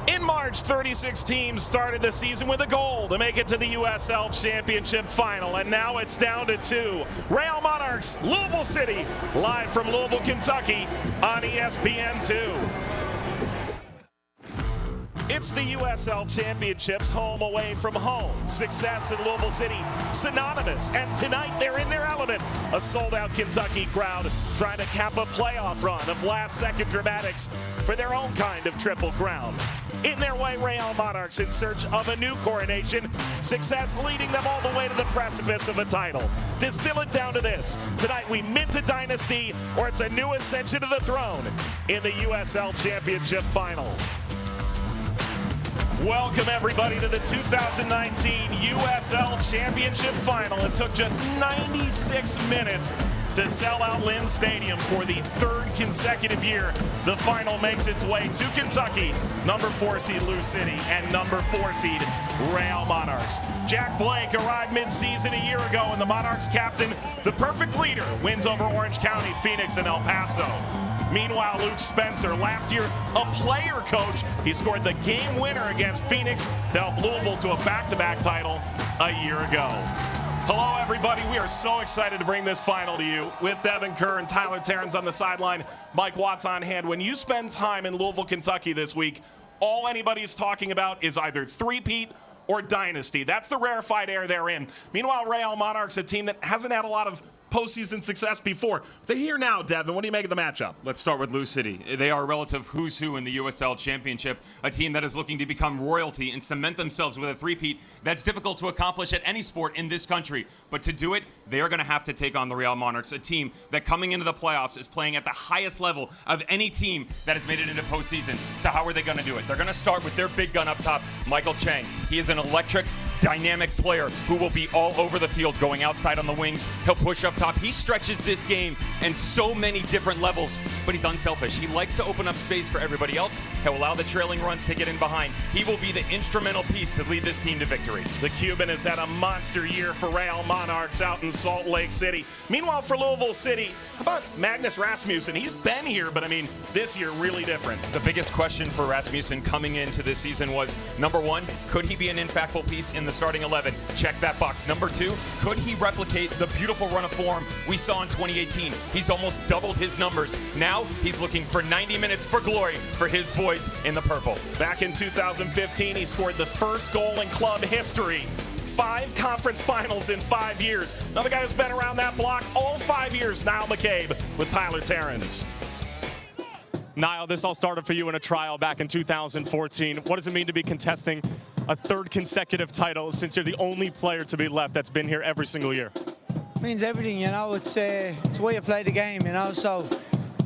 In March, 36 teams started the season with a goal to make it to the USL Championship Final, and now it's down to 2. Real Monarchs, Louisville City, live from Louisville, Kentucky on ESPN2. It's the USL Championships, home away from home. Success in Louisville City, synonymous. And tonight they're in their element. A sold-out Kentucky crowd trying to cap a playoff run of last-second dramatics for their own kind of triple crown. In their way, Real Monarchs in search of a new coronation. Success leading them all the way to the precipice of a title. Distill it down to this. Tonight we mint a dynasty, or it's a new ascension to the throne in the USL Championship Final. Welcome everybody to the 2019 USL Championship Final. It took just 96 minutes to sell out Lynn Stadium for the third consecutive year. The final makes its way to Kentucky. Number 4 seed Louisville City and number 4 seed Real Monarchs. Jack Blake arrived mid-season a year ago, and the Monarchs captain, the perfect leader, wins over Orange County, Phoenix, and El Paso. Meanwhile, Luke Spencer, last year a player coach, he scored the game winner against Phoenix to help Louisville to a back-to-back title a year ago. Hello, everybody. We are so excited to bring this final to you with Devin Kerr and Tyler Terrence on the sideline, Mike Watts on hand. When you spend time in Louisville, Kentucky this week, all anybody's talking about is either three-peat or dynasty. That's the rarefied air they're in. Meanwhile, Real Monarchs, a team that hasn't had a lot of postseason success before. They're here now, Devin. What do you make of the matchup? Let's start with Louisville City. They are a relative who's who in the USL Championship, a team that is looking to become royalty and cement themselves with a three-peat. That's difficult to accomplish at any sport in this country. But to do it, they are going to have to take on the Real Monarchs, a team that coming into the playoffs is playing at the highest level of any team that has made it into postseason. So how are they going to do it? They're going to start with their big gun up top, Michael Chang. He is an electric, dynamic player who will be all over the field, going outside on the wings. He'll push up top. He stretches this game in so many different levels, but he's unselfish. He likes to open up space for everybody else. He'll allow the trailing runs to get in behind. He will be the instrumental piece to lead this team to victory. The Cuban has had a monster year for Real Monarchs out in Salt Lake City. Meanwhile, for Louisville City, how about Magnus Rasmussen? He's been here, but I mean, this year really different. The biggest question for Rasmussen coming into this season was, number one, could he be an impactful piece in the starting 11? Check that box. Number two, could he replicate the beautiful run of form we saw in 2018? He's almost doubled his numbers. Now he's looking for 90 minutes for glory for his boys in the purple. Back in 2015, he scored the first goal in club history. 5 conference finals in 5 years. Another guy who's been around that block all 5 years, Niall McCabe with Tyler Terrence. Niall, this all started for you in a trial back in 2014. What does it mean to be contesting a third consecutive title since you're the only player to be left that's been here every single year? It means everything, you know. It's the way you play the game, you know. So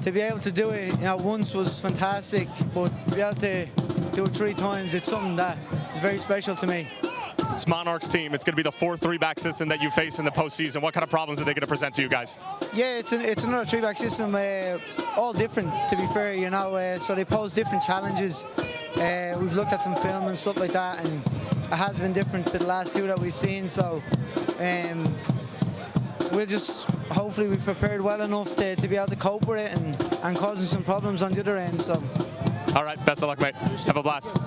to be able to do it, you know, once was fantastic, but to be able to do it 3 times, it's something that is very special to me. This Monarchs team, it's going to be the 4-3-back system that you face in the postseason. What kind of problems are they going to present to you guys? Yeah, it's another 3-back system, all different, to be fair, you know. So they pose different challenges. We've looked at some film and stuff like that, and it has been different to the last 2 that we've seen. So we'll just, hopefully we've prepared well enough to be able to cope with it and causing some problems on the other end. So. All right, best of luck, mate. Have a blast.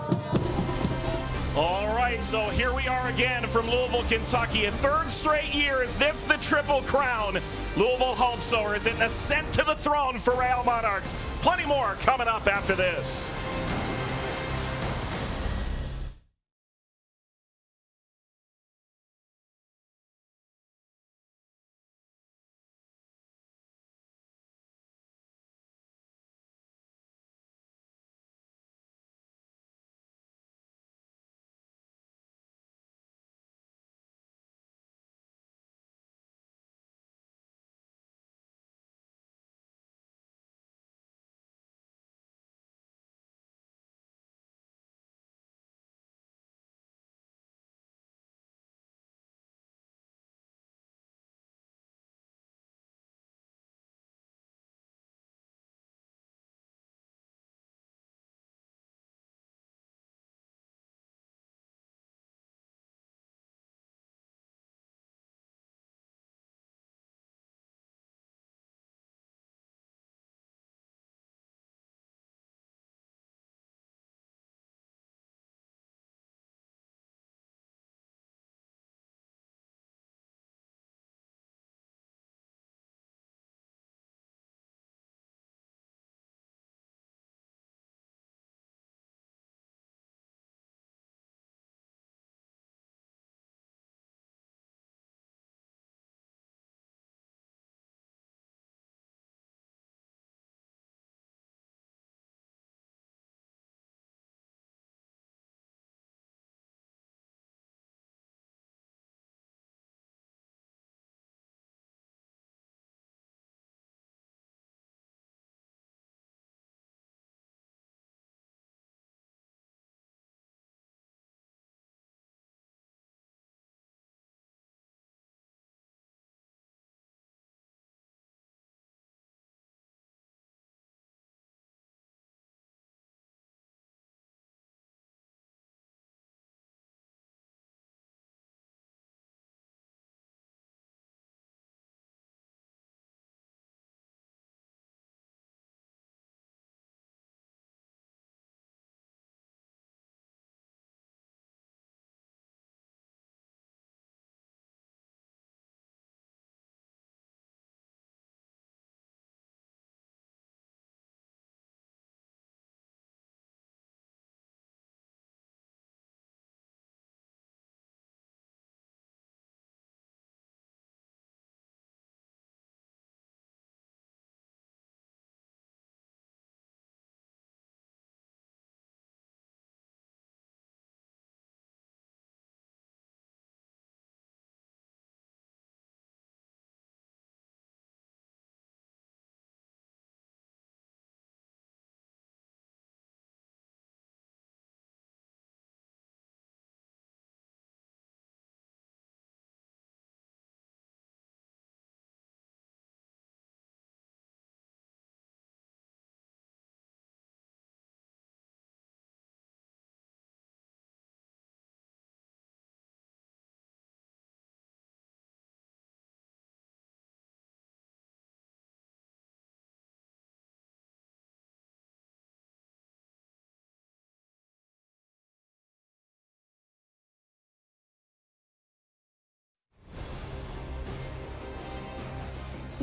All right, so here we are again from Louisville, Kentucky. A 3rd straight year. Is this the Triple Crown? Louisville hopes so, or is it an ascent to the throne for Real Monarchs? Plenty more coming up after this.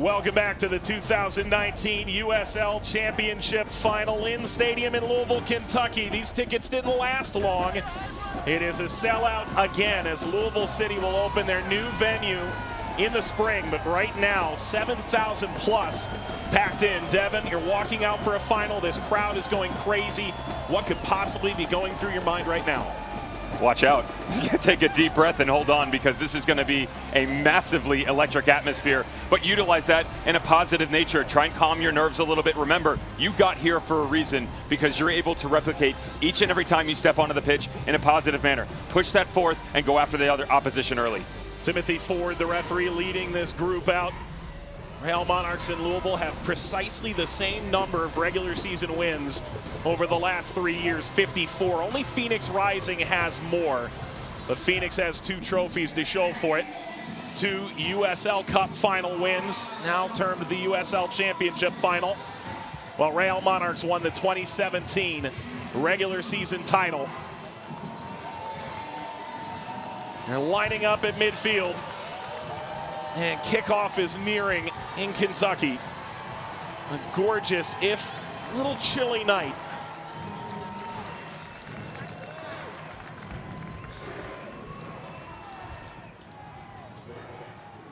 Welcome back to the 2019 USL Championship Final in Stadium in Louisville, Kentucky. These tickets didn't last long. It is a sellout again as Louisville City will open their new venue in the spring, but right now 7,000 plus packed in. Devin, you're walking out for a final. This crowd is going crazy. What could possibly be going through your mind right now? Watch out. Take a deep breath and hold on, because this is going to be a massively electric atmosphere, but utilize that in a positive nature. Try and calm your nerves a little bit. Remember, you got here for a reason, because you're able to replicate each and every time you step onto the pitch in a positive manner. Push that forth and go after the other opposition early. Timothy Ford, the referee, leading this group out. Real Monarchs in Louisville have precisely the same number of regular season wins over the last 3 years, 54. Only Phoenix Rising has more, but Phoenix has 2 trophies to show for it. 2 USL Cup final wins, now termed the USL Championship Final, while Real Monarchs won the 2017 regular season title. They're lining up at midfield, and kickoff is nearing in Kentucky. A gorgeous, if a little chilly night.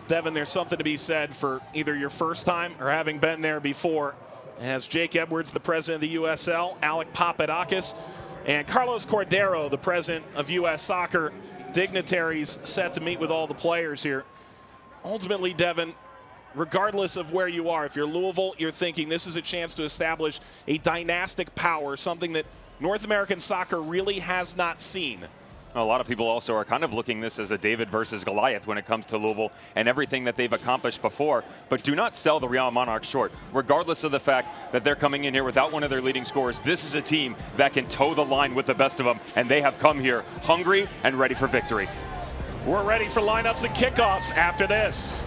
Devin, there's something to be said for either your first time or having been there before, as Jake Edwards, the president of the USL, Alec Papadakis, and Carlos Cordero, the president of US Soccer, dignitaries set to meet with all the players here. Ultimately, Devin, regardless of where you are, if you're Louisville, you're thinking this is a chance to establish a dynastic power, something that North American soccer really has not seen. A lot of people also are kind of looking this as a David versus Goliath when it comes to Louisville and everything that they've accomplished before. But do not sell the Real Monarchs short. Regardless of the fact that they're coming in here without one of their leading scorers, this is a team that can toe the line with the best of them, and they have come here hungry and ready for victory. We're ready for lineups and kickoff after this.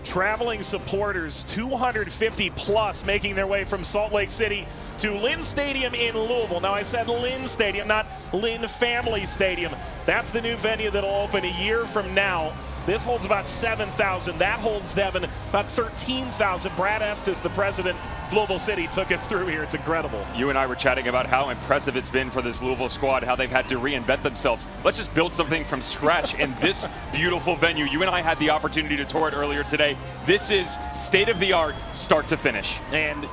traveling supporters, 250 plus, making their way from Salt Lake City to Lynn Stadium in Louisville. Now I said Lynn Stadium, not Lynn Family Stadium. That's the new venue that'll open a year from now. This holds about 7,000. That holds, Devin, about 13,000. Brad Estes, the president of Louisville City, took us through here. It's incredible. You and I were chatting about how impressive it's been for this Louisville squad, how they've had to reinvent themselves. Let's just build something from scratch in this beautiful venue. You and I had the opportunity to tour it earlier today. This is state-of-the-art, start to finish. And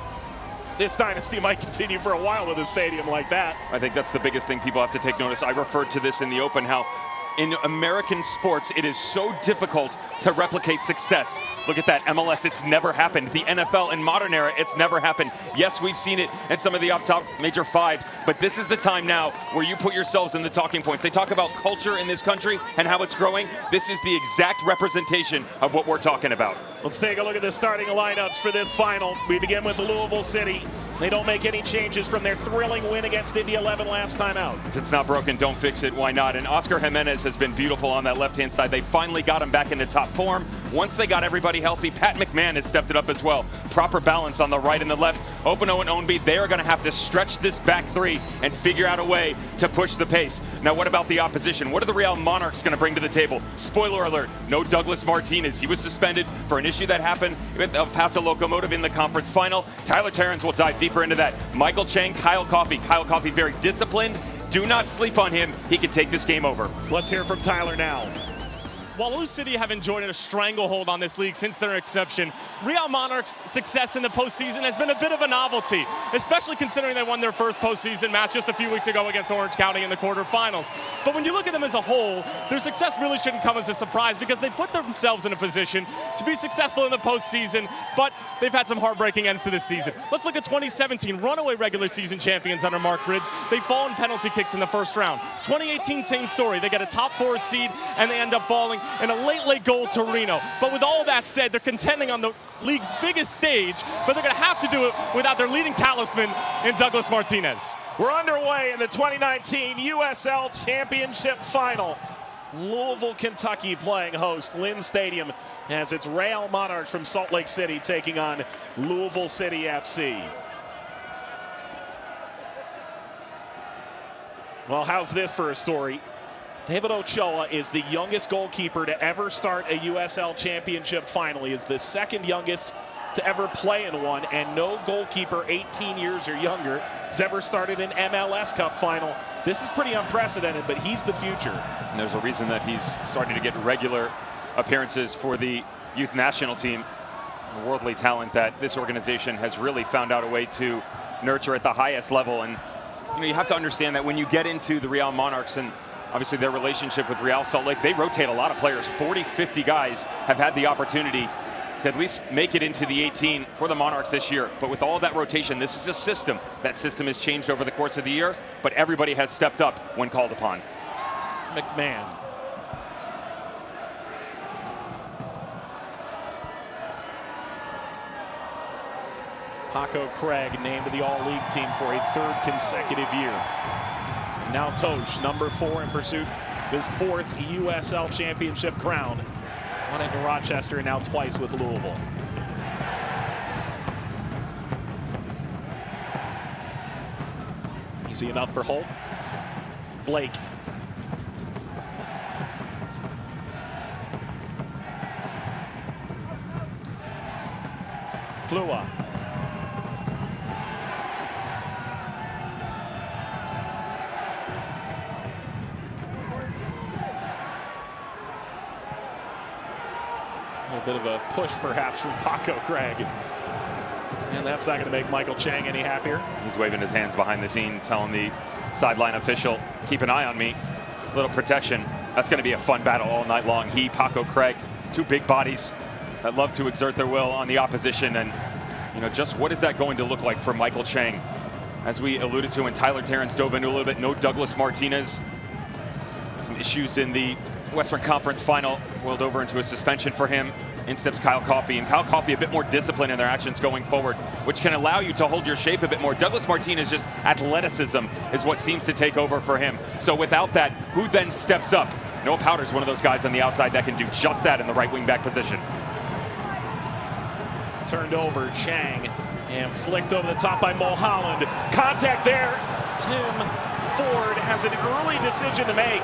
this dynasty might continue for a while with a stadium like that. I think that's the biggest thing people have to take notice. I referred to this in the open, how in American sports, it is so difficult to replicate success. Look at that, MLS, it's never happened. The NFL in modern era, it's never happened. Yes, we've seen it in some of the top major fives, but this is the time now where you put yourselves in the talking points. They talk about culture in this country and how it's growing. This is the exact representation of what we're talking about. Let's take a look at the starting lineups for this final. We begin with Louisville City. They don't make any changes from their thrilling win against Indy 11 last time out. If it's not broken, don't fix it. Why not? And Oscar Jimenez has been beautiful on that left-hand side. They finally got him back into top form. Once they got everybody healthy, Pat McMahon has stepped it up as well. Proper balance on the right and the left. Openo and Ownby, they are going to have to stretch this back three and figure out a way to push the pace. Now, what about the opposition? What are the Real Monarchs going to bring to the table? Spoiler alert, no Douglas Martinez. He was suspended for an issue that happened with El Paso Locomotive in the conference final. Tyler Terrence will dive deeper into that. Michael Chang, Kyle Coffey. Kyle Coffey very disciplined. Do not sleep on him. He can take this game over. Let's hear from Tyler now. While Lou City have enjoyed a stranglehold on this league since their inception, Real Monarchs' success in the postseason has been a bit of a novelty, especially considering they won their first postseason match just a few weeks ago against Orange County in the quarterfinals. But when you look at them as a whole, their success really shouldn't come as a surprise because they put themselves in a position to be successful in the postseason, but they've had some heartbreaking ends to this season. Let's look at 2017, runaway regular season champions under Mark Ridds. They fall in penalty kicks in the first round. 2018, same story. They get a top 4 seed and they end up falling in a late goal to Reno. But with all that said, they're contending on the league's biggest stage, but they're going to have to do it without their leading talisman in Douglas Martinez. We're underway in the 2019 USL Championship Final. Louisville, Kentucky playing host Lynn Stadium as it's Real Monarchs from Salt Lake City taking on Louisville City FC. Well, how's this for a story? David Ochoa is the youngest goalkeeper to ever start a USL Championship final. He is the second youngest to ever play in one, and no goalkeeper 18 years or younger has ever started an MLS Cup final. This is pretty unprecedented, but he's the future. And there's a reason that he's starting to get regular appearances for the youth national team. A worldly talent that this organization has really found out a way to nurture at the highest level. And you have to understand that when you get into the Real Monarchs and obviously their relationship with Real Salt Lake, they rotate a lot of players. 40, 50 guys have had the opportunity to at least make it into the 18 for the Monarchs this year. But with all of that rotation, this is a system. That system has changed over the course of the year, but everybody has stepped up when called upon. McMahon. Paco Craig named to the All-League team for a third consecutive year. And now Tosh, number 4 in pursuit of his 4th USL Championship crown. Won it in Rochester and now twice with Louisville. Easy enough for Holt. Blake. Plua. A little bit of a push perhaps from Paco Craig. And that's not going to make Michael Chang any happier. He's waving his hands behind the scenes, telling the sideline official, keep an eye on me. A little protection. That's going to be a fun battle all night long. He, Paco Craig, two big bodies that love to exert their will on the opposition. And, just what is that going to look like for Michael Chang? As we alluded to, and Tyler Terrence dove into a little bit, no Douglas Martinez. Some issues in the Western Conference final boiled over into a suspension for him. In steps Kyle Coffey, and Kyle Coffey a bit more disciplined in their actions going forward, which can allow you to hold your shape a bit more. Douglas Martinez, just athleticism is what seems to take over for him. So without that, who then steps up? Noah Powder's one of those guys on the outside that can do just that in the right wing back position. Turned over, Chang, and flicked over the top by Mulholland. Contact there. Tim Ford has an early decision to make.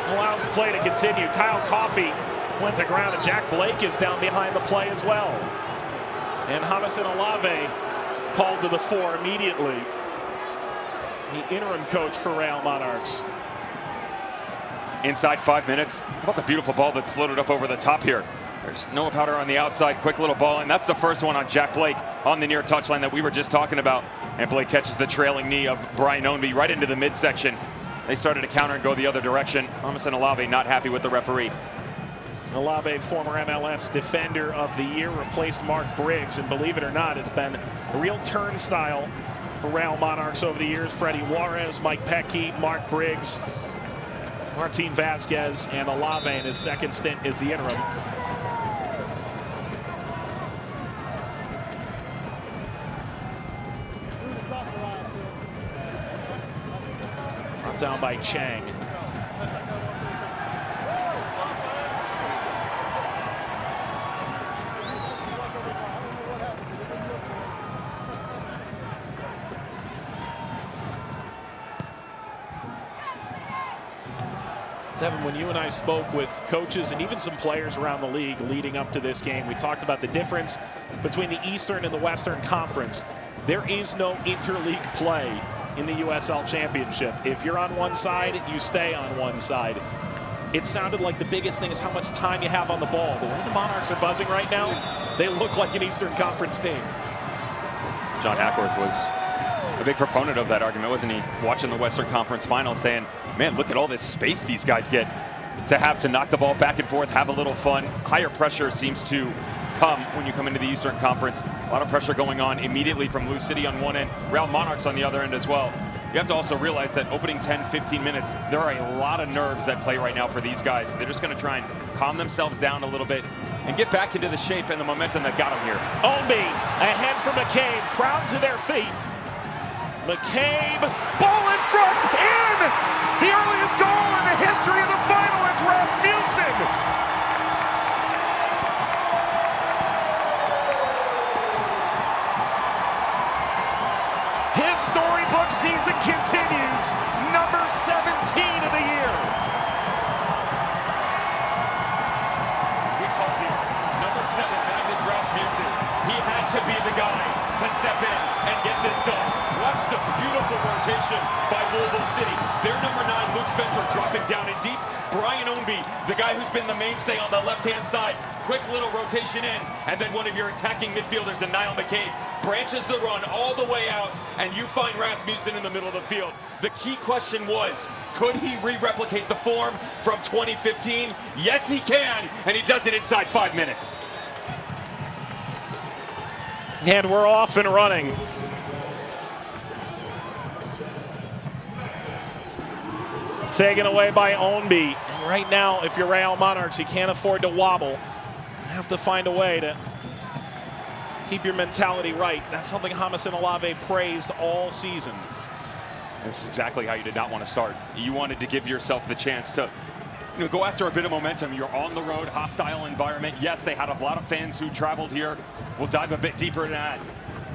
Allows play to continue. Kyle Coffey went to ground, and Jack Blake is down behind the play as well. And Jamison Olave called to the fore immediately. The interim coach for Real Monarchs. Inside 5 minutes. How about the beautiful ball that's floated up over the top here? There's Noah Powder on the outside, quick little ball, and that's the first one on Jack Blake on the near touchline that we were just talking about. And Blake catches the trailing knee of Brian Ownby right into the midsection. They started to counter and go the other direction. Jamison Olave not happy with the referee. Olave, former MLS Defender of the Year, replaced Mark Briggs, and believe it or not, it's been a real turnstile for Real Monarchs over the years. Freddie Juarez, Mike Petke, Mark Briggs, Martin Vasquez, and Olave in his second stint as the interim. Brought down by Chang. Devin, when you and I spoke with coaches and even some players around the league leading up to this game, we talked about the difference between the Eastern and the Western Conference. There is no interleague play in the USL Championship. If you're on one side, you stay on one side. It sounded like the biggest thing is how much time you have on the ball. The way the Monarchs are buzzing right now, they look like an Eastern Conference team. John Hackworth was a big proponent of that argument, wasn't he? Watching the Western Conference Finals saying, man, look at all this space these guys get to have to knock the ball back and forth, have a little fun. Higher pressure seems to come when you come into the Eastern Conference. A lot of pressure going on immediately from Lou City on one end, Real Monarchs on the other end as well. You have to also realize that opening 10, 15 minutes, there are a lot of nerves that play right now for these guys. They're just going to try and calm themselves down a little bit and get back into the shape and the momentum that got them here. Ownby ahead for McCabe, crowd to their feet. McCabe, ball in front, in! The earliest goal in the history of the final, it's Rasmussen! His storybook season continues, number 17 of the year. We told you, number 7, Magnus Rasmussen, he had to be the guy to step in and get this done. Watch the beautiful rotation by Louisville City. Their number 9, Luke Spencer, dropping down in deep. Brian Ownby, the guy who's been the mainstay on the left-hand side. Quick little rotation in, and then one of your attacking midfielders, and Niall McCabe, branches the run all the way out, and you find Rasmussen in the middle of the field. The key question was, could he re-replicate the form from 2015? Yes, he can, and he does it inside 5 minutes. And we're off and running. Taken away by Ownby. And right now, if you're Real Monarchs, you can't afford to wobble. You have to find a way to keep your mentality right. That's something Jamison Olave praised all season. This is exactly how you did not want to start. You wanted to give yourself the chance to go after a bit of momentum. You're on the road, hostile environment. Yes, they had a lot of fans who traveled here. We'll dive a bit deeper into that.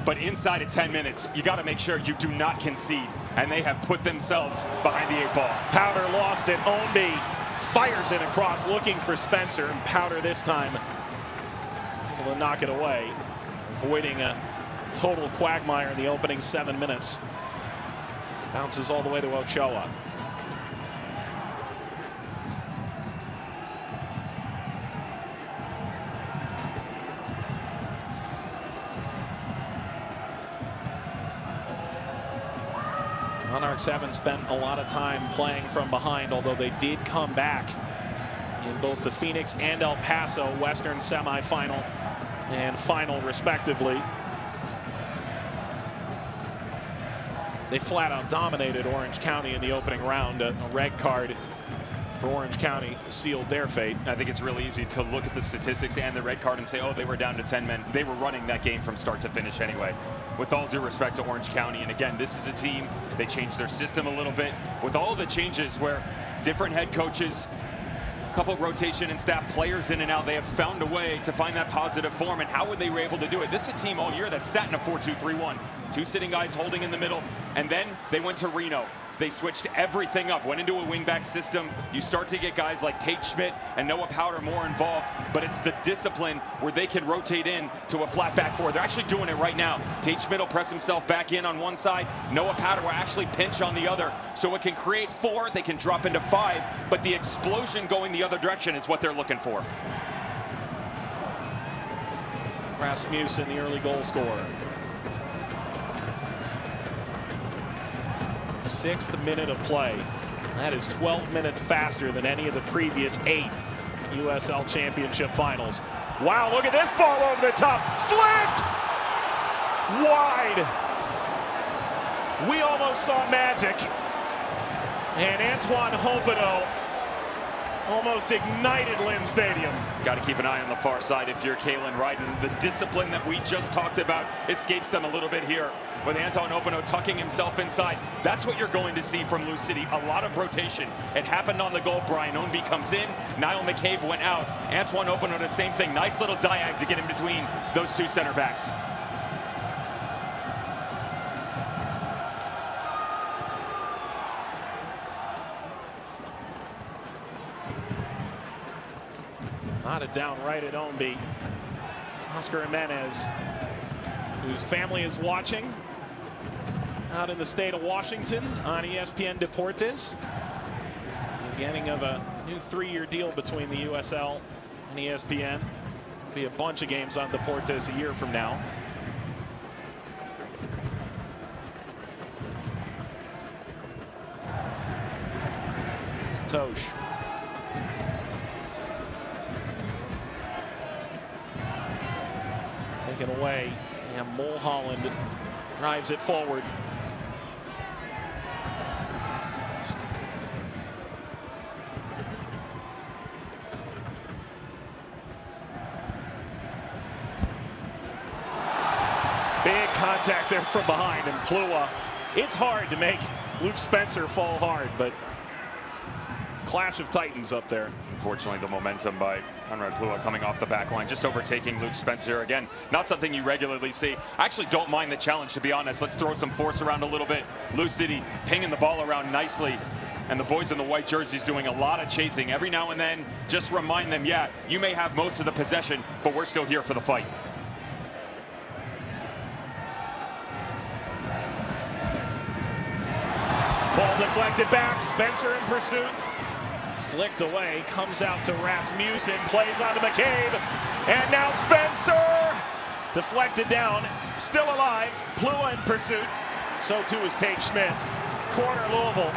But inside of 10 minutes, you got to make sure you do not concede. And they have put themselves behind the 8 ball. Powder lost it. Ownby fires it across, looking for Spencer. And Powder this time able to knock it away, avoiding a total quagmire in the opening 7 minutes. Bounces all the way to Ochoa. Monarchs haven't spent a lot of time playing from behind, although they did come back in both the Phoenix and El Paso Western semifinal and final, respectively. They flat out dominated Orange County in the opening round. A red card for Orange County sealed their fate. I think it's really easy to look at the statistics and the red card and say, oh, they were down to 10 men. They were running that game from start to finish anyway. With all due respect to Orange County, and again, this is a team, they changed their system a little bit. With all the changes where different head coaches couple rotation and staff players in and out. They have found a way to find that positive form, and how were they able to do it? This is a team all year that sat in a 4-2-3-1. 2 sitting guys holding in the middle, and then they went to Reno. They switched everything up, went into a wingback system. You start to get guys like Tate Schmidt and Noah Powder more involved, but it's the discipline where they can rotate in to a flat back four. They're actually doing it right now. Tate Schmidt will press himself back in on one side. Noah Powder will actually pinch on the other. So it can create 4, they can drop into 5, but the explosion going the other direction is what they're looking for. Rasmussen, the early goal scorer. 6th minute of play. That is 12 minutes faster than any of the previous 8 USL Championship finals. Wow, look at this ball over the top. Flicked! Wide. We almost saw magic. And Antoine Hopino almost ignited Lynn Stadium. Got to keep an eye on the far side if you're Kalen Ryden. The discipline that we just talked about escapes them a little bit here with Antoine Hopino tucking himself inside. That's what you're going to see from Lou City. A lot of rotation. It happened on the goal. Brian Ownby comes in. Niall McCabe went out. Antoine Hopino, the same thing. Nice little diag to get in between those 2 center backs. Knotted down right at Ownby. Oscar Jimenez, whose family is watching out in the state of Washington on ESPN Deportes. The beginning of a new 3-year deal between the USL and ESPN. Be a bunch of games on Deportes a year from now. Tosh. Taken away, and Mulholland drives it forward. Big contact there from behind, and Plua. It's hard to make Luke Spencer fall hard, but clash of titans up there. Unfortunately, the momentum by Conrad Plua coming off the back line, just overtaking Luke Spencer. Again, not something you regularly see. I actually don't mind the challenge, to be honest. Let's throw some force around a little bit. Lou City pinging the ball around nicely. And the boys in the white jerseys doing a lot of chasing. Every now and then, just remind them, yeah, you may have most of the possession, but we're still here for the fight. Ball deflected back, Spencer in pursuit. Flicked away, comes out to Rasmussen, plays on to McCabe, and now Spencer! Deflected down, still alive, Plua in pursuit. So too is Tate Schmidt. Corner Louisville.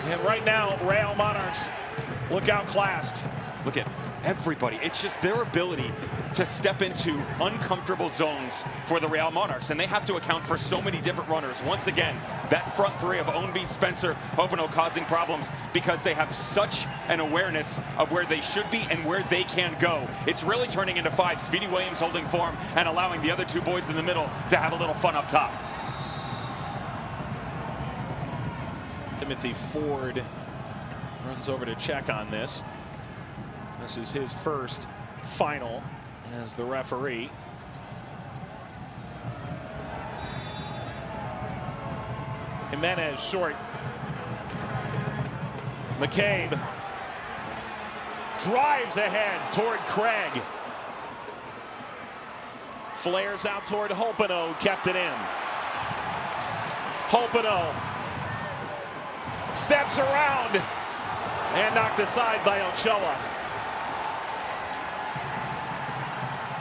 And right now, Real Monarchs look outclassed. Look at everybody. It's just their ability to step into uncomfortable zones for the Real Monarchs, and they have to account for so many different runners. Once again, that front 3 of Ownby, Spencer, Hopino causing problems because they have such an awareness of where they should be and where they can go. It's really turning into 5. Speedy Williams holding form and allowing the other 2 boys in the middle to have a little fun up top. Timothy Ford runs over to check on this. This is his first final as the referee. Jimenez short. McCabe drives ahead toward Craig. Flares out toward Hopino, kept it in. Hopino steps around and knocked aside by Ochoa.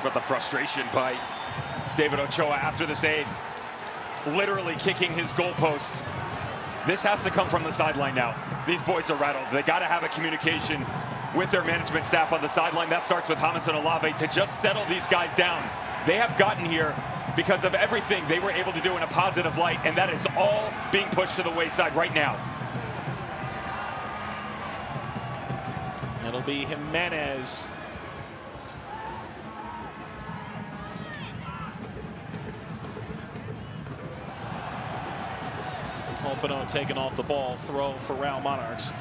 But the frustration by David Ochoa after the save, literally kicking his goalpost. This has to come from the sideline now. These boys are rattled. They got to have a communication with their management staff on the sideline. That starts with James and Olave to just settle these guys down. They have gotten here because of everything they were able to do in a positive light, and that is all being pushed to the wayside right now. It'll be Jimenez. Opino taking off the ball, throw for Real Monarchs.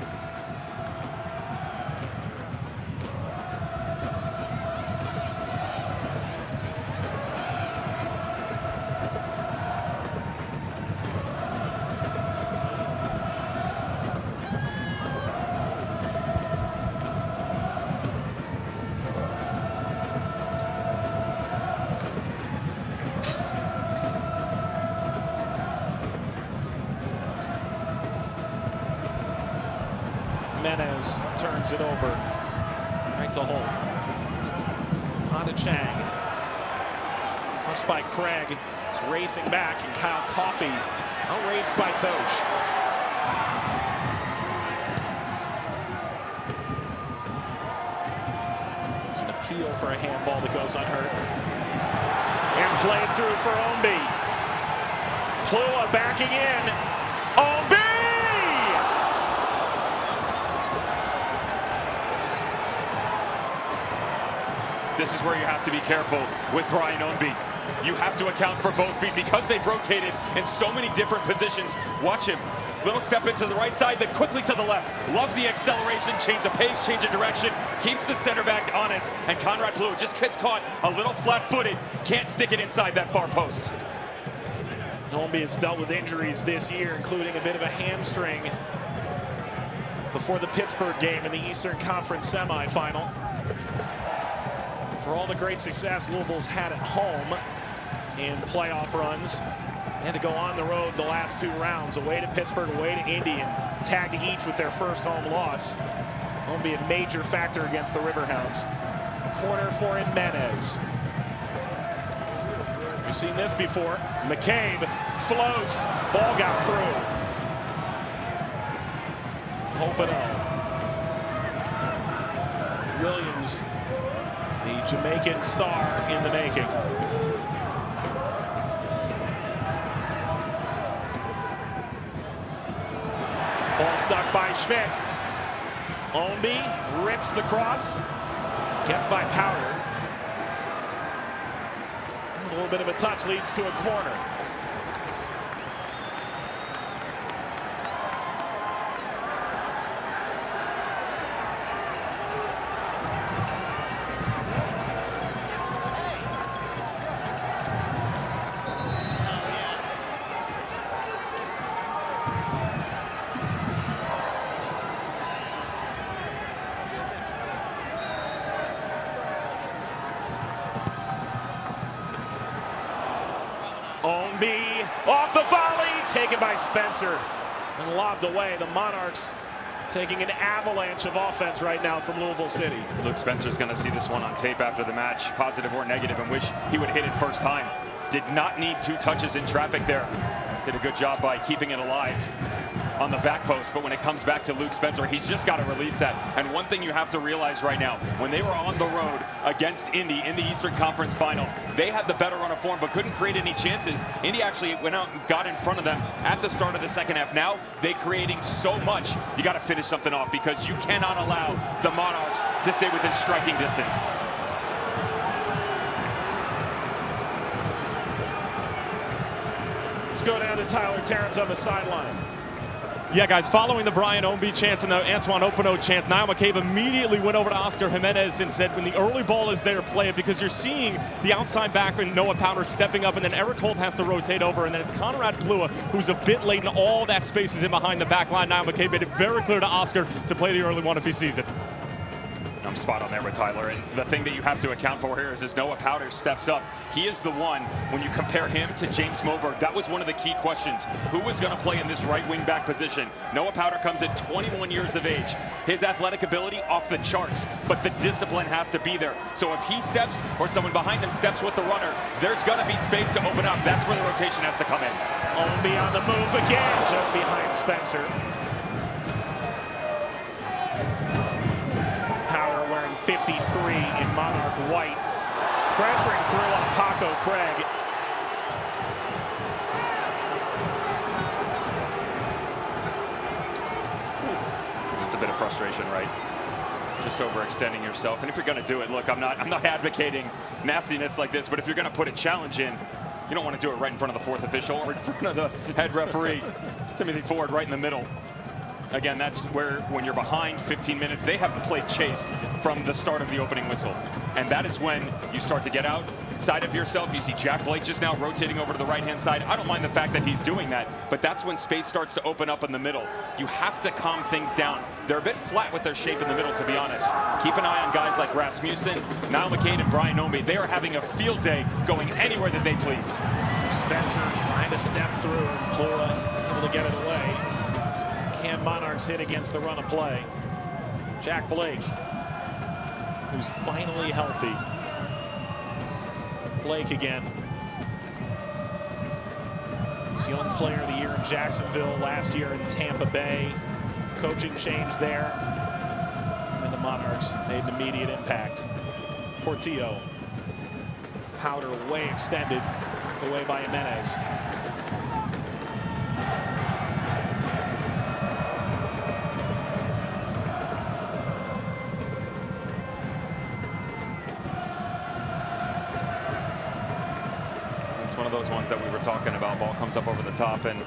Menez turns it over. Right to Holt. On to Chang. Pushed by Craig. He's racing back, and Kyle Coffey outraced by Tosh. There's an appeal for a handball that goes unhurt. And played through for Ownby. Klua backing in. Ownby! This is where you have to be careful with Brian Ownby. You have to account for both feet because they've rotated in so many different positions. Watch him. Little step into the right side, then quickly to the left. Loves the acceleration, change of pace, change of direction. Keeps the center back honest. And Conrad Klua just gets caught a little flat-footed. Can't stick it inside that far post. Ownby has dealt with injuries this year, including a bit of a hamstring before the Pittsburgh game in the Eastern Conference semifinal. For all the great success Louisville's had at home in playoff runs, they had to go on the road the last two rounds, away to Pittsburgh, away to Indy, and tagged each with their first home loss. Won't be a major factor against the Riverhounds. Corner for Menez. We've seen this before. McCabe floats, ball got through. Opino. Williams, the Jamaican star in the making. Ball stuck by Schmidt. Ownby rips the cross. Gets by Powder. A little bit of a touch leads to a corner. Ownby off the volley, taken by Spencer and lobbed away. The Monarchs taking an avalanche of offense right now from Louisville City. Luke Spencer's going to see this one on tape after the match, positive or negative, and wish he would hit it first time. Did not need two touches in traffic there. Did a good job by keeping it alive on the back post, but when it comes back to Luke Spencer, he's just got to release that. And one thing you have to realize right now, when they were on the road against Indy in the Eastern Conference Final, they had the better run of form, but couldn't create any chances. Indy actually went out and got in front of them at the start of the second half. Now, they creating so much, you got to finish something off because you cannot allow the Monarchs to stay within striking distance. Let's go down to Tyler Terrence on the sideline. Yeah, guys, following the Brian Ownby chance and the Antoine Opino chance, Niall McCabe immediately went over to Oscar Jimenez and said, when the early ball is there, play it, because you're seeing the outside back and Noah Powder stepping up, and then Eric Holt has to rotate over, and then it's Conrad Klua, who's a bit late, and all that space is in behind the back line. Niall McCabe made it very clear to Oscar to play the early one if he sees it. I'm spot on there with Tyler, and the thing that you have to account for here is as Noah Powder steps up, he is the one, when you compare him to James Moberg, that was one of the key questions. Who was going to play in this right wing back position? Noah Powder comes at 21 years of age. His athletic ability off the charts, but the discipline has to be there. So if he steps or someone behind him steps with the runner, there's going to be space to open up. That's where the rotation has to come in. Ownby on the move again, just behind Spencer. Powder wearing 53 in Monarch white, pressuring through on Paco Craig. It's a bit of frustration, right? Just overextending yourself. And if you're going to do it, look, I'm not advocating nastiness like this, but if you're going to put a challenge in, you don't want to do it right in front of the fourth official or in front of the head referee. Timothy Ford right in the middle. Again, that's where, when you're behind 15 minutes, they haven't played chase from the start of the opening whistle. And that is when you start to get outside of yourself. You see Jack Blake just now rotating over to the right-hand side. I don't mind the fact that he's doing that, but that's when space starts to open up in the middle. You have to calm things down. They're a bit flat with their shape in the middle, to be honest. Keep an eye on guys like Rasmussen, Niall McCain, and Brian Omby. They are having a field day going anywhere that they please. Spencer trying to step through, and Pula able to get it away. Can Monarchs hit against the run of play? Jack Blake, who's finally healthy. Blake again. He's Young Player of the Year in Jacksonville, last year in Tampa Bay. Coaching change there. And the Monarchs made an immediate impact. Portillo. Powder way extended. Knocked away by Jimenez. One of those ones that we were talking about. Ball comes up over the top, and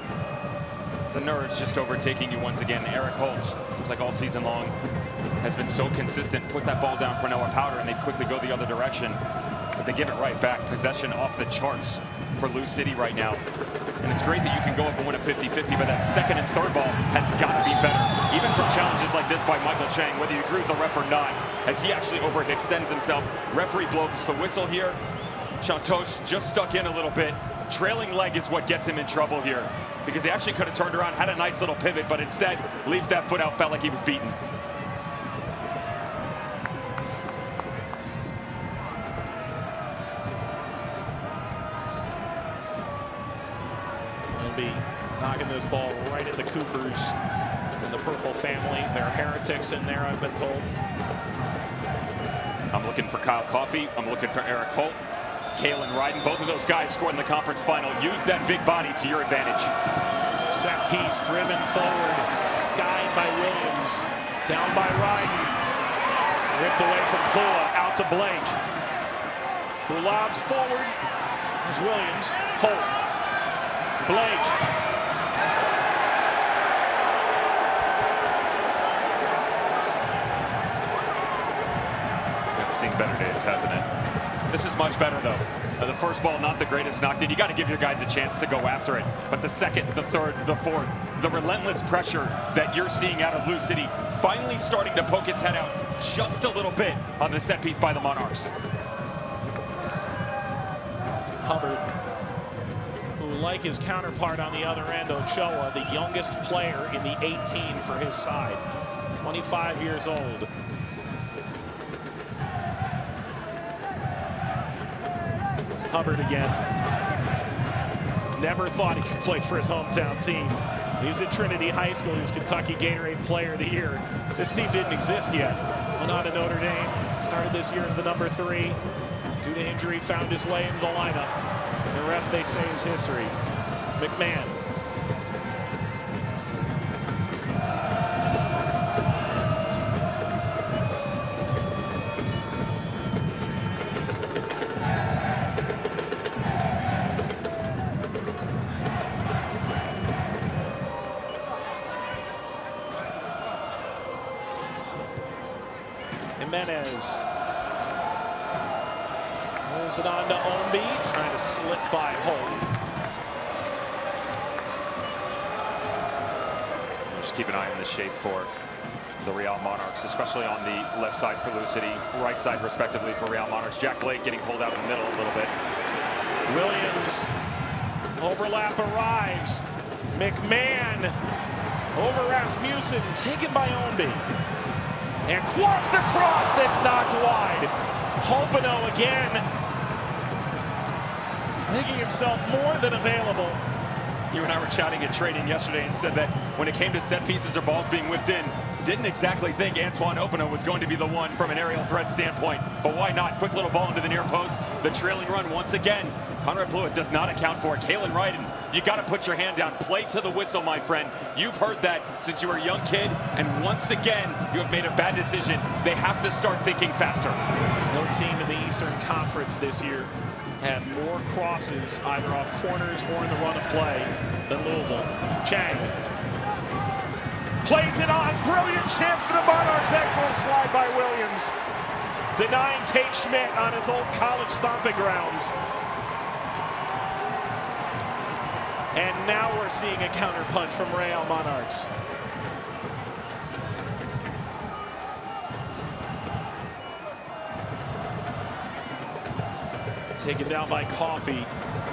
the nerves just overtaking you once again. Eric Holt, seems like all season long, has been so consistent. Put that ball down for Noah Powder, and they quickly go the other direction. But they give it right back. Possession off the charts for Lou City right now. And it's great that you can go up and win a 50-50, but that second and third ball has got to be better. Even from challenges like this by Michael Chang, whether you agree with the ref or not, as he actually overextends himself. Referee blows the whistle here. Chantosh just stuck in a little bit. Trailing leg is what gets him in trouble here, because he actually could have turned around, had a nice little pivot, but instead leaves that foot out, felt like he was beaten. He'll be knocking this ball right at the Coopers and the Purple family. There are heretics in there, I've been told. I'm looking for Kyle Coffey. I'm looking for Eric Holt. Kalen Ryden, both of those guys scored in the conference final. Use that big body to your advantage. Set piece driven forward, skied by Williams, down by Ryden. Ripped away from Pula, out to Blake. Who lobs forward. There's Williams, Holt, Blake. It's seen better days, hasn't it? This is much better, though. The first ball, not the greatest knocked in. You got to give your guys a chance to go after it. But the second, the third, the fourth, the relentless pressure that you're seeing out of Lou City finally starting to poke its head out just a little bit on the set piece by the Monarchs. Hubbard, who, like his counterpart on the other end, Ochoa, the youngest player in the 18 for his side, 25 years old. Hubbard again. Never thought he could play for his hometown team. He was at Trinity High School. He was Kentucky Gatorade Player of the Year. This team didn't exist yet. Went on to Notre Dame. Started this year as the number 3. Due to injury, found his way into the lineup. And the rest, they say, is history. McMahon. Jimenez moves it on to Omby, trying to slip by Holt. Just keep an eye on the shape for the Real Monarchs, especially on the left side for Lou City, right side respectively for Real Monarchs. Jack Blake getting pulled out in the middle a little bit. Williams, overlap arrives. McMahon over Rasmussen, taken by Omby. And quaffs the cross that's knocked wide. Hopino again, making himself more than available. You and I were chatting at training yesterday and said that when it came to set pieces or balls being whipped in, didn't exactly think Antoine Opino was going to be the one from an aerial threat standpoint. But why not? Quick little ball into the near post. The trailing run once again. Conrad Blewett does not account for it. Kalen Ryden, you got to put your hand down. Play to the whistle, my friend. You've heard that since you were a young kid. And once again, you have made a bad decision. They have to start thinking faster. No team in the Eastern Conference this year had more crosses either off corners or in the run of play than Louisville. Chang plays it on. Brilliant chance for the Monarchs. Excellent slide by Williams. Denying Tate Schmidt on his old college stomping grounds. And now we're seeing a counter punch from Real Monarchs. Taken down by Coffey.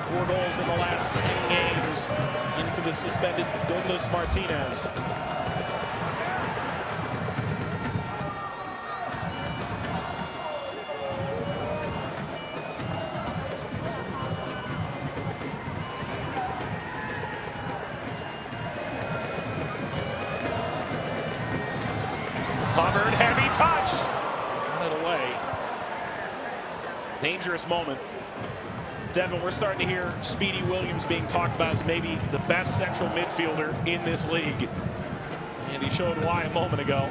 4 goals in the last 10 games. In for the suspended Douglas Martinez. Hubbard, heavy touch. Got it away. Dangerous moment. Devin, we're starting to hear Speedy Williams being talked about as maybe the best central midfielder in this league. And he showed why a moment ago.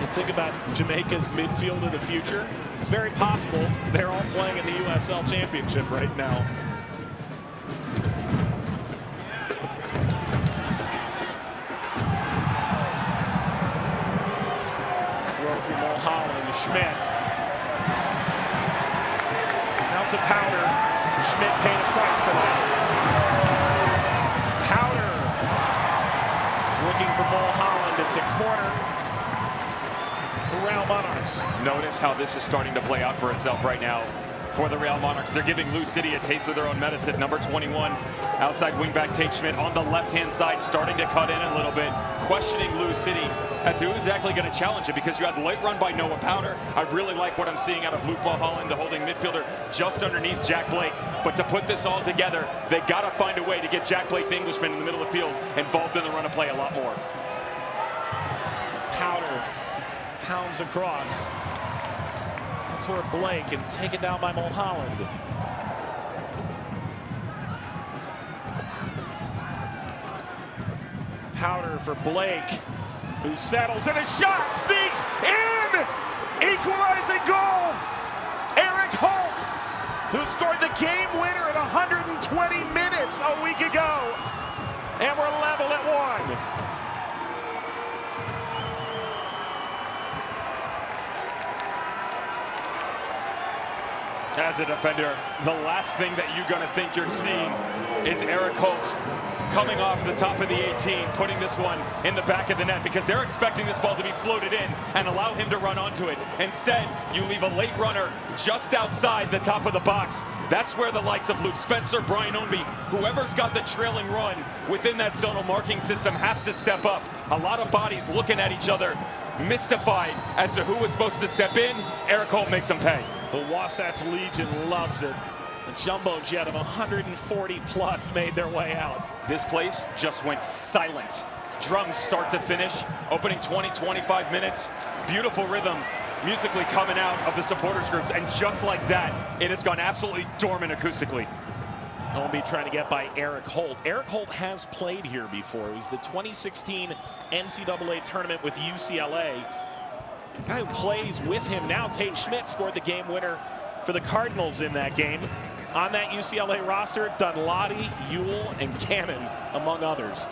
You think about Jamaica's midfield of the future, it's very possible they're all playing in the USL Championship right now. Schmidt. Now to Powder. Schmidt paid a price for that. Powder is looking for Mulholland. It's a corner for Real Monarchs. Notice how this is starting to play out for itself right now for the Real Monarchs. They're giving Lou City a taste of their own medicine. Number 21, outside wingback Tate Schmidt on the left-hand side, starting to cut in a little bit, questioning Lou City as to who's actually going to challenge it, because you had the late run by Noah Powder. I really like what I'm seeing out of Luke Mulholland, the holding midfielder just underneath Jack Blake. But to put this all together, they got to find a way to get Jack Blake, the Englishman, in the middle of the field, involved in the run of play a lot more. Powder pounds across toward Blake and taken down by Mulholland. Powder for Blake, who settles, and a shot sneaks in! Equalizing goal! Eric Holt, who scored the game winner at 120 minutes a week ago. And we're level at 1. As a defender, the last thing that you're going to think you're seeing is Eric Holt coming off the top of the 18, putting this one in the back of the net, because they're expecting this ball to be floated in and allow him to run onto it. Instead, you leave a late runner just outside the top of the box. That's where the likes of Luke Spencer, Brian Ownby, whoever's got the trailing run within that zonal marking system has to step up. A lot of bodies looking at each other, mystified as to who was supposed to step in. Eric Holt makes them pay. The Wasatch Legion loves it. The jumbo jet of 140 plus made their way out. This place just went silent. Drums start to finish, opening 20-25 minutes. Beautiful rhythm musically coming out of the supporters groups, and just like that, it has gone absolutely dormant acoustically. Ownby trying to get by Eric Holt. Eric Holt has played here before. It was the 2016 NCAA tournament with UCLA. The guy who plays with him now, Tate Schmidt, scored the game winner for the Cardinals in that game. On that UCLA roster, Dunlody, Ewell, and Cannon, among others.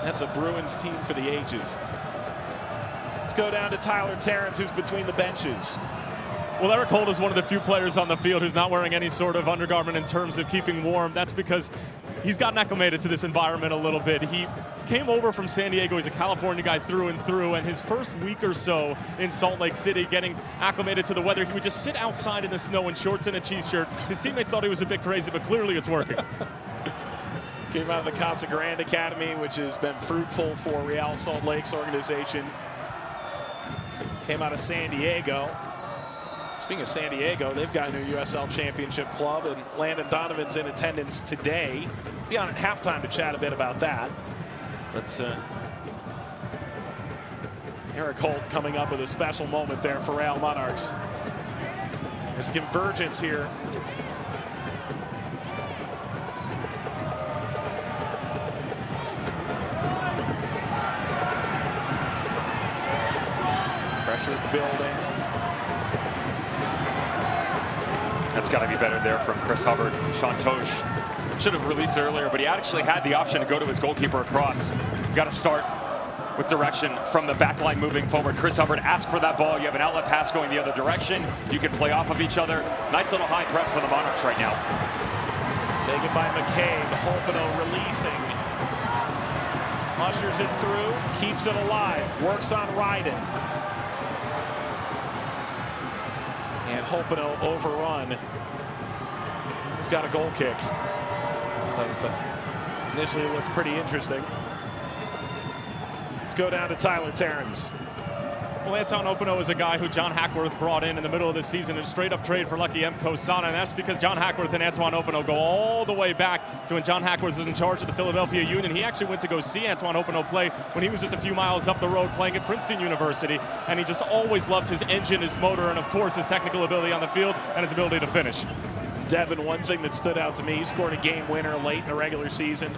That's a Bruins team for the ages. Let's go down to Tyler Terrence, who's between the benches. Well, Eric Holt is one of the few players on the field who's not wearing any sort of undergarment in terms of keeping warm. That's because he's gotten acclimated to this environment a little bit. He came over from San Diego. He's a California guy through and through, and his first week or so in Salt Lake City, getting acclimated to the weather, he would just sit outside in the snow in shorts and a t-shirt. His teammates thought he was a bit crazy, but clearly it's working. Came out of the Casa Grande Academy, which has been fruitful for Real Salt Lake's organization. Came out of San Diego. Speaking of San Diego, they've got a new USL Championship club, and Landon Donovan's in attendance today. Be on at halftime to chat a bit about that. But Eric Holt coming up with a special moment there for Real Monarchs. There's convergence here. Pressure building. That's got to be better there from Chris Hubbard. Shantosh should have released earlier, but he actually had the option to go to his goalkeeper across. Got to start with direction from the back line moving forward. Chris Hubbard asked for that ball. You have an outlet pass going the other direction. You can play off of each other. Nice little high press for the Monarchs right now. Taken by McCabe. Hopino releasing. Ushers it through. Keeps it alive. Works on Ryden. And Hopino overrun. We've got a goal kick. Initially it looked pretty interesting. Let's go down to Tyler Terrence. Well, Anton Hopino is a guy who John Hackworth brought in the middle of the season, a straight-up trade for Lucky M. Kosana, and that's because John Hackworth and Antoine Hopino go all the way back to when John Hackworth was in charge of the Philadelphia Union. He actually went to go see Antoine Hopino play when he was just a few miles up the road playing at Princeton University, and he just always loved his engine, his motor, and of course his technical ability on the field and his ability to finish. Devin, one thing that stood out to me, he scored a game winner late in the regular season.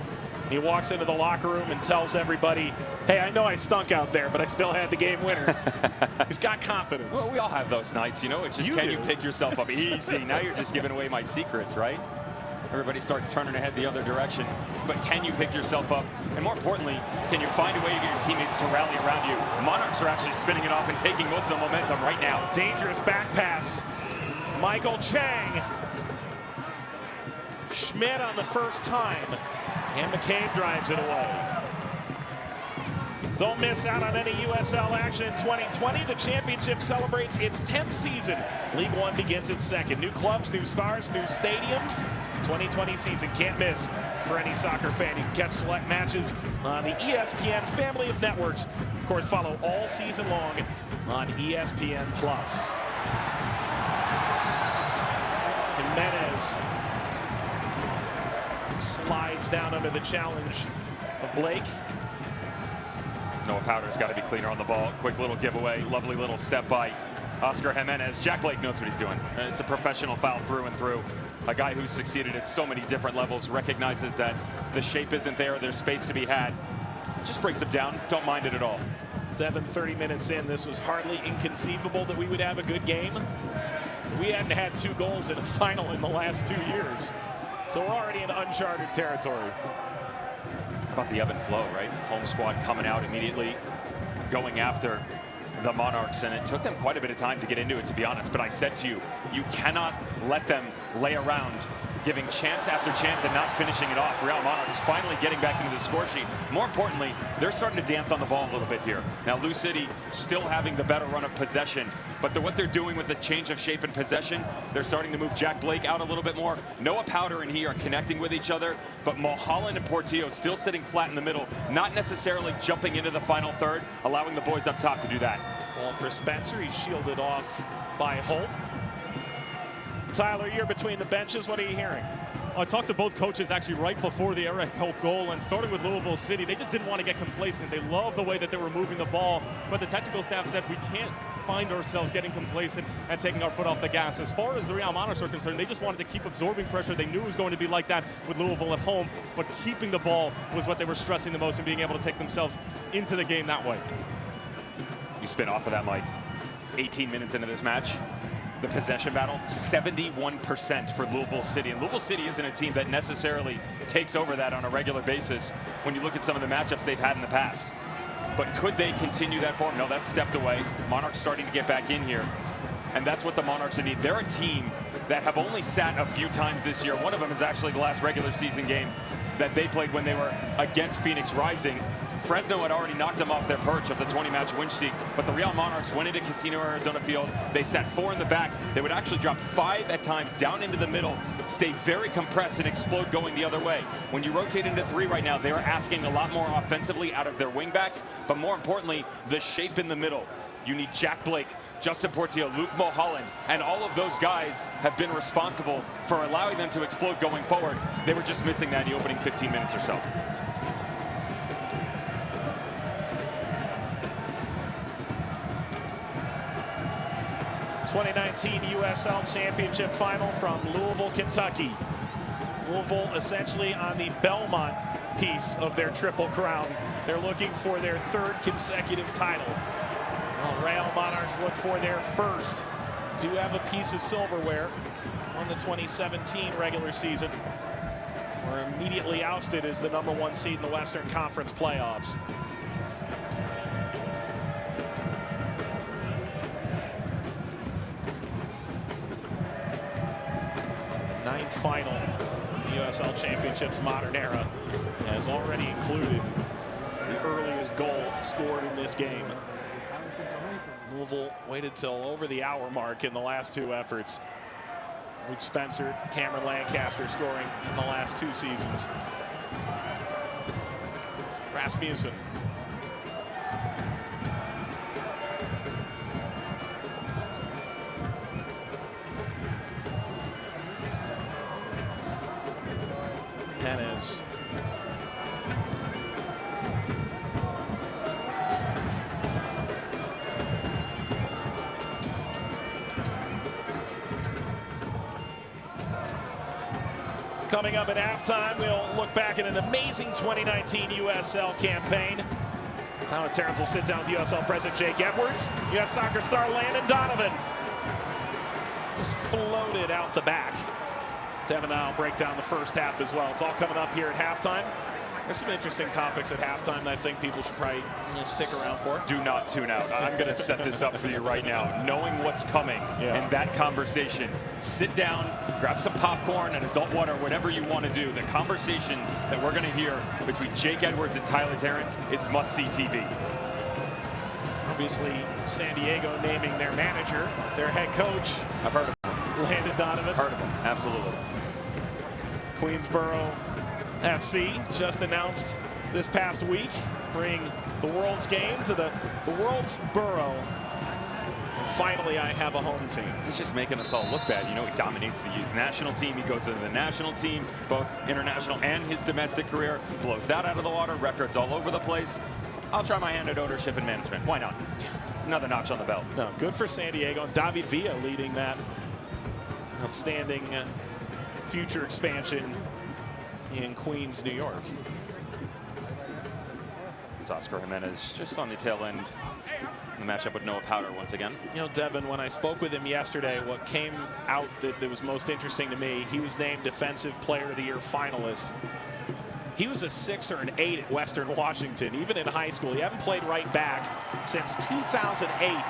He walks into the locker room and tells everybody, hey, I know I stunk out there, but I still had the game winner. He's got confidence. Well, we all have those nights, you know. It's just, can you pick yourself up? Easy. Now you're just giving away my secrets, right? Everybody starts turning ahead the other direction. But can you pick yourself up? And more importantly, can you find a way to get your teammates to rally around you? Monarchs are actually spinning it off and taking most of the momentum right now. Dangerous back pass. Michael Chang. Schmidt on the first time. And McCabe drives it away. Don't miss out on any USL action in 2020. The championship celebrates its 10th season. League One begins its second. New clubs, new stars, new stadiums. 2020 season can't miss for any soccer fan. You can catch select matches on the ESPN family of networks. Of course, follow all season long on ESPN+. Jimenez slides down under the challenge of Blake. Noah Powder's got to be cleaner on the ball. Quick little giveaway. Lovely little step by Oscar Jimenez. Jack Blake knows what he's doing. It's a professional foul through and through. A guy who's succeeded at so many different levels, recognizes that the shape isn't there. There's space to be had. Just breaks him down. Don't mind it at all. Devin, 30 minutes in, this was hardly inconceivable that we would have a good game. We hadn't had 2 goals in a final in the last 2 years. So we're already in uncharted territory. How about the ebb and flow, right? Home squad coming out immediately, going after the Monarchs, and it took them quite a bit of time to get into it, to be honest. But I said to you, you cannot let them lay around, giving chance after chance and not finishing it off. Real Monarchs finally getting back into the score sheet. More importantly, they're starting to dance on the ball a little bit here. Now, Lou City still having the better run of possession, but what they're doing with the change of shape and possession, they're starting to move Jack Blake out a little bit more. Noah Powder and he are connecting with each other, but Mulholland and Portillo still sitting flat in the middle, not necessarily jumping into the final third, allowing the boys up top to do that. Ball for Spencer, he's shielded off by Holt. Tyler, you're between the benches. What are you hearing? I talked to both coaches actually right before the Eric Holt goal, and starting with Louisville City, they just didn't want to get complacent. They love the way that they were moving the ball, but the technical staff said we can't find ourselves getting complacent and taking our foot off the gas. As far as the Real Monarchs are concerned, they just wanted to keep absorbing pressure. They knew it was going to be like that with Louisville at home, but keeping the ball was what they were stressing the most and being able to take themselves into the game that way. You spin off of that, Mike. 18 minutes into this match. The possession battle, 71% for Louisville City. And Louisville City isn't a team that necessarily takes over that on a regular basis when you look at some of the matchups they've had in the past. But could they continue that form? No, that's stepped away. Monarchs starting to get back in here. And that's what the Monarchs need. They're a team that have only sat a few times this year. One of them is actually the last regular season game that they played when they were against Phoenix Rising. Fresno had already knocked them off their perch of the 20-match win streak, but the Real Monarchs went into Casino Arizona Field. They sat 4 in the back. They would actually drop 5 at times down into the middle, stay very compressed, and explode going the other way. When you rotate into 3 right now, they are asking a lot more offensively out of their wingbacks, but more importantly, the shape in the middle. You need Jack Blake, Justin Portillo, Luke Mulholland, and all of those guys have been responsible for allowing them to explode going forward. They were just missing that in the opening 15 minutes or so. '19 USL Championship Final from Louisville, Kentucky. Louisville essentially on the Belmont piece of their Triple Crown. They're looking for their 3rd consecutive title. Well, Real Monarchs look for their first. Do have a piece of silverware on the 2017 regular season. Were immediately ousted as the #1 seed in the Western Conference playoffs. The 9th final in the USL Championship's modern era has already included the earliest goal scored in this game. Louisville waited till over the hour mark in the last 2 efforts. Luke Spencer, Cameron Lancaster scoring in the last 2 seasons. Rasmussen. Hennes. Coming up at halftime, we'll look back at an amazing 2019 USL campaign. Tyler Terrence will sit down with USL President Jake Edwards. US Soccer star Landon Donovan just floated out the back. Devin and I will break down the first half as well. It's all coming up here at halftime. There's some interesting topics at halftime that I think people should probably stick around for. Do not tune out. I'm going to set this up for you right now. Knowing what's coming in that conversation, sit down, grab some popcorn and adult water, whatever you want to do. The conversation that we're going to hear between Jake Edwards and Tyler Terrence is must-see TV. Obviously, San Diego naming their manager, their head coach. I've heard of him. Landon Donovan. Heard of him, absolutely. Queensboro FC just announced this past week, bring the World's game to the World's Borough. And finally, I have a home team. He's just making us all look bad. You know, he dominates the youth national team. He goes into the national team, both international and his domestic career. Blows that out of the water. Records all over the place. I'll try my hand at ownership and management. Why not? Another notch on the belt. No, good for San Diego. And David Villa leading that outstanding future expansion in Queens, New York. It's Oscar Jimenez just on the tail end. The matchup with Noah Powder once again. You know, Devin, when I spoke with him yesterday, what came out that was most interesting to me, he was named Defensive Player of the Year finalist. He was a 6 or an 8 at Western Washington, even in high school. He hadn't played right back since 2008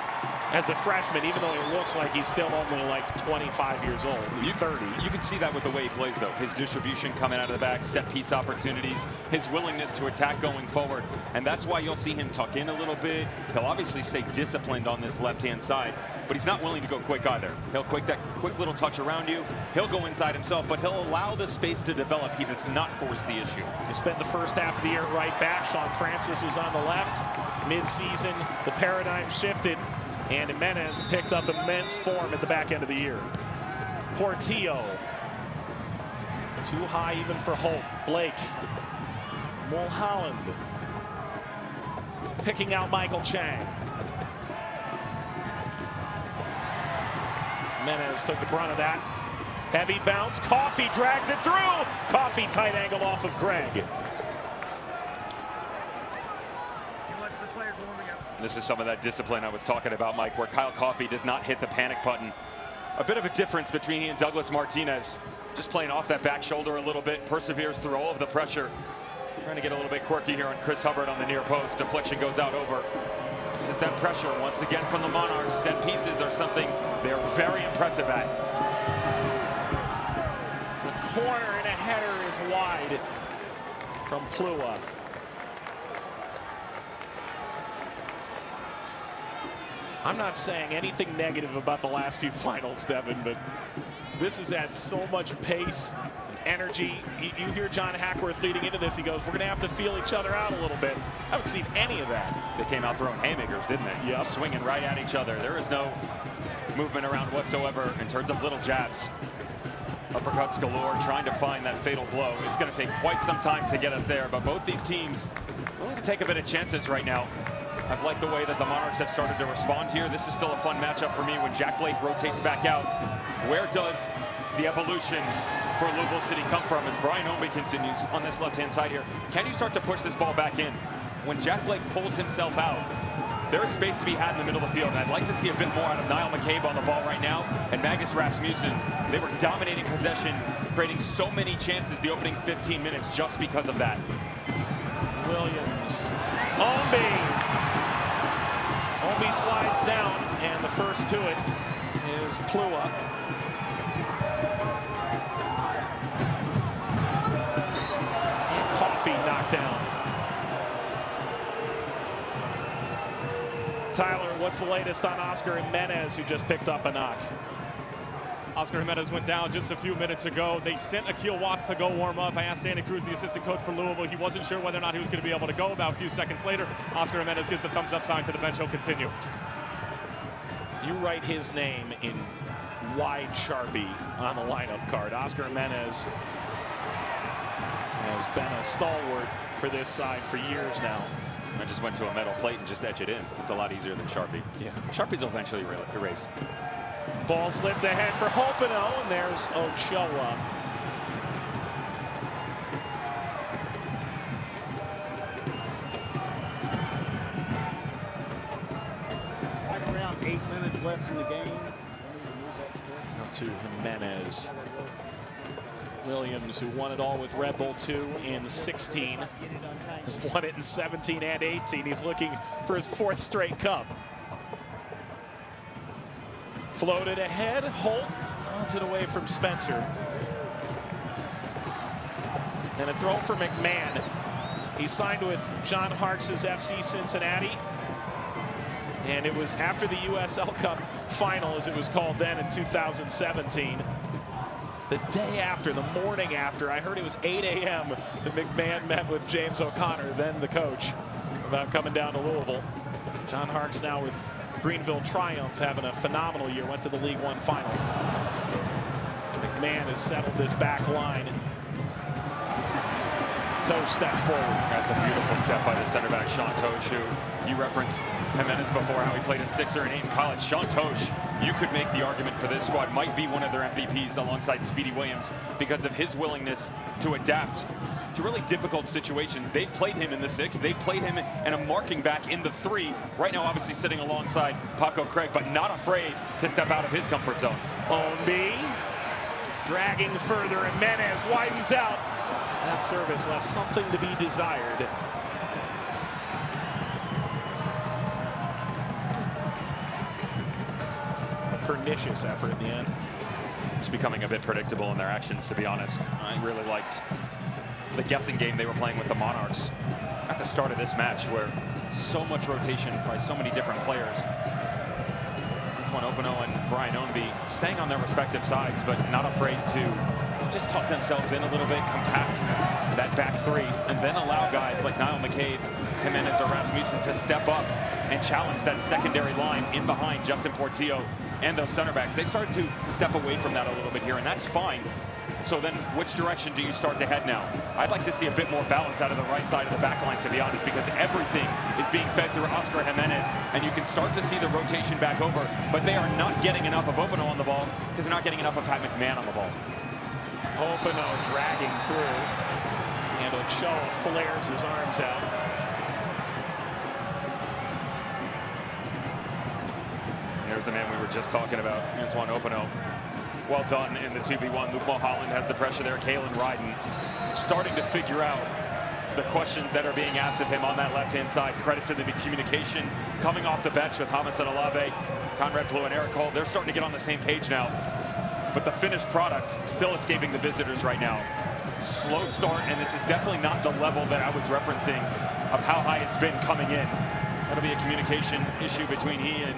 as a freshman, even though he looks like he's still only like 25 years old. He's 30. You can see that with the way he plays, though. His distribution coming out of the back, set piece opportunities, his willingness to attack going forward. And that's why you'll see him tuck in a little bit. He'll obviously stay disciplined on this left-hand side, but he's not willing to go quick either. He'll that quick little touch around you. He'll go inside himself, but he'll allow the space to develop. He does not force the issue. He spent the first half of the year at right back. Sean Francis was on the left. Mid-season, the paradigm shifted, and Jimenez picked up immense form at the back end of the year. Portillo. Too high even for Holt. Blake. Mulholland. Picking out Michael Chang. Jimenez took the brunt of that. Heavy bounce. Coffey drags it through. Coffey tight angle off of Craig. This is some of that discipline I was talking about, Mike, where Kyle Coffey does not hit the panic button. A bit of a difference between he and Douglas Martinez. Just playing off that back shoulder a little bit, perseveres through all of the pressure. Trying to get a little bit quirky here on Chris Hubbard on the near post. Deflection goes out over. This is that pressure once again from the Monarchs. Set pieces are something they're very impressive at. The corner and a header is wide from Plua. I'm not saying anything negative about the last few finals, Devin, but this has had so much pace, energy. You hear John Hackworth leading into this. He goes, we're going to have to feel each other out a little bit. I haven't seen any of that. They came out throwing haymakers, didn't they? Yeah. Swinging right at each other. There is no movement around whatsoever in terms of little jabs. Uppercuts galore, trying to find that fatal blow. It's going to take quite some time to get us there, but both these teams willing to take a bit of chances right now. I've liked the way that the Monarchs have started to respond here. This is still a fun matchup for me when Jack Blake rotates back out. Where does the evolution for Louisville City come from as Brian Obi continues on this left-hand side here? Can you start to push this ball back in? When Jack Blake pulls himself out, there is space to be had in the middle of the field. And I'd like to see a bit more out of Niall McCabe on the ball right now. And Magnus Rasmussen, they were dominating possession, creating so many chances the opening 15 minutes just because of that. Williams. Ownby slides down, and the first to it is Plua. And Coffey knocked down. Tyler, what's the latest on Oscar Jimenez, who just picked up a knock? Oscar Jimenez went down just a few minutes ago. They sent Akil Watts to go warm up. I asked Danny Cruz, the assistant coach for Louisville. He wasn't sure whether or not he was going to be able to go. About a few seconds later, Oscar Jimenez gives the thumbs up sign to the bench. He'll continue. You write his name in wide Sharpie on the lineup card. Oscar Jimenez has been a stalwart for this side for years now. I just went to a metal plate and just etch it in. It's a lot easier than Sharpie. Yeah. Sharpies will eventually erase. Ball slipped ahead for Hopino, and there's Ochoa. Around 8 minutes left in the game. Now to Jimenez. Williams, who won it all with Red Bull 2 in 16, has won it in 17 and 18. He's looking for his 4th straight cup. Floated ahead, Holt runs it away from Spencer. And a throw for McMahon. He signed with John Hart's FC Cincinnati. And it was after the USL Cup final, as it was called then in 2017. The day after, the morning after, I heard it was 8 a.m. that McMahon met with James O'Connor, then the coach, about coming down to Louisville. John Hart's now with Greenville Triumph, having a phenomenal year, went to the League One final. McMahon has settled this back line. Tosh steps forward. That's a beautiful step by the center back, Sean Tosh, who you referenced Jimenez before, how he played a 6 or an 8 in college. Sean Tosh, you could make the argument for this squad might be one of their MVPs alongside Speedy Williams because of his willingness to adapt to really difficult situations. They've played him in the 6, they've played him in a marking back in the 3. Right now, obviously sitting alongside Paco Craig, but not afraid to step out of his comfort zone. Ownby dragging further, and Jimenez widens out. That service left something to be desired. A pernicious effort in the end. It's becoming a bit predictable in their actions, to be honest. I really liked the guessing game they were playing with the Monarchs at the start of this match, where so much rotation by so many different players. Antoine Opino and Brian Ownby staying on their respective sides, but not afraid to just tuck themselves in a little bit, compact that back 3, and then allow guys like Niall McCabe, Jimenez, or Rasmussen to step up and challenge that secondary line in behind Justin Portillo and those center backs. They've started to step away from that a little bit here, and that's fine. So then which direction do you start to head now? I'd like to see a bit more balance out of the right side of the back line, to be honest, because everything is being fed through Oscar Jimenez, and you can start to see the rotation back over, but they are not getting enough of Opino on the ball because they're not getting enough of Pat McMahon on the ball. Opino dragging through, and Ochoa flares his arms out. There's the man we were just talking about, Antoine Opino. Well done in the 2v1. Luke Mulholland has the pressure there. Kalen Ryden starting to figure out the questions that are being asked of him on that left-hand side. Credit to the communication coming off the bench with Hamas and Olave, Conrad Blue, and Eric Cole. They're starting to get on the same page now. But the finished product still escaping the visitors right now. Slow start, and this is definitely not the level that I was referencing of how high it's been coming in. That'll be a communication issue between he and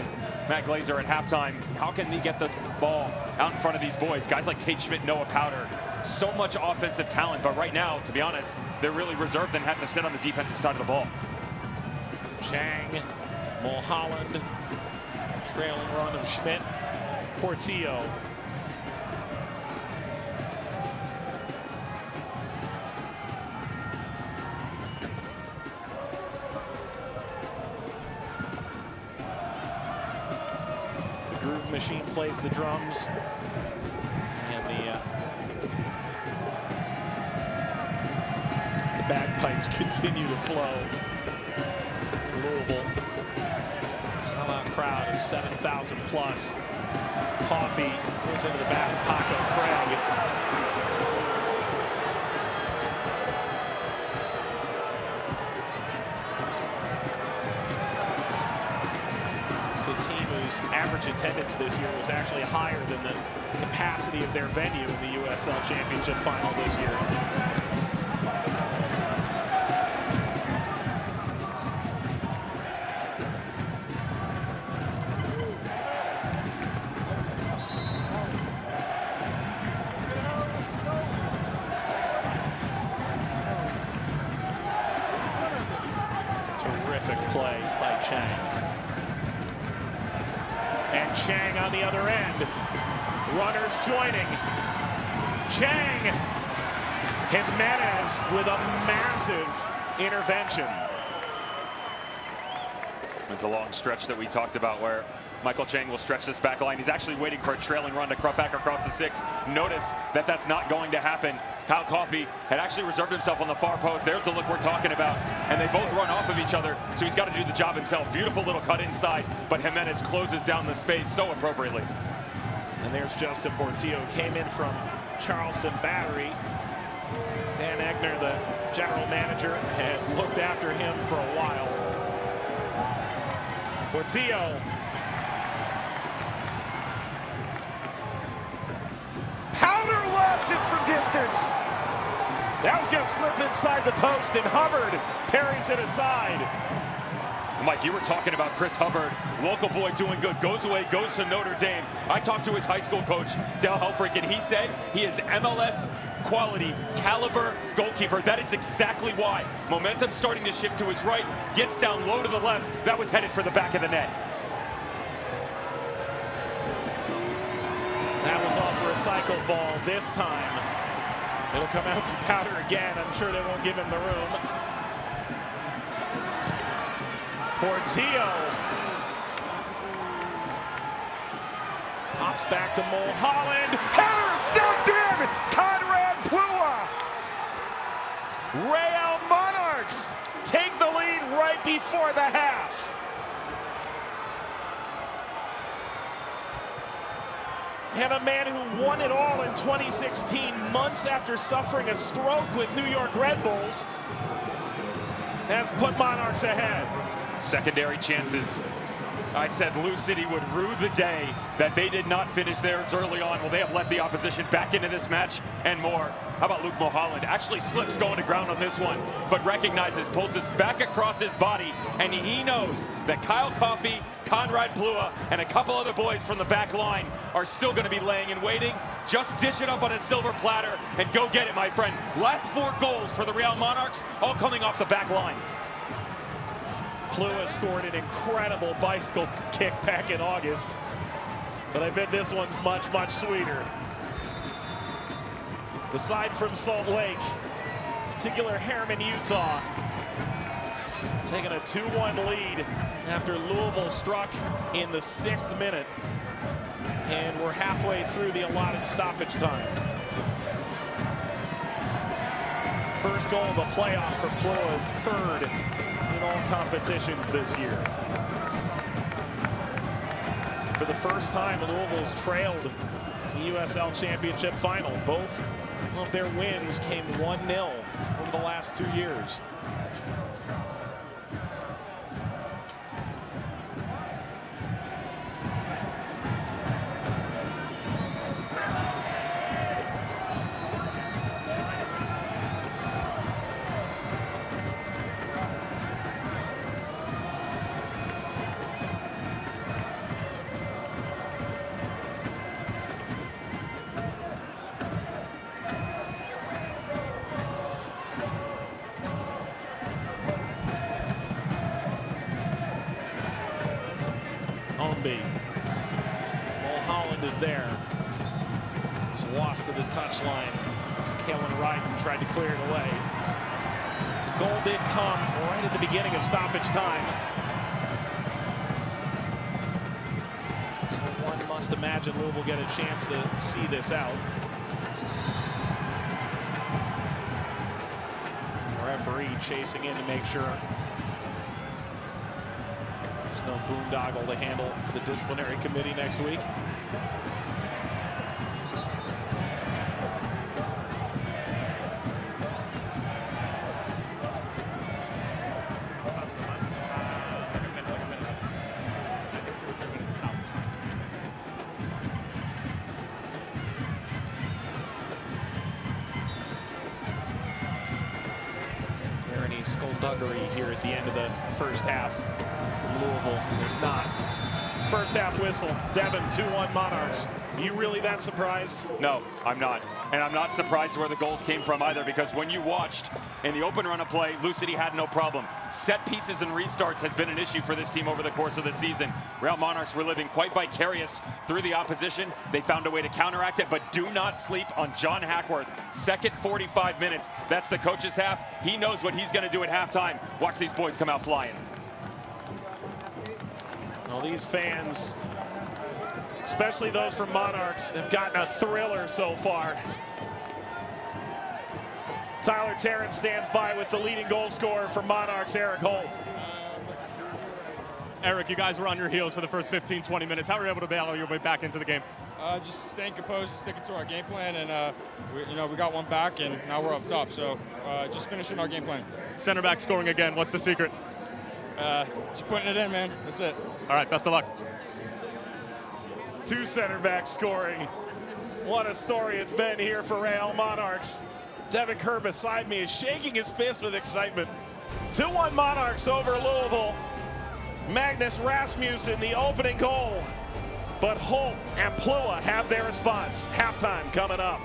Matt Glazer at halftime. How can they get the ball out in front of these boys? Guys like Tate Schmidt, Noah Powder, so much offensive talent, but right now, to be honest, they're really reserved and have to sit on the defensive side of the ball. Chang, Mulholland, trailing run of Schmidt, Portillo. Groove Machine plays the drums, and the bagpipes continue to flow in Louisville. Sellout crowd of 7,000 plus. Coffee goes into the back of Paco Craig. It's a team whose average attendance this year was actually higher than the capacity of their venue in the USL Championship final this year. Terrific play by Chang. And Chang on the other end. Runners joining. Chang. Jimenez with a massive intervention. It's a long stretch that we talked about where Michael Chang will stretch this back line. He's actually waiting for a trailing run to cut back across the 6. Notice that that's not going to happen. Kyle Coffey had actually reserved himself on the far post. There's the look we're talking about. And they both run off of each other, so he's got to do the job himself. Beautiful little cut inside, but Jimenez closes down the space so appropriately. And there's Justin Portillo, came in from Charleston Battery. Dan Egner, the general manager, had looked after him for a while. Portillo. Powder lashes from distance. That was going to slip inside the post, and Hubbard parries it aside. Mike, you were talking about Chris Hubbard, local boy doing good, goes away, goes to Notre Dame. I talked to his high school coach, Dale Helfrich, and he said he is MLS quality, caliber goalkeeper. That is exactly why. Momentum starting to shift to his right, gets down low to the left. That was headed for the back of the net. That was off for a cycle ball this time. It'll come out to Powder again. I'm sure they won't give him the room. Portillo pops back to Mulholland. Header snapped in. Conrad Plua. Real Monarchs take the lead right before the half. And a man who won it all in 2016, months after suffering a stroke with New York Red Bulls, has put Monarchs ahead. Secondary chances. I said Lou City would rue the day that they did not finish theirs early on. Well, they have let the opposition back into this match and more. How about Luke Mulholland? Actually slips going to ground on this one, but recognizes, pulls his back across his body, and he knows that Kyle Coffey, Conrad Plua, and a couple other boys from the back line are still going to be laying and waiting. Just dish it up on a silver platter and go get it, my friend. Last 4 goals for the Real Monarchs, all coming off the back line. Plua scored an incredible bicycle kick back in August, but I bet this one's much, much sweeter. The side from Salt Lake, particular Harriman, Utah, taking a 2-1 lead after Louisville struck in the 6th minute, and we're halfway through the allotted stoppage time. First goal of the playoffs for Plua is 3rd in all competitions this year. For the first time, Louisville's trailed the USL Championship final. Both of their wins came 1-0 over the last 2 years. Mulholland is there. He's lost to the touchline. Kalen Ryden tried to clear it away. The goal did come right at the beginning of stoppage time. So one must imagine Louisville get a chance to see this out. The referee chasing in to make sure No boondoggle to handle for the disciplinary committee next week. Is there any skullduggery here at the end of the first half from Louisville? There's not. First half whistle. Devin, 2-1 Monarchs. Are you really that surprised? No, I'm not. And I'm not surprised where the goals came from either, because when you watched in the open run of play, Lou City had no problem. Set pieces and restarts has been an issue for this team over the course of the season. Real Monarchs were living quite vicarious through the opposition. They found a way to counteract it, but do not sleep on John Hackworth. Second 45 minutes, that's the coach's half. He knows what he's going to do at halftime. Watch these boys come out flying. Well, these fans, especially those from Monarchs, have gotten a thriller so far. Tyler Terrence stands by with the leading goal scorer for Monarchs, Eric Holt. Eric, you guys were on your heels for the first 15, 20 minutes. How were you able to battle your way back into the game? Just staying composed and sticking to our game plan, and we got one back, and now we're up top. So just finishing our game plan. Center back scoring again. What's the secret? Just putting it in, man. That's it. All right, best of luck. Two center backs scoring. What a story it's been here for Real Monarchs. Devin Kerr beside me is shaking his fist with excitement. 2-1 Monarchs over Louisville. Magnus Rasmussen, the opening goal. But Holt and Plua have their response. Halftime coming up.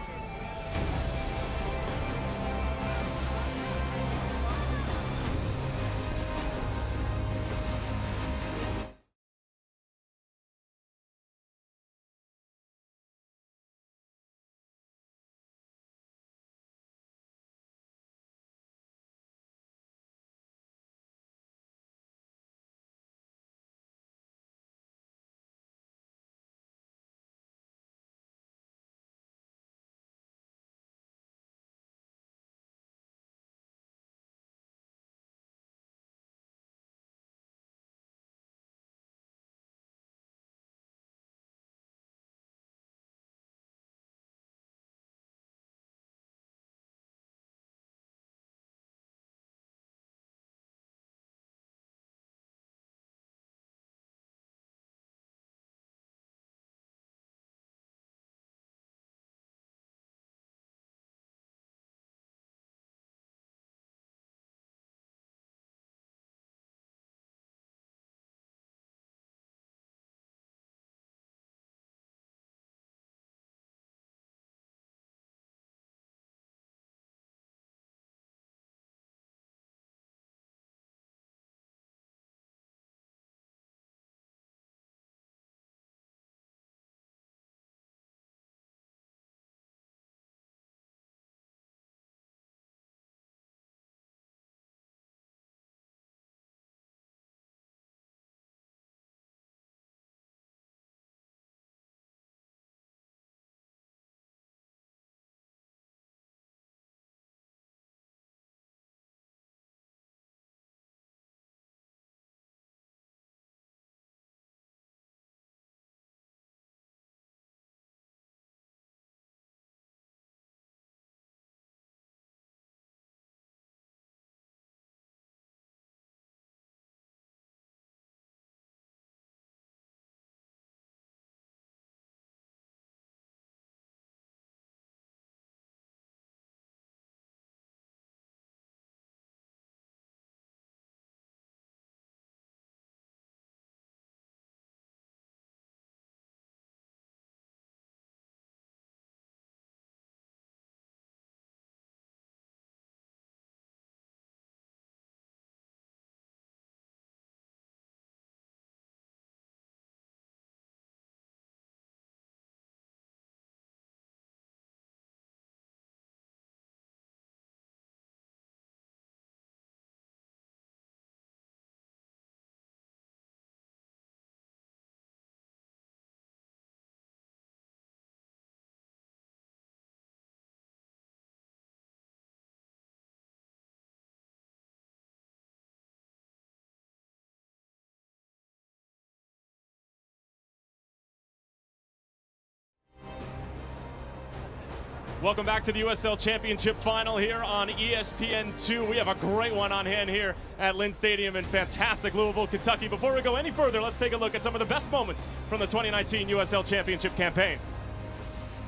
Welcome back to the USL Championship Final here on ESPN2. We have a great one on hand here at Lynn Stadium in fantastic Louisville, Kentucky. Before we go any further, let's take a look at some of the best moments from the 2019 USL Championship campaign.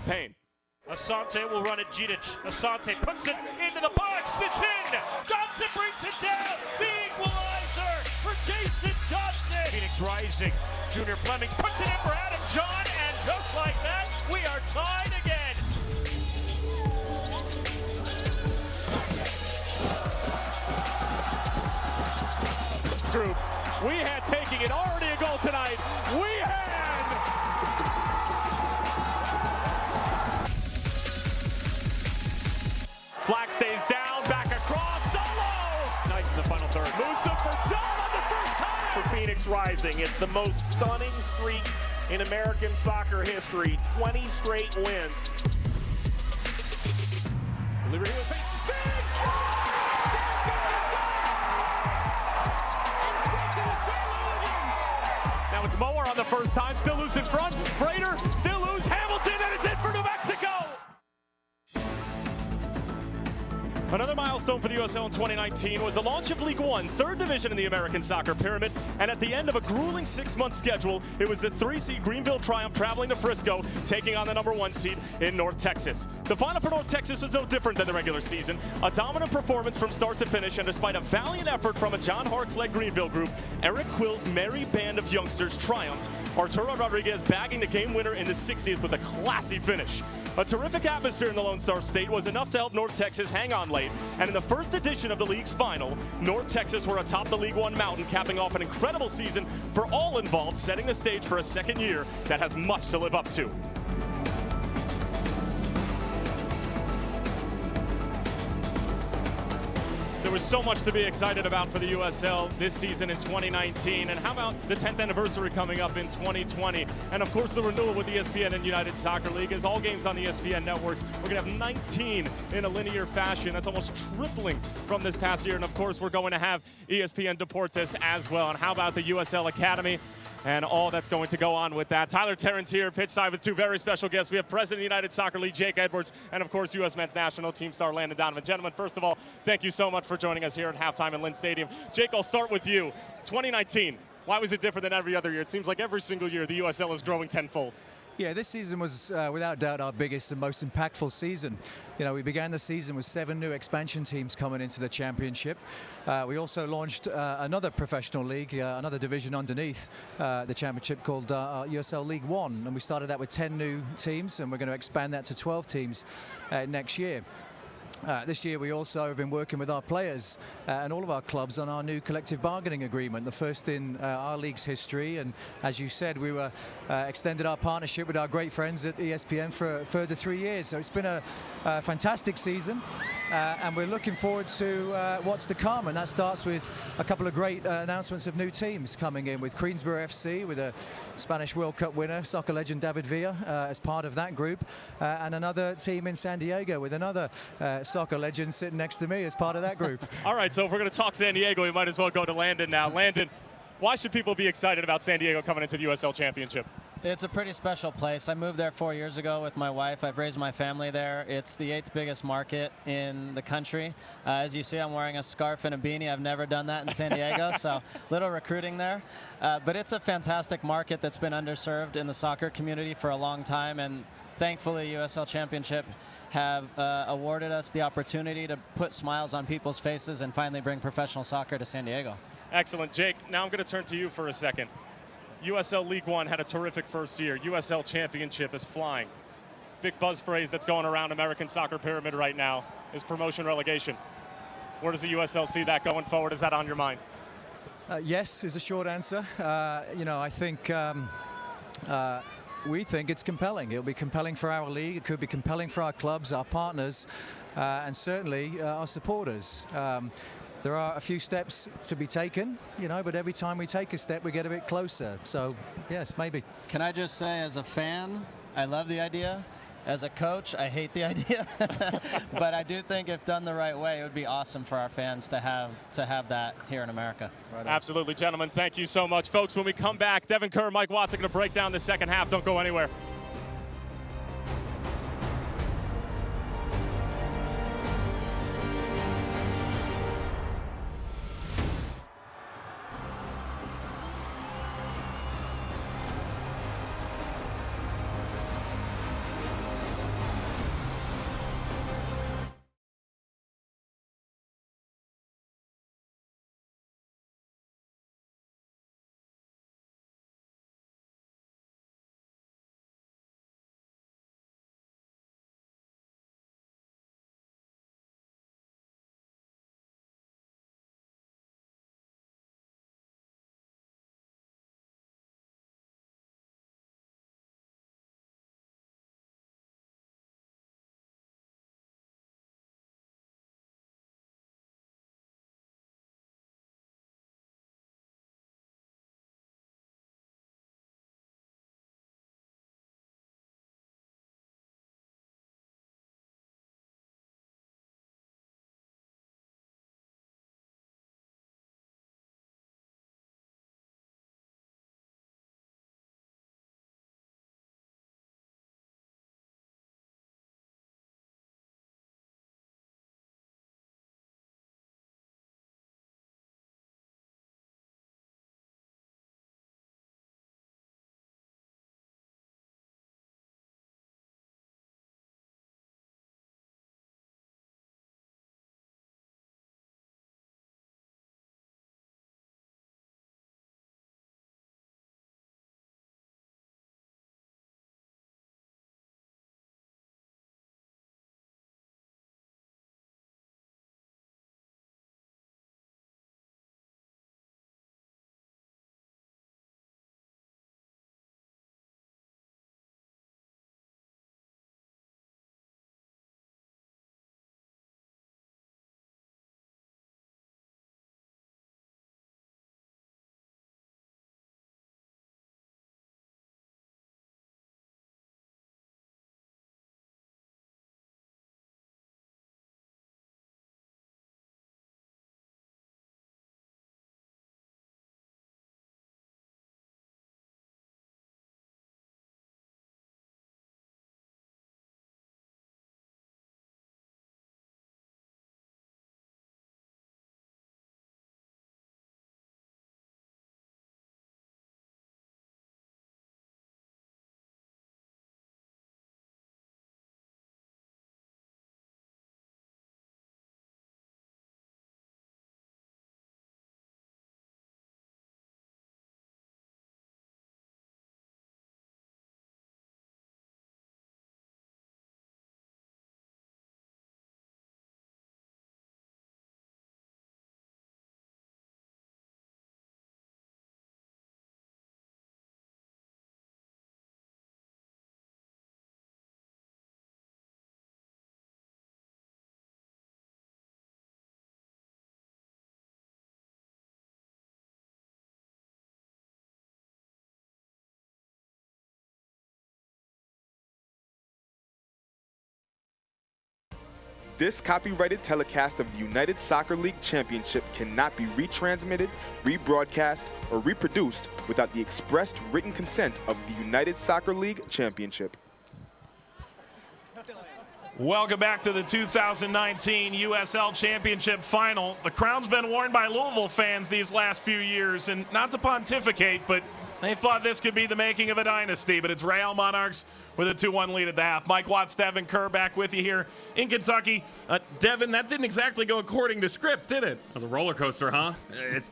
Payne. Asante will run at Gidic. Asante puts it into the box. It's in. Johnson brings it down. The equalizer for Jason Johnson. Phoenix Rising. Junior Fleming puts it in for Adam John. And just like that, we are tied again. Group. We had taking it already a goal tonight. We had. Black stays down, back across, solo! Nice in the final third. Moves up for John on the first time! For Phoenix Rising, it's the most stunning streak in American soccer history. 20 straight wins. Liberty with big! Now it's Mower on the first time, still loose in front. Brader, still loose. Hamilton, and it's in for New Mexico! Another milestone for the USL in 2019 was the launch of League One, third division in the American soccer pyramid, and at the end of a grueling 6-month schedule, it was the 3-seed Greenville Triumph traveling to Frisco, taking on the number 1 seed in North Texas. The final for North Texas was no different than the regular season. A dominant performance from start to finish, and despite a valiant effort from a John Harkes-led Greenville group, Eric Quill's merry band of youngsters triumphed, Arturo Rodriguez bagging the game winner in the 60th with a classy finish. A terrific atmosphere in the Lone Star State was enough to help North Texas hang on late, and in the first edition of the league's final, North Texas were atop the League One mountain, capping off an incredible season for all involved, setting the stage for a second year that has much to live up to. There was so much to be excited about for the USL this season in 2019, and how about the 10th anniversary coming up in 2020, and of course the renewal with ESPN and United Soccer League. As all games on ESPN networks, we're going to have 19 in a linear fashion. That's almost tripling from this past year, and of course we're going to have ESPN Deportes as well. And how about the USL Academy and all that's going to go on with that. Tyler Terrence here, pitch side with two very special guests. We have President of the United Soccer League, Jake Edwards, and of course, U.S. Men's National Team star Landon Donovan. Gentlemen, first of all, thank you so much for joining us here at halftime in Lynn Stadium. Jake, I'll start with you. 2019, why was it different than every other year? It seems like every single year the USL is growing tenfold. Yeah, this season was without doubt our biggest and most impactful season. You know, we began the season with 7 new expansion teams coming into the championship. We also launched another professional league, another division underneath the championship called USL League One, and we started that with 10 new teams, and we're going to expand that to 12 teams next year. This year we also have been working with our players and all of our clubs on our new collective bargaining agreement, the first in our league's history. And as you said, we were extended our partnership with our great friends at ESPN for a further 3 years. So it's been a fantastic season, and we're looking forward to what's to come. And that starts with a couple of great announcements of new teams coming in, with Queensborough FC, with a Spanish World Cup winner, soccer legend David Villa, as part of that group, and another team in San Diego with another soccer legend sitting next to me as part of that group. All right, so if we're going to talk San Diego, we might as well go to Landon now. Landon, why should people be excited about San Diego coming into the USL Championship? It's a pretty special place. I moved there 4 years ago with my wife. I've raised my family there. It's the 8th biggest market in the country. As you see, I'm wearing a scarf and a beanie. I've never done that in San Diego, so little recruiting there. But it's a fantastic market that's been underserved in the soccer community for a long time, and thankfully USL Championship have awarded us the opportunity to put smiles on people's faces and finally bring professional soccer to San Diego. Excellent. Jake, now I'm going to turn to you for a second. USL League One had a terrific first year. USL Championship is flying. Big buzz phrase that's going around American soccer pyramid right now is promotion relegation. Where does the USL see that going forward? Is that on your mind? Yes is a short answer. You know, I think we think it's compelling. It'll be compelling for our league. It could be compelling for our clubs, our partners, and certainly our supporters. There are a few steps to be taken, you know, but every time we take a step, we get a bit closer. So, yes, maybe. Can I just say, as a fan, I love the idea. As a coach, I hate the idea. But I do think if done the right way, it would be awesome for our fans to have that here in America. Right. Absolutely, gentlemen. Thank you so much. Folks, when we come back, Devin Kerr, Mike Watts are going to break down the second half. Don't go anywhere. This copyrighted telecast of the United Soccer League Championship cannot be retransmitted, rebroadcast, or reproduced without the expressed written consent of the United Soccer League Championship. Welcome back to the 2019 USL Championship Final. The crown's been worn by Louisville fans these last few years, and not to pontificate, but they thought this could be the making of a dynasty, but it's Real Monarchs with a 2-1 lead at the half. Mike Watts, Devin Kerr back with you here in Kentucky. Devin, that didn't exactly go according to script, did it? It was a roller coaster, huh?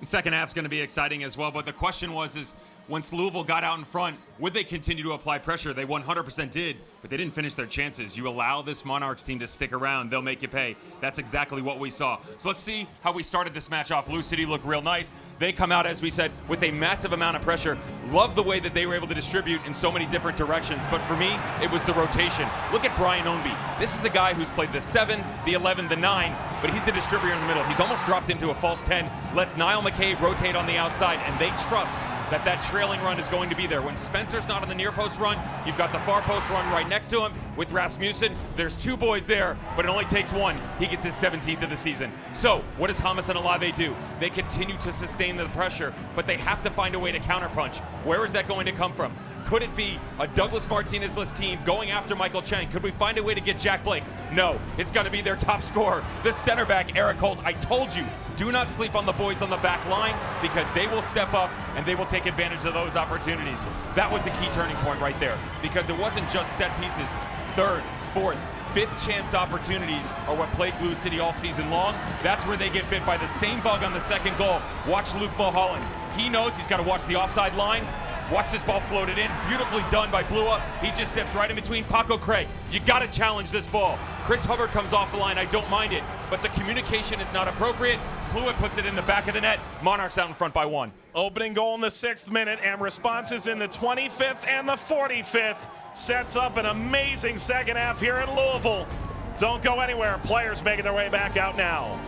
Second half's going to be exciting as well, but the question was, once Louisville got out in front, would they continue to apply pressure? They 100% did, but they didn't finish their chances. You allow this Monarchs team to stick around, they'll make you pay. That's exactly what we saw. So let's see how we started this match off. Lou City looked real nice. They come out, as we said, with a massive amount of pressure. Love the way that they were able to distribute in so many different directions, but for me, it was the rotation. Look at Brian Ownby. This is a guy who's played the 7, the 11, the 9, but he's the distributor in the middle. He's almost dropped into a false 10, lets Niall McCabe rotate on the outside, and they trust that trailing run is going to be there. When Spencer's not on the near post run, you've got the far post run right next to him with Rasmussen. There's 2 boys there, but it only takes 1. He gets his 17th of the season. So what does Hamas and Olave do? They continue to sustain the pressure, but they have to find a way to counterpunch. Where is that going to come from? Could it be a Douglas Martinez-less team going after Michael Chang? Could we find a way to get Jack Blake? No, it's going to be their top scorer, the center back, Eric Holt. I told you, do not sleep on the boys on the back line because they will step up and they will take advantage of those opportunities. That was the key turning point right there because it wasn't just set pieces. 3rd, 4th, 5th chance opportunities are what plagued Blue City all season long. That's where they get bit by the same bug on the second goal. Watch Luke Mulholland. He knows he's got to watch the offside line. Watch this ball floated in. Beautifully done by Blua. He just steps right in between Paco Craig. You got to challenge this ball. Chris Hubbard comes off the line. I don't mind it, but the communication is not appropriate. Blua puts it in the back of the net. Monarchs out in front by 1. Opening goal in the 6th minute, and responses in the 25th and the 45th. Sets up an amazing second half here in Louisville. Don't go anywhere. Players making their way back out now.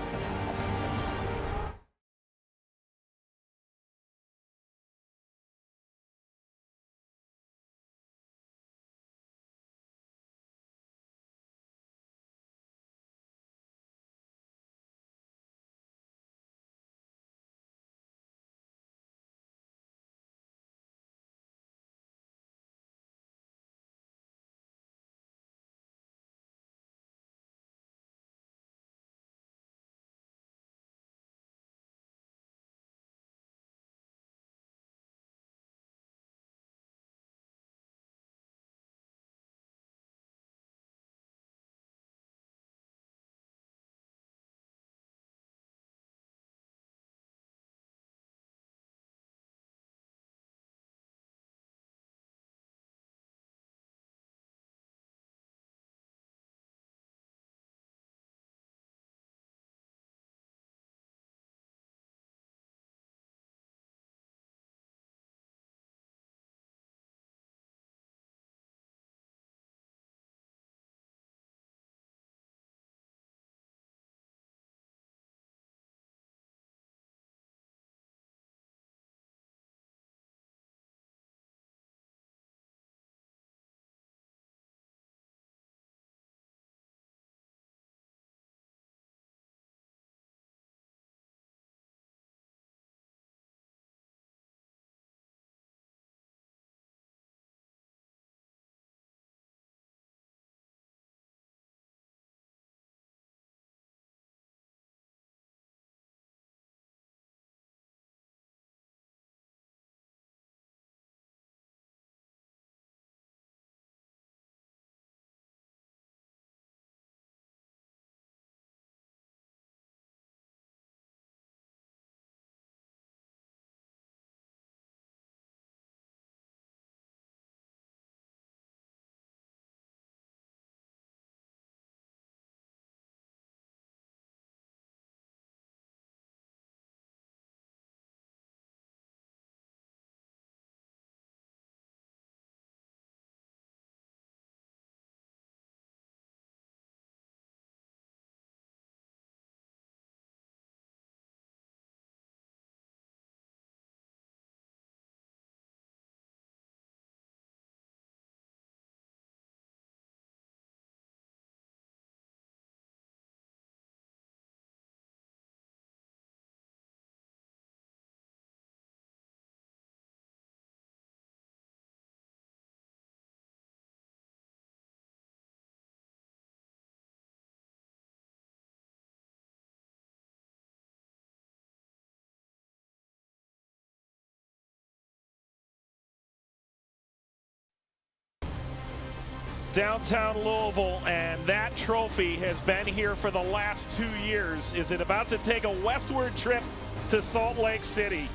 downtown Louisville, and that trophy has been here for the last 2 years. Is it about to take a westward trip to Salt Lake City?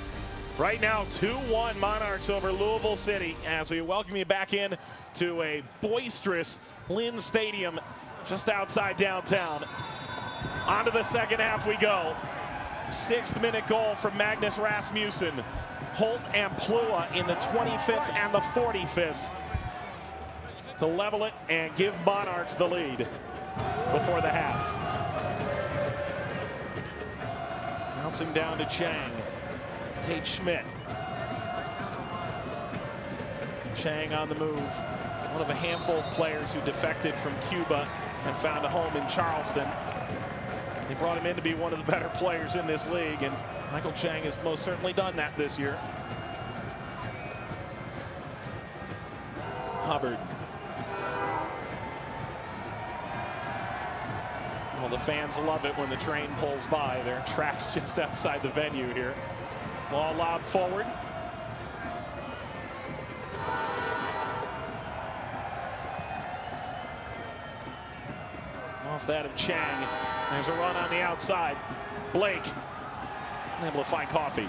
Right now, 2-1 Monarchs over Louisville City as we welcome you back in to a boisterous Lynn Stadium just outside downtown. On to the second half we go. 6th minute goal from Magnus Rasmussen. Holt and Plua in the 25th and the 45th to level it and give Monarchs the lead before the half. Bouncing down to Chang. Tate Schmidt. Chang on the move. One of a handful of players who defected from Cuba and found a home in Charleston. They brought him in to be one of the better players in this league, and Michael Chang has most certainly done that this year. Hubbard. Well, the fans love it when the train pulls by. There are tracks just outside the venue here. Ball lobbed forward. Off that of Chang. There's a run on the outside. Blake able to find Coffee.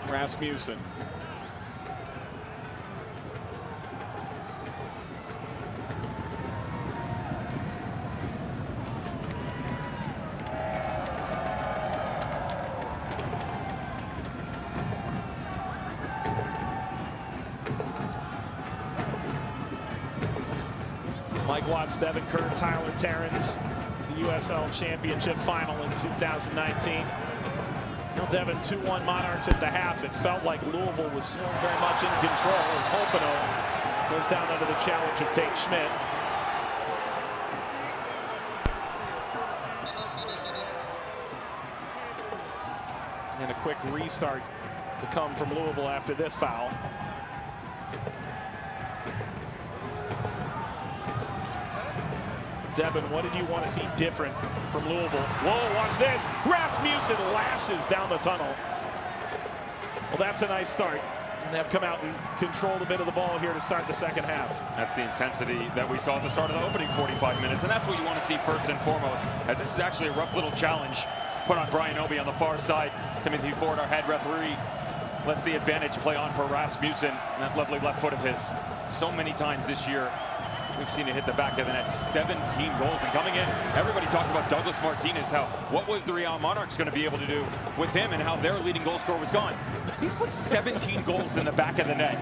Rasmussen. Mike Watts, Devin Kerr, Tyler Terrence, the USL Championship final in 2019. Now Devin, 2-1 Monarchs at the half. It felt like Louisville was still very much in control as Holpino goes down under the challenge of Tate Schmidt. And a quick restart to come from Louisville after this foul. Devin, what did you want to see different from Louisville? Whoa, watch this. Rasmussen lashes down the tunnel. Well, that's a nice start. And they've come out and controlled a bit of the ball here to start the second half. That's the intensity that we saw at the start of the opening 45 minutes, and that's what you want to see first and foremost, as this is actually a rough little challenge put on Brian Obi on the far side. Timothy Ford, our head referee, lets the advantage play on for Rasmussen. That lovely left foot of his. So many times this year, we've seen it hit the back of the net. 17 goals, and coming in, everybody talks about Douglas Martinez, what was the Real Monarchs going to be able to do with him and how their leading goal scorer was gone. He's put 17 goals in the back of the net.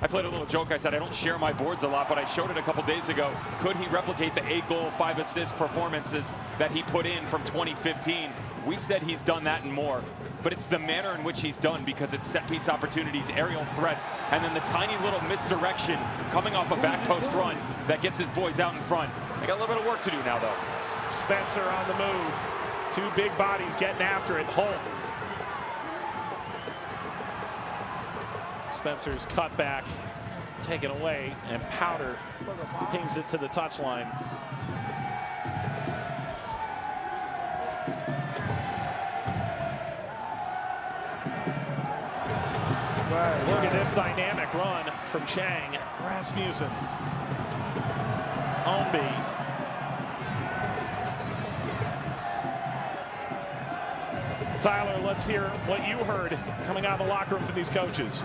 I played a little joke. I said I don't share my boards a lot, but I showed it a couple days ago. Could he replicate the 8-goal, 5-assist performances that he put in from 2015? We said he's done that and more, but it's the manner in which he's done, because it's set-piece opportunities, aerial threats, and then the tiny little misdirection coming off a back post run that gets his boys out in front. They got a little bit of work to do now, though. Spencer on the move. 2 big bodies getting after it. Holt. Spencer's cut back, taken away, and Powder pings it to the touchline. Look at this dynamic run from Chang. Rasmussen. Ownby. Tyler, let's hear what you heard coming out of the locker room from these coaches.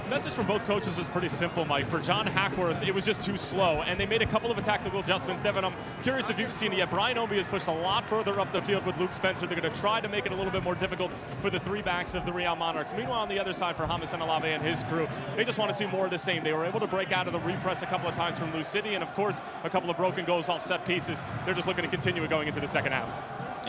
The message from both coaches was pretty simple, Mike. For John Hackworth, it was just too slow, and they made a couple of tactical adjustments. Devin, I'm curious if you've seen it yet. Brian Obi has pushed a lot further up the field with Luke Spencer. They're going to try to make it a little bit more difficult for the 3 backs of the Real Monarchs. Meanwhile, on the other side for Hamas Alave and his crew, they just want to see more of the same. They were able to break out of the repress a couple of times from Lou City, and of course, a couple of broken goals off set pieces. They're just looking to continue it going into the second half.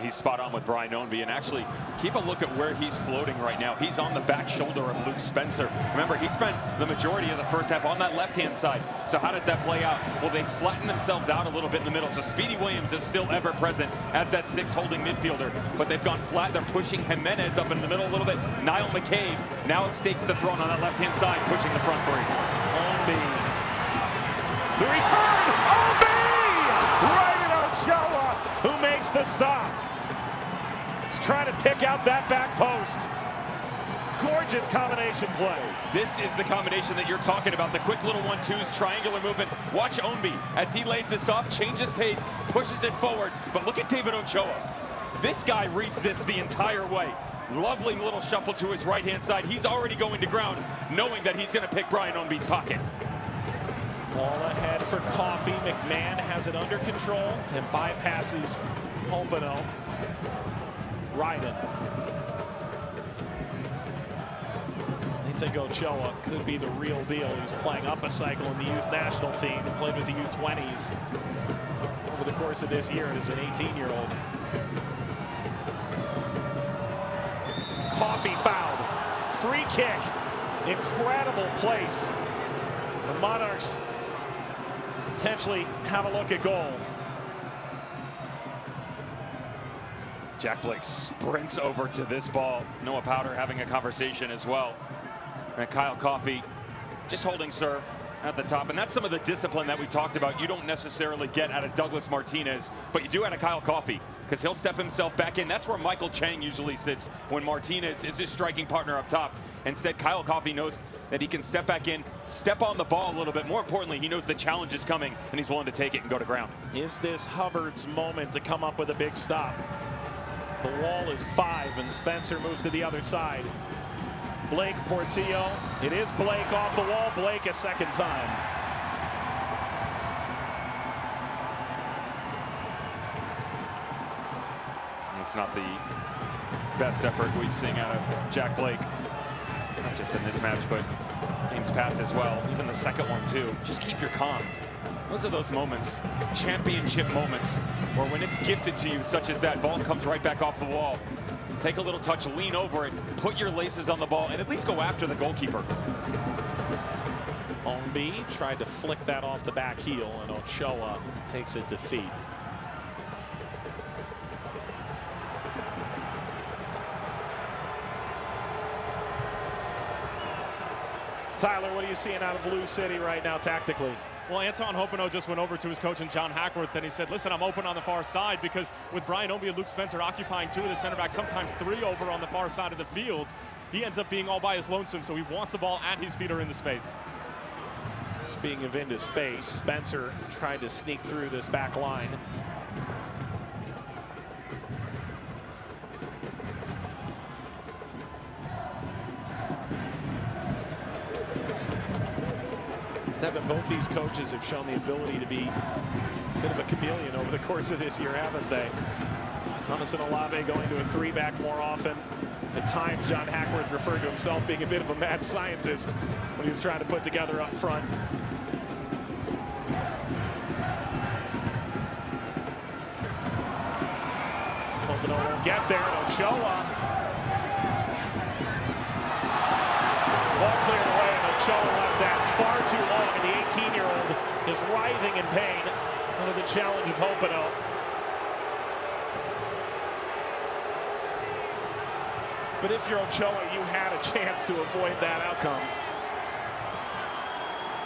He's spot on with Brian Ownby, and actually keep a look at where he's floating right now. He's on the back shoulder of Luke Spencer. Remember, he spent the majority of the first half on that left-hand side. So how does that play out? Well, they flatten themselves out a little bit in the middle. So Speedy Williams is still ever present as that 6 holding midfielder, but they've gone flat. They're pushing Jimenez up in the middle a little bit. Niall McCabe now stakes the throne on that left-hand side, pushing the front 3. Ownby. The return. Ownby! Right at Ochoa, who makes the stop. He's trying to pick out that back post. Gorgeous combination play. This is the combination that you're talking about. The quick little 1-2s, triangular movement. Watch Ownby as he lays this off, changes pace, pushes it forward. But look at David Ochoa. This guy reads this the entire way. Lovely little shuffle to his right-hand side. He's already going to ground, knowing that he's going to pick Brian Ownby's pocket. Ball ahead for Coffee. McMahon has it under control and bypasses Openo. Ryden. I think Ochoa could be the real deal. He's playing up a cycle in the youth national team. Played with the U20s over the course of this year as an 18-year-old. Coffee fouled. Free kick. Incredible place for Monarchs. Potentially have a look at goal. Jack Blake sprints over to this ball. Noah Powder having a conversation as well. And Kyle Coffey just holding serve at the top. And that's some of the discipline that we talked about. You don't necessarily get out of Douglas Martinez, but you do out of Kyle Coffey, because he'll step himself back in. That's where Michael Chang usually sits when Martinez is his striking partner up top. Instead, Kyle Coffey knows that he can step back in, step on the ball a little bit. More importantly, he knows the challenge is coming, and he's willing to take it and go to ground. Is this Hubbard's moment to come up with a big stop? The wall is 5, and Spencer moves to the other side. Blake, Portillo. It is Blake off the wall. Blake a second time. It's not the best effort we've seen out of Jack Blake, not just in this match, but games past as well. Even the second one, too. Just keep your calm. Those are those moments, championship moments, where when it's gifted to you, such as that, ball comes right back off the wall. Take a little touch, lean over it, put your laces on the ball, and at least go after the goalkeeper. Ownby tried to flick that off the back heel, and Ochoa takes it to feet. Tyler, what are you seeing out of Lou City right now tactically? Well, Anton Openo just went over to his coach and John Hackworth, and he said, listen, I'm open on the far side, because with Brian Ownby and Luke Spencer occupying 2 of the center backs, sometimes 3 over on the far side of the field, he ends up being all by his lonesome, so he wants the ball at his feet or in the space. Speaking of into space, Spencer tried to sneak through this back line. Devin, both these coaches have shown the ability to be a bit of a chameleon over the course of this year, haven't they? Thomas and Olave going to a 3-back more often. At times, John Hackworth referred to himself being a bit of a mad scientist when he was trying to put together up front. Openo won't get there, and Ochoa. Ball cleared away, and Ochoa left that far too long, and the 18-year-old is writhing in pain under the challenge of Openo. But if you're Ochoa, you had a chance to avoid that outcome.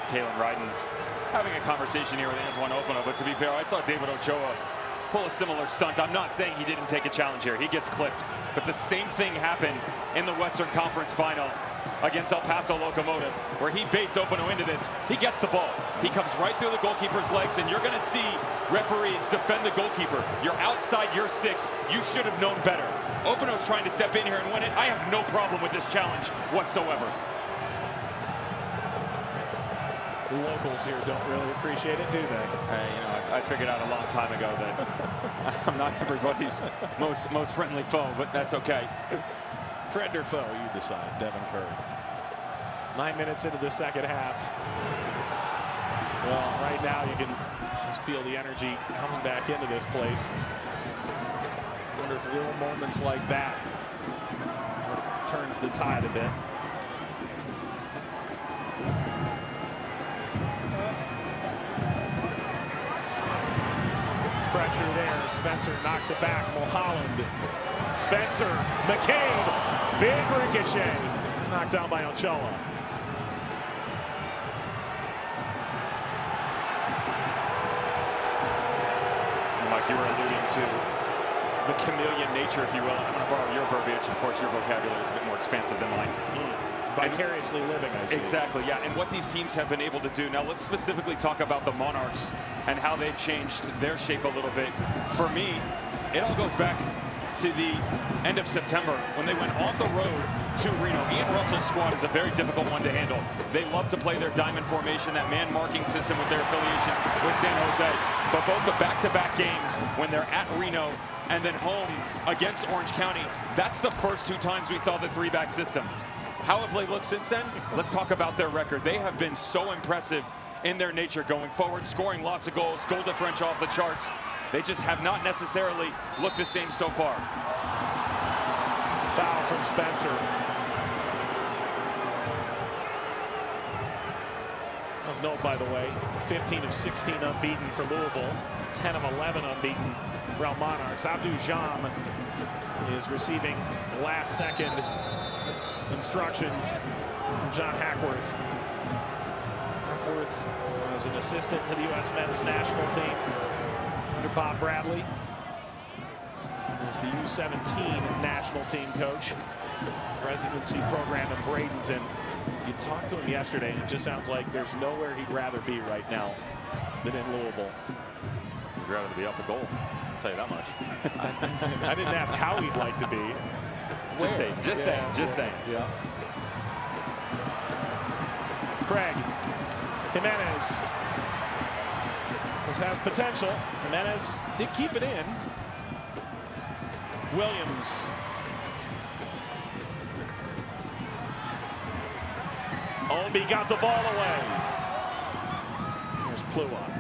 Taylor Ryden's having a conversation here with Antoine Openo, but to be fair, I saw David Ochoa pull a similar stunt. I'm not saying he didn't take a challenge here. He gets clipped. But the same thing happened in the Western Conference Final against El Paso Locomotive, where he baits Openo into this. He gets the ball. He comes right through the goalkeeper's legs, and you're going to see referees defend the goalkeeper. You're outside your 6. You should have known better. Openo's trying to step in here and win it. I have no problem with this challenge whatsoever. The locals here don't really appreciate it, do they? I figured out a long time ago that I'm not everybody's most friendly foe, but that's okay. Friend or foe, you decide. Devin Kerr. 9 minutes into the second half. Well, right now you can just feel the energy coming back into this place. I wonder if little moments like that turns the tide a bit. Pressure there. Spencer knocks it back. Mulholland. Spencer. McCabe. Big ricochet. Knocked down by Ochoa. Like you were alluding to, the chameleon nature, if you will. I'm going to borrow your verbiage. Of course, your vocabulary is a bit more expansive than mine. Vicariously living, I see. Exactly, yeah. And what these teams have been able to do. Now, let's specifically talk about the Monarchs and how they've changed their shape a little bit. For me, it all goes back to the end of September when they went on the road to Reno. Ian Russell's squad is a very difficult one to handle. They love to play their diamond formation, that man marking system with their affiliation with San Jose. But both the back-to-back games when they're at Reno and then home against Orange County, that's the first 2 times we saw the 3-back system. How have they looked since then? Let's talk about their record. They have been so impressive in their nature going forward, scoring lots of goals, goal differential off the charts. They just have not necessarily looked the same so far. Foul from Spencer. Of note, by the way, 15 of 16 unbeaten for Louisville, 10 of 11 unbeaten for our Monarchs. Abdou Jam is receiving last-second instructions from John Hackworth. Hackworth was an assistant to the U.S. men's national team under Bob Bradley. He's the U17 national team coach, residency program in Bradenton. You talked to him yesterday, and it just sounds like there's nowhere he'd rather be right now than in Louisville. He'd rather be up a goal, I'll tell you that much. I didn't ask how he'd like to be. Just saying, just saying. Yeah. Craig Jimenez. This has potential. Jimenez did keep it in. Williams. Ownby got the ball away. Here's Plua.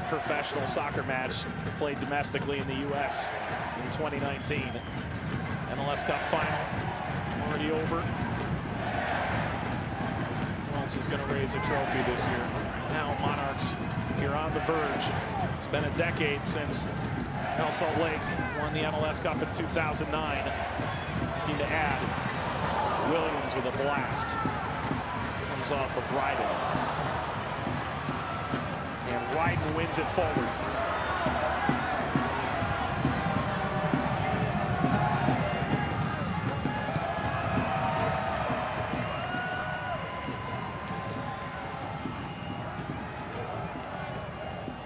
Professional soccer match played domestically in the U.S. in 2019. MLS Cup final already over. Who else is going to raise a trophy this year? Now Monarchs here on the verge. It's been a decade since El Salt Lake won the MLS Cup in 2009. Need to add Williams with a blast. Comes off of Ryden. And Ryden wins it forward.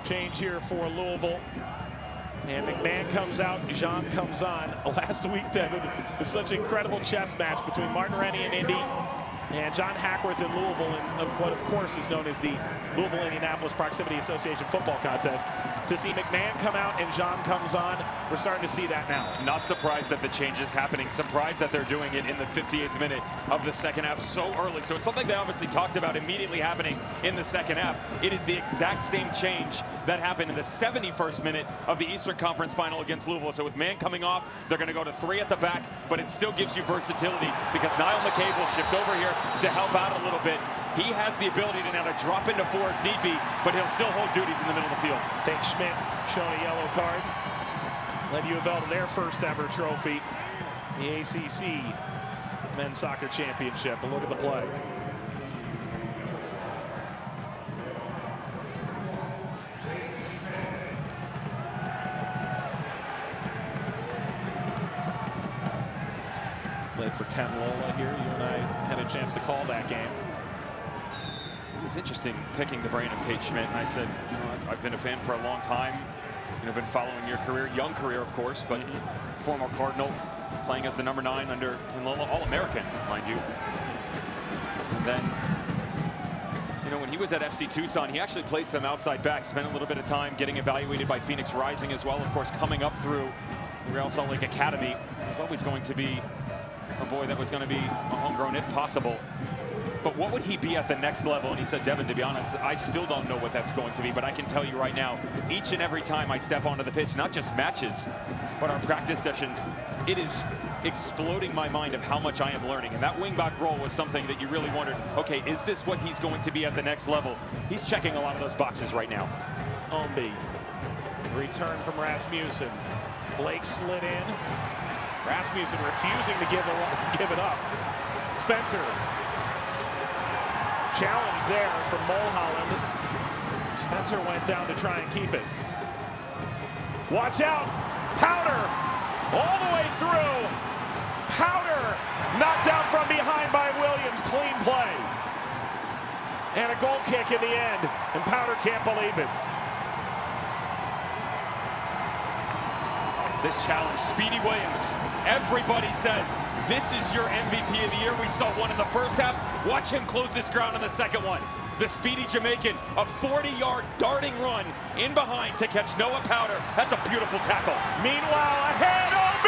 Change here for Louisville. And McMahon comes out, Jean comes on. Last week, Devin, was such an incredible chess match between Martin Rennie and Indy and John Hackworth in Louisville in what, of course, is known as the Louisville-Indianapolis Proximity Association football contest. To see McMahon come out and Jean comes on, we're starting to see that now. Not surprised that the change is happening. Surprised that they're doing it in the 58th minute of the second half so early. So it's something they obviously talked about immediately happening in the second half. It is the exact same change that happened in the 71st minute of the Eastern Conference final against Louisville. So with Mann coming off, they're going to go to 3 at the back, but it still gives you versatility because Niall McCabe will shift over here to help out a little bit. He has the ability to now to drop into 4 if need be, but he'll still hold duties in the middle of the field. Tate Schmidt showing a yellow card. Led U of L to their first ever trophy, the ACC Men's Soccer Championship. A look at the play. Played for Ken Lola here. You and I had a chance to call that game. It was interesting picking the brain of Tate Schmidt, and I said, you know, I've been a fan for a long time. You know, been following your career, young career, of course, but former Cardinal, playing as the number 9 under Ken Lola, All-American, mind you. And then, you know, when he was at FC Tucson, he actually played some outside back, spent a little bit of time getting evaluated by Phoenix Rising as well, of course, coming up through the Real Salt Lake Academy. He was always going to be a boy that was going to be a homegrown if possible. But what would he be at the next level? And he said, Devin, to be honest, I still don't know what that's going to be, but I can tell you right now, each and every time I step onto the pitch, not just matches, but our practice sessions, it is exploding my mind of how much I am learning. And that wingback role was something that you really wondered, okay, is this what he's going to be at the next level? He's checking a lot of those boxes right now. Ownby, return from Rasmussen. Blake slid in. Rasmussen refusing to give it up. Spencer. Challenge there from Mulholland. Spencer went down to try and keep it. Watch out. Powder all the way through. Powder knocked down from behind by Williams. Clean play. And a goal kick in the end. And Powder can't believe it. This challenge, Speedy Williams. Everybody says this is your MVP of the year. We saw one in the first half. Watch him close this ground on the second one. The speedy Jamaican, a 40-yard darting run in behind to catch Noah Powder. That's a beautiful tackle. Meanwhile, ahead OB!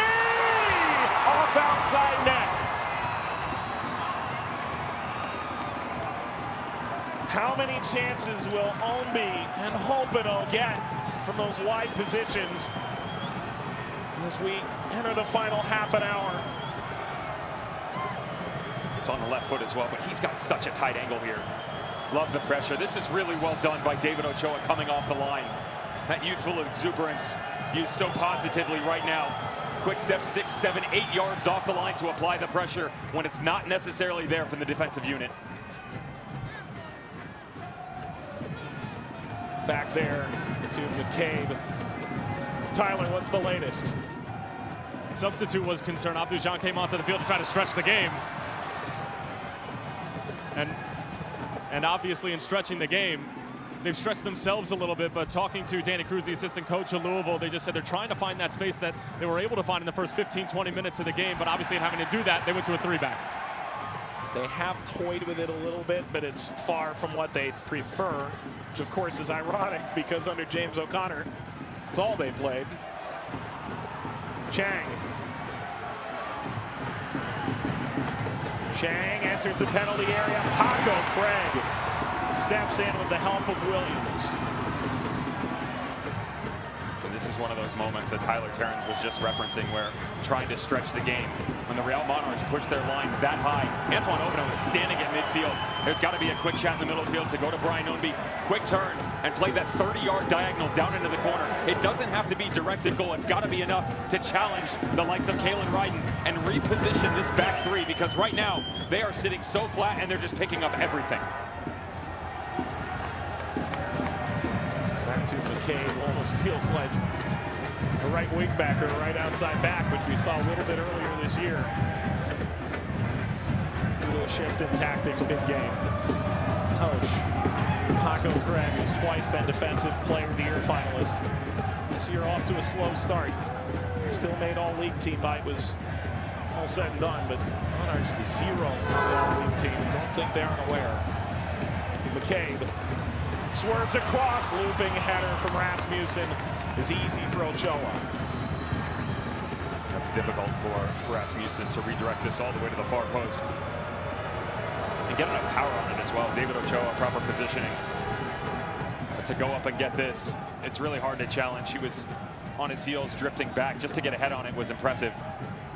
Off outside net. How many chances will Ombi and Hopino get from those wide positions as we enter the final half an hour? It's on the left foot as well, but he's got such a tight angle here. Love the pressure. This is really well done by David Ochoa coming off the line. That youthful exuberance used so positively right now. Quick step 6, 7, 8 yards off the line to apply the pressure when it's not necessarily there from the defensive unit. Back there to McCabe. Tyler, what's the latest? Substitute was concerned. Abdou-Jean came onto the field to try to stretch the game. And obviously in stretching the game, they've stretched themselves a little bit, but talking to Danny Cruz, the assistant coach of Louisville, they just said they're trying to find that space that they were able to find in the first 15, 20 minutes of the game, but obviously in having to do that, they went to a 3-back. They have toyed with it a little bit, but it's far from what they prefer, which of course is ironic because under James O'Connor, it's all they played. Chang. Chang enters the penalty area. Paco Craig steps in with the help of Williams. And this is one of those moments that Tyler Terrence was just referencing where trying to stretch the game. When the Real Monarchs push their line that high, Antoine Ovino is standing at midfield. There's got to be a quick shot in the middle of the field to go to Brian Ownby. Quick turn and play that 30-yard diagonal down into the corner. It doesn't have to be directed goal. It's got to be enough to challenge the likes of Kalen Ryden and reposition this back three, because right now they are sitting so flat and they're just picking up everything. Back to McCabe. Almost feels like a right wing back or a right outside back, which we saw a little bit earlier this year. Due to a shift in tactics mid-game. Tosh. Paco Craig has twice been Defensive Player of the Year finalist. This year off to a slow start. Still made all-league team by it was all said and done, but Monarchs is 0 on the all-league team. Don't think they aren't aware. McCabe swerves across, looping header from Rasmussen is easy for Ochoa. That's difficult for Rasmussen to redirect this all the way to the far post. And get enough power on it as well. David Ochoa, proper positioning. But to go up and get this, it's really hard to challenge. He was on his heels, drifting back. Just to get ahead on it was impressive.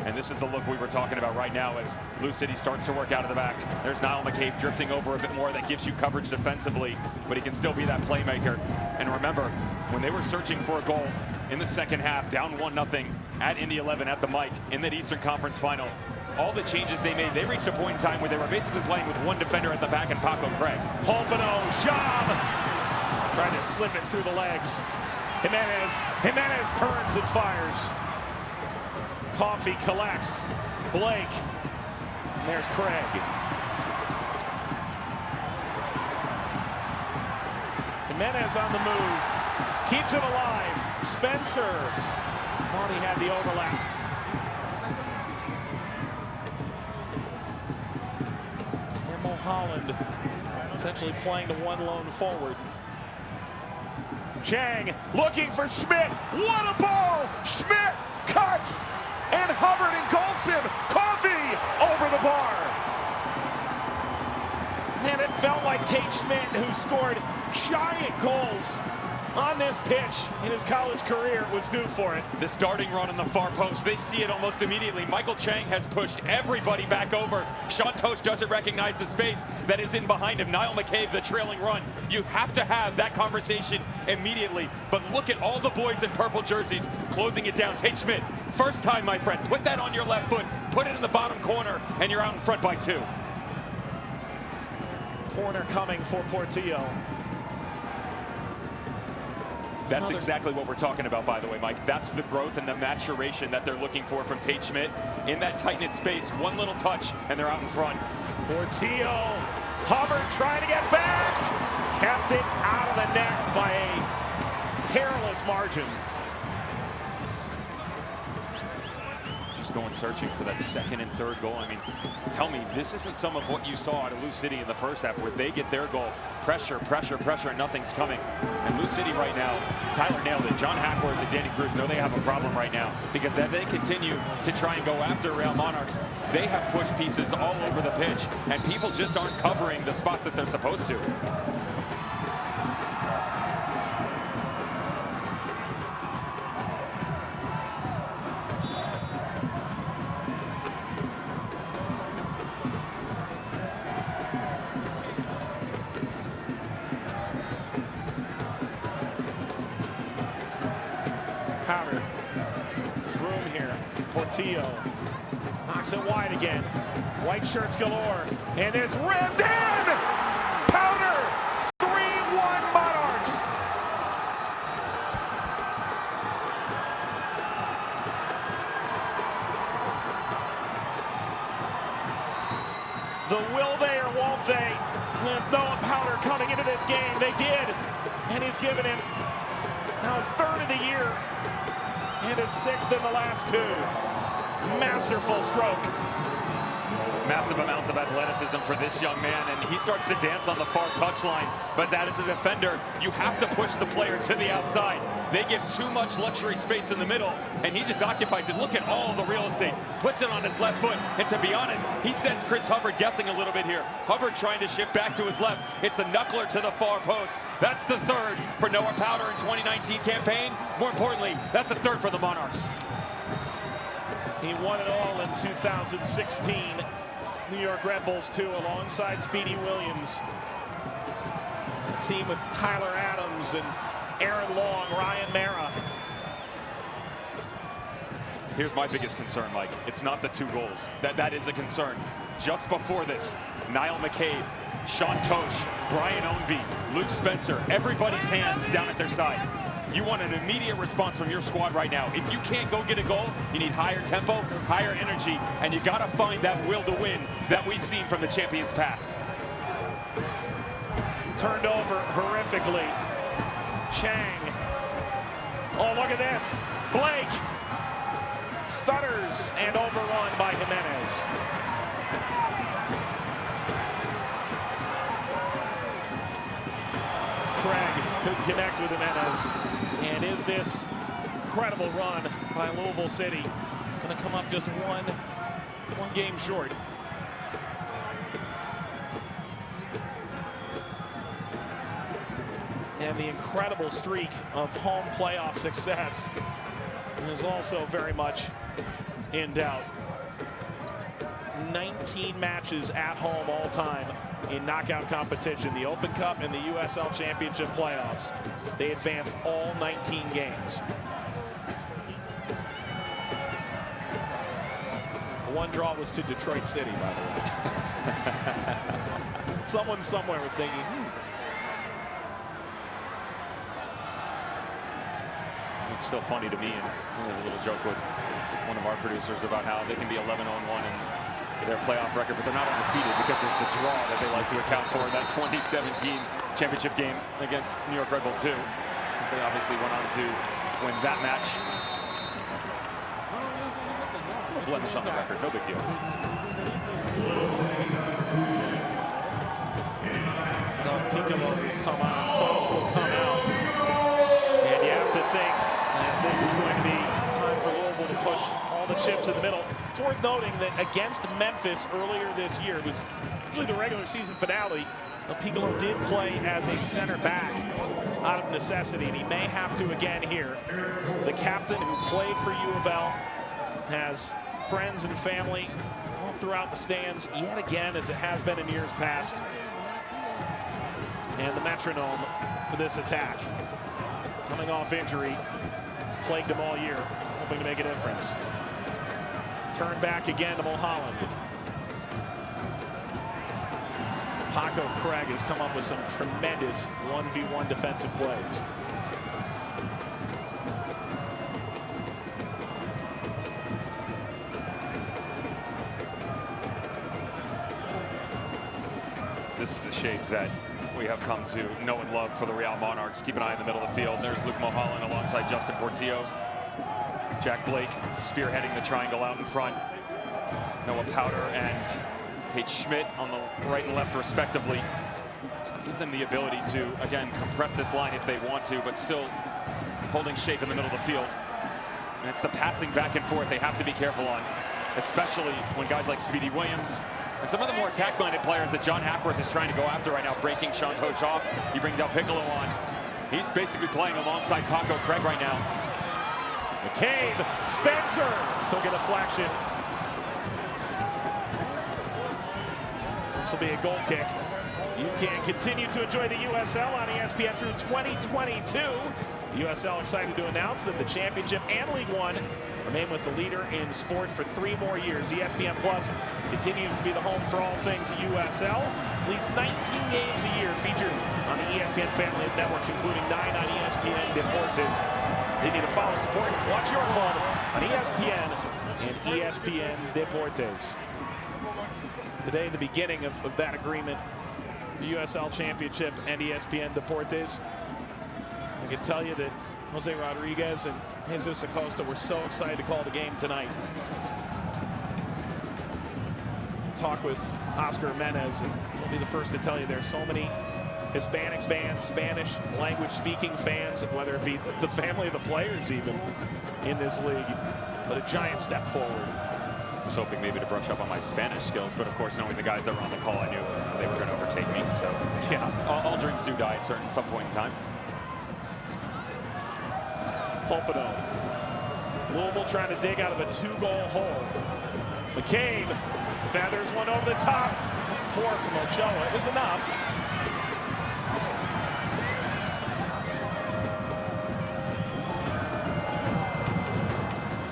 And this is the look we were talking about right now as Lou City starts to work out of the back. There's Niall McCabe drifting over a bit more. That gives you coverage defensively, but he can still be that playmaker. And remember, when they were searching for a goal in the second half, down 1-0 at Indy 11 at the Mike in that Eastern Conference final, all the changes they made, they reached a point in time where they were basically playing with one defender at the back and Paco Craig. Hopino, Job, trying to slip it through the legs. Jimenez turns and fires. Coffey collects. Blake. And there's Craig. Jimenez on the move. Keeps it alive. Spencer. Thought he had the overlap. And Mulholland essentially playing the one lone forward. Chang looking for Schmidt. What a ball! Schmidt cuts! And Hubbard engulfs him. Coffey over the bar. And it felt like Tate Schmidt, who scored giant goals on this pitch in his college career was due for it. The starting run on the far post, they see it almost immediately. Michael Chang has pushed everybody back over. Sean Tosh doesn't recognize the space that is in behind him. Niall McCabe, the trailing run. You have to have that conversation immediately. But look at all the boys in purple jerseys closing it down. Tate Schmidt, first time, my friend. Put that on your left foot, put it in the bottom corner, and you're out in front by 2. Corner coming for Portillo. That's exactly what we're talking about, by the way, Mike. That's the growth and the maturation that they're looking for from Tate Schmidt. In that tight-knit space, one little touch, and they're out in front. Portillo, Hubbard trying to get back. Kept it out of the net by a perilous margin. Just going searching for that second and third goal. I mean, tell me, this isn't some of what you saw at Lou City in the first half, where they get their goal. Pressure, pressure, pressure, and nothing's coming. And Lou City right now, Tyler nailed it. John Hackworth and Danny Cruz know they have a problem right now, because as they continue to try and go after Real Monarchs, they have pushed pieces all over the pitch, and people just aren't covering the spots that they're supposed to. Powder. There's room here. Portillo knocks it wide again. White shirts galore. And it's ripped in! Powder! 3-1 Monarchs! The will they or won't they? With Noah Powder coming into this game, they did. And he's given him now his 3rd of the year. And his 6th in the last 2. Masterful stroke. Massive amounts of athleticism for this young man, and he starts to dance on the far touchline. But as a defender, you have to push the player to the outside. They give too much luxury space in the middle, and he just occupies it. Look at all the real estate. Puts it on his left foot, and to be honest, he sends Chris Hubbard guessing a little bit here. Hubbard trying to shift back to his left. It's a knuckler to the far post. That's the 3rd for Noah Powder in 2019 campaign. More importantly, that's the 3rd for the Monarchs. He won it all in 2016. New York Red Bulls, too, alongside Speedy Williams. A team with Tyler Adams and Aaron Long, Ryan Mara. Here's my biggest concern, Mike. It's not the 2 goals. That is a concern. Just before this, Niall McCabe, Sean Tosh, Brian Ownby, Luke Spencer, everybody's hands down at their side. You want an immediate response from your squad right now. If you can't go get a goal, you need higher tempo, higher energy, and you got to find that will to win that we've seen from the champions past. Turned over horrifically. Chang. Oh, look at this. Blake stutters and overrun by Jimenez. Craig couldn't connect with Jimenez. And is this incredible run by Louisville City going to come up just one game short? And the incredible streak of home playoff success is also very much in doubt. 19 matches at home all time in knockout competition, the Open Cup and the USL Championship playoffs. They advanced all 19 games. One draw was to Detroit City, by the way. Someone somewhere was thinking, It's still funny to me, and we have a little joke with one of our producers about how they can be 11-1 in their playoff record, but they're not undefeated because there's the draw that they like to account for in that 2017 championship game against New York Red Bull 2. They obviously went on to win that match. A blemish on the record, no big deal. Don Piccolo will come on, Tosh will come out. And you have to think that this is going to be time for Louisville to push all the chips in the middle. It's worth noting that against Memphis earlier this year, it was usually the regular season finale, Well, Piccolo did play as a center back out of necessity, and he may have to again here. The captain who played for U of L has friends and family all throughout the stands yet again, as it has been in years past. And the metronome for this attack, coming off injury, it's plagued him all year, hoping to make a difference. Turn back again to Mulholland. Paco Craig has come up with some tremendous 1v1 defensive plays. This is the shape that we have come to know and love for the Real Monarchs. Keep an eye in the middle of the field. There's Luke Mulholland alongside Justin Portillo. Jack Blake spearheading the triangle out in front. Noah Powder and Tate Schmidt on the right and left respectively. Give them the ability to, again, compress this line if they want to, but still holding shape in the middle of the field. And it's the passing back and forth they have to be careful on, especially when guys like Speedy Williams and some of the more attack-minded players that John Hackworth is trying to go after right now, breaking Sean Tosh off. He brings Del Piccolo on. He's basically playing alongside Paco Craig right now. McCabe, Spencer took a deflection. This will be a goal kick. You can continue to enjoy the USL on ESPN through 2022. USL excited to announce that the championship and League One remain with the leader in sports for 3 more years. ESPN Plus continues to be the home for all things USL. At least 19 games a year featured on the ESPN family of networks, including 9 on ESPN Deportes. Continue to follow, support, watch your club on ESPN and ESPN Deportes. Today, the beginning of that agreement for USL Championship and ESPN Deportes. I can tell you that Jose Rodriguez and Jesus Acosta were so excited to call the game tonight. Talk with Oscar Jimenez, and he'll be the first to tell you there's so many Hispanic fans, Spanish language speaking fans, whether it be the family of the players even in this league. But a giant step forward. I was hoping maybe to brush up on my Spanish skills, but of course, knowing the guys that were on the call, I knew they were going to overtake me. So yeah, all dreams do die at some point in time. Polpino. Louisville trying to dig out of a 2-goal hole. McCabe feathers one over the top. It's poor from Ochoa. It was enough.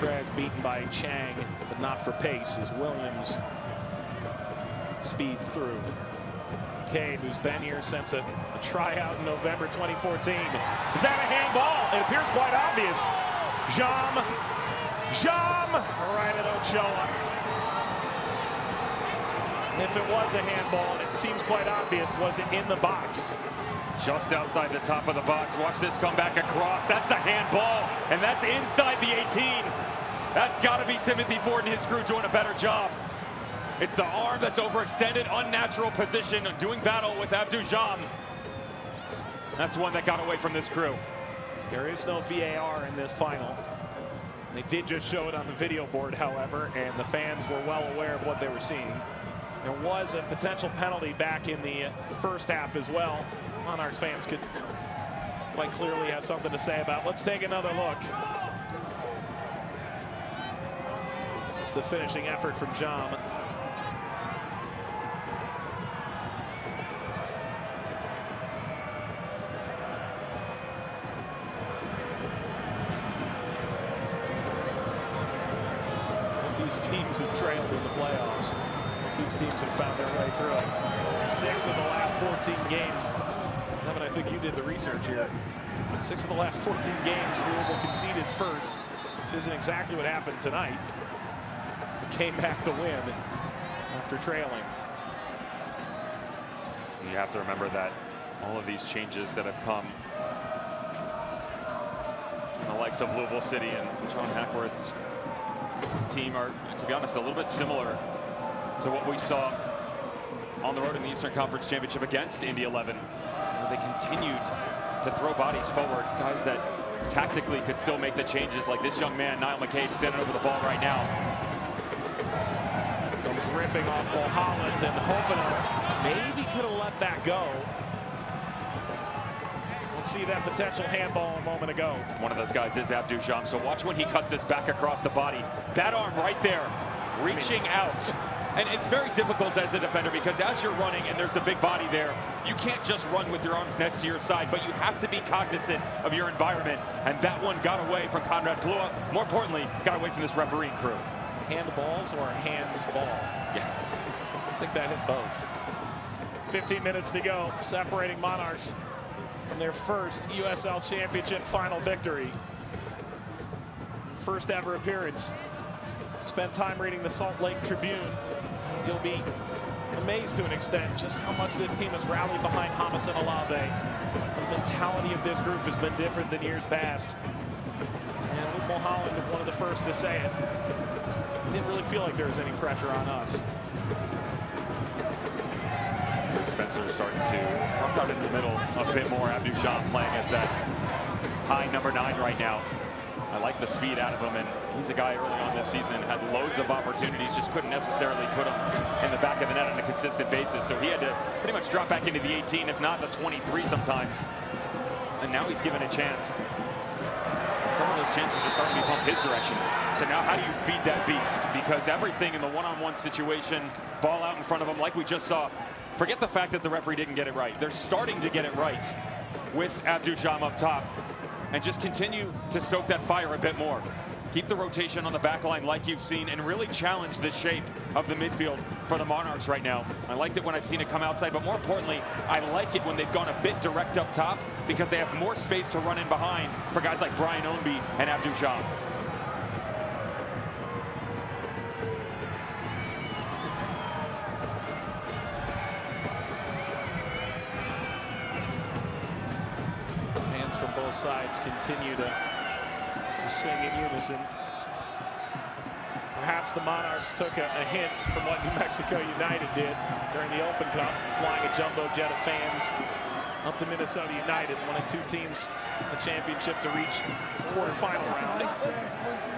Craig beaten by Chang, but not for pace as Williams speeds through. McCabe, who's been here since a tryout in November 2014. Is that a handball? It appears quite obvious. Jam right at Ochoa. If it was a handball, and it seems quite obvious, was it in the box? Just outside the top of the box. Watch this come back across. That's a handball, and that's inside the 18. That's got to be Timothy Ford and his crew doing a better job. It's the arm that's overextended, unnatural position, doing battle with Abdou Jam. That's one that got away from this crew. There is no VAR in this final. They did just show it on the video board, however, and the fans were well aware of what they were seeing. There was a potential penalty back in the first half as well. Monarchs fans could quite clearly have something to say about. Let's take another look. It's the finishing effort from Jam. These teams have trailed in the playoffs. These teams have found their way through it. 6 of the last 14 games. Evan, I think you did the research here. 6 of the last 14 games, Louisville conceded first, which isn't exactly what happened tonight. They came back to win after trailing. You have to remember that all of these changes that have come from the likes of Louisville City and John Hackworth's team are, to be honest, a little bit similar to what we saw on the road in the Eastern Conference Championship against Indy 11, where they continued to throw bodies forward, guys that tactically could still make the changes, like this young man, Niall McCabe, standing over the ball right now. Comes ripping off Mulholland, and Hopino maybe could have let that go. Let's see that potential handball a moment ago. One of those guys is Abdou-Jam, so watch when he cuts this back across the body. That arm right there, reaching out. And it's very difficult as a defender because as you're running and there's the big body there, you can't just run with your arms next to your side, but you have to be cognizant of your environment. And that one got away from Conrad Plua. More importantly, got away from this refereeing crew. Handballs or hands ball? Yeah. I think that hit both. 15 minutes to go, separating Monarchs from their first USL Championship final victory. First ever appearance. Spent time reading the Salt Lake Tribune. And you'll be amazed to an extent just how much this team has rallied behind Hamas and Olave. The mentality of this group has been different than years past. And Luke Mulholland, one of the first to say it. It didn't really feel like there was any pressure on us. Spencer starting to drop out in the middle a bit more. Abdou-Jam playing as that high number 9 right now. I like the speed out of him, and he's a guy early on this season, had loads of opportunities, just couldn't necessarily put him in the back of the net on a consistent basis. So he had to pretty much drop back into the 18, if not the 23 sometimes. And now he's given a chance. And some of those chances are starting to be pumped his direction. So now how do you feed that beast? Because everything in the one-on-one situation, ball out in front of him, like we just saw, forget the fact that the referee didn't get it right. They're starting to get it right with Abdou-Jam up top. And just continue to stoke that fire a bit more. Keep the rotation on the back line like you've seen and really challenge the shape of the midfield for the Monarchs right now. I liked it when I've seen it come outside, but more importantly, I like it when they've gone a bit direct up top because they have more space to run in behind for guys like Brian Ownby and Abdou-Jam. From both sides continue to sing in unison. Perhaps the Monarchs took a hint from what New Mexico United did during the Open Cup, flying a jumbo jet of fans up to Minnesota United, one of 2 teams in the championship to reach quarterfinal round.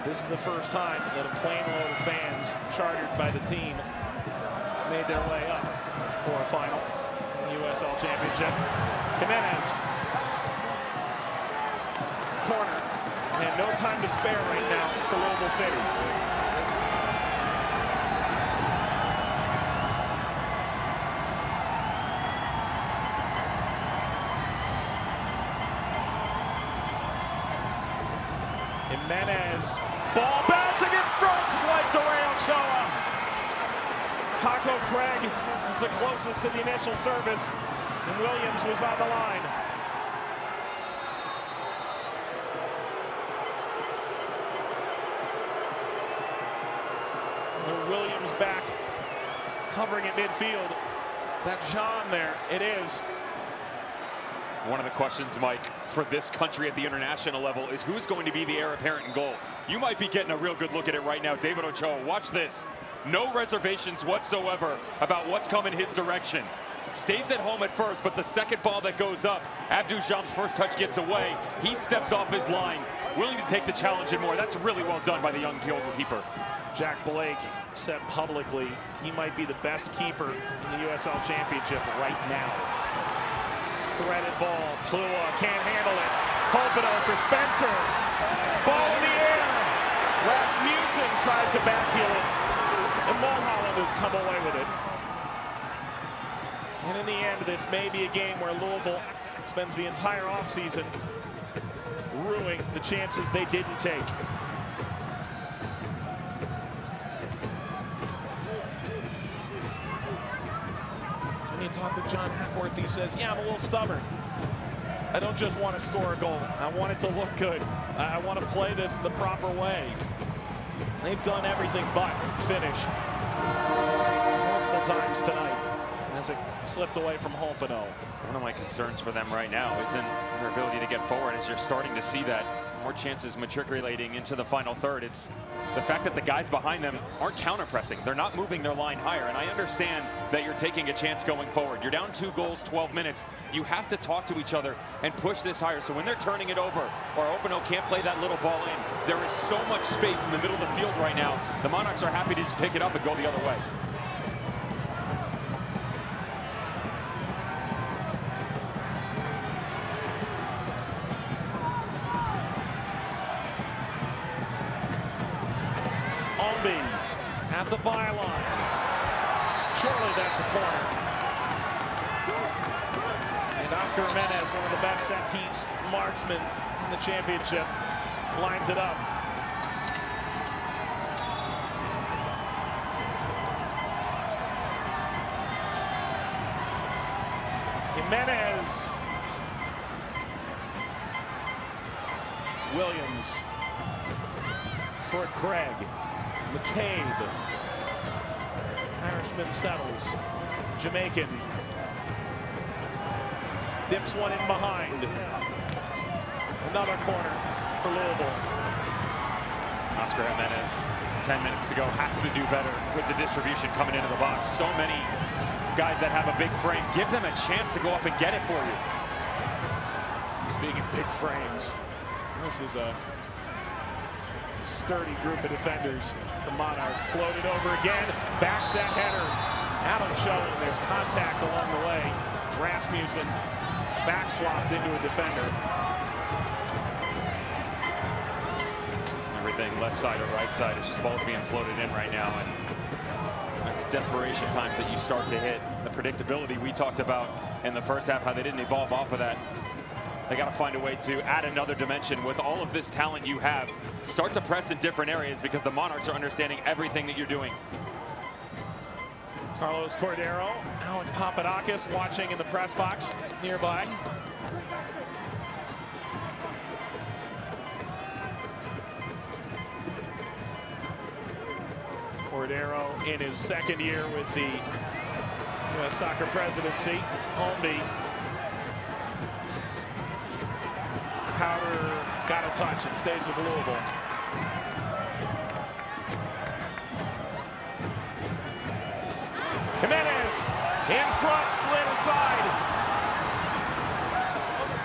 This is the first time that a plane load of fans chartered by the team has made their way up for a final in the USL Championship. Jimenez. Corner, and no time to spare right now for Louisville City. Jimenez, ball bouncing in front, swiped away Ochoa. Paco Craig was the closest to the initial service, and Williams was on the line. Williams back, covering at midfield. Is that Jean there? It is. One of the questions, Mike, for this country at the international level is who's going to be the heir apparent in goal. You might be getting a real good look at it right now. David Ochoa, watch this. No reservations whatsoever about what's coming his direction. Stays at home at first, but the second ball that goes up, Abdou-Jam's first touch gets away. He steps off his line, willing to take the challenge and more. That's really well done by the young goalkeeper. Jack Blake said publicly he might be the best keeper in the USL Championship right now. Threaded ball, Plua can't handle it. Hopino for Spencer. Ball in the air. Rasmussen tries to backheel it. And Mulholland has come away with it. And in the end, this may be a game where Louisville spends the entire offseason ruining the chances they didn't take. You talk with John Hackworth, he says, yeah, I'm a little stubborn. I don't just want to score a goal. I want it to look good. I want to play this the proper way. They've done everything but finish multiple times tonight as it slipped away from Hopino. One of my concerns for them right now isn't their ability to get forward as you're starting to see that. More chances matriculating into the final third. It's the fact that the guys behind them aren't counter-pressing. They're not moving their line higher. And I understand that you're taking a chance going forward. You're down 2 goals, 12 minutes. You have to talk to each other and push this higher. So when they're turning it over or Hopino can't play that little ball in, there is so much space in the middle of the field right now. The Monarchs are happy to just pick it up and go the other way. Holmby at the byline. Surely that's a corner. And Oscar Jimenez, one of the best set-piece marksmen in the championship, lines it up. Jimenez. Williams toward Craig. McCabe. Irishman settles. Jamaican. Dips one in behind. Another corner for Louisville. Oscar Jimenez, 10 minutes to go, has to do better with the distribution coming into the box. So many guys that have a big frame. Give them a chance to go up and get it for you. Speaking of big frames, this is a sturdy group of defenders. The Monarchs floated over again. Back set header. Adam showing there's contact along the way. Rasmussen back flopped into a defender. Everything left side or right side is just balls being floated in right now. And it's desperation times that you start to hit. The predictability we talked about in the first half, how they didn't evolve off of that. They got to find a way to add another dimension with all of this talent you have. Start to press in different areas because the Monarchs are understanding everything that you're doing. Carlos Cordero, Alec Papadakis watching in the press box nearby. Cordero in his second year with the U.S. Soccer presidency. Holmby. Powder got a touch and stays with Louisville. Jimenez in front, slid aside.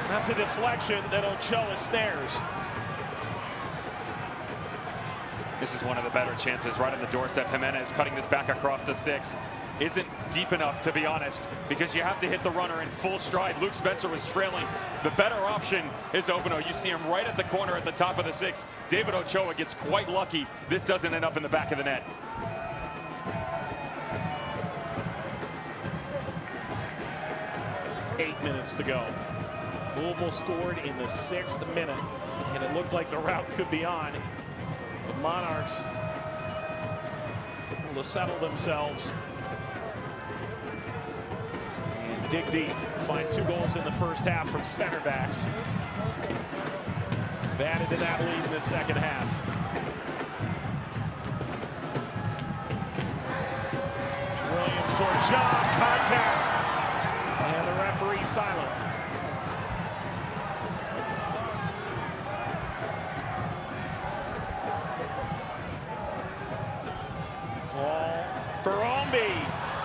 That's a deflection that Ochoa snares. This is one of the better chances right on the doorstep. Jimenez cutting this back across the 6. Isn't deep enough, to be honest, because you have to hit the runner in full stride. Luke Spencer was trailing. The better option is Openo. You see him right at the corner at the top of the 6. David Ochoa gets quite lucky. This doesn't end up in the back of the net. Eight minutes to go. Louisville scored in the 6th minute, and it looked like the route could be on. The Monarchs able to settle themselves and dig deep. Find 2 goals in the first half from center backs. They've added to that lead in the second half. Williams toward John, contact, and the referee silent. Ball for Holmby,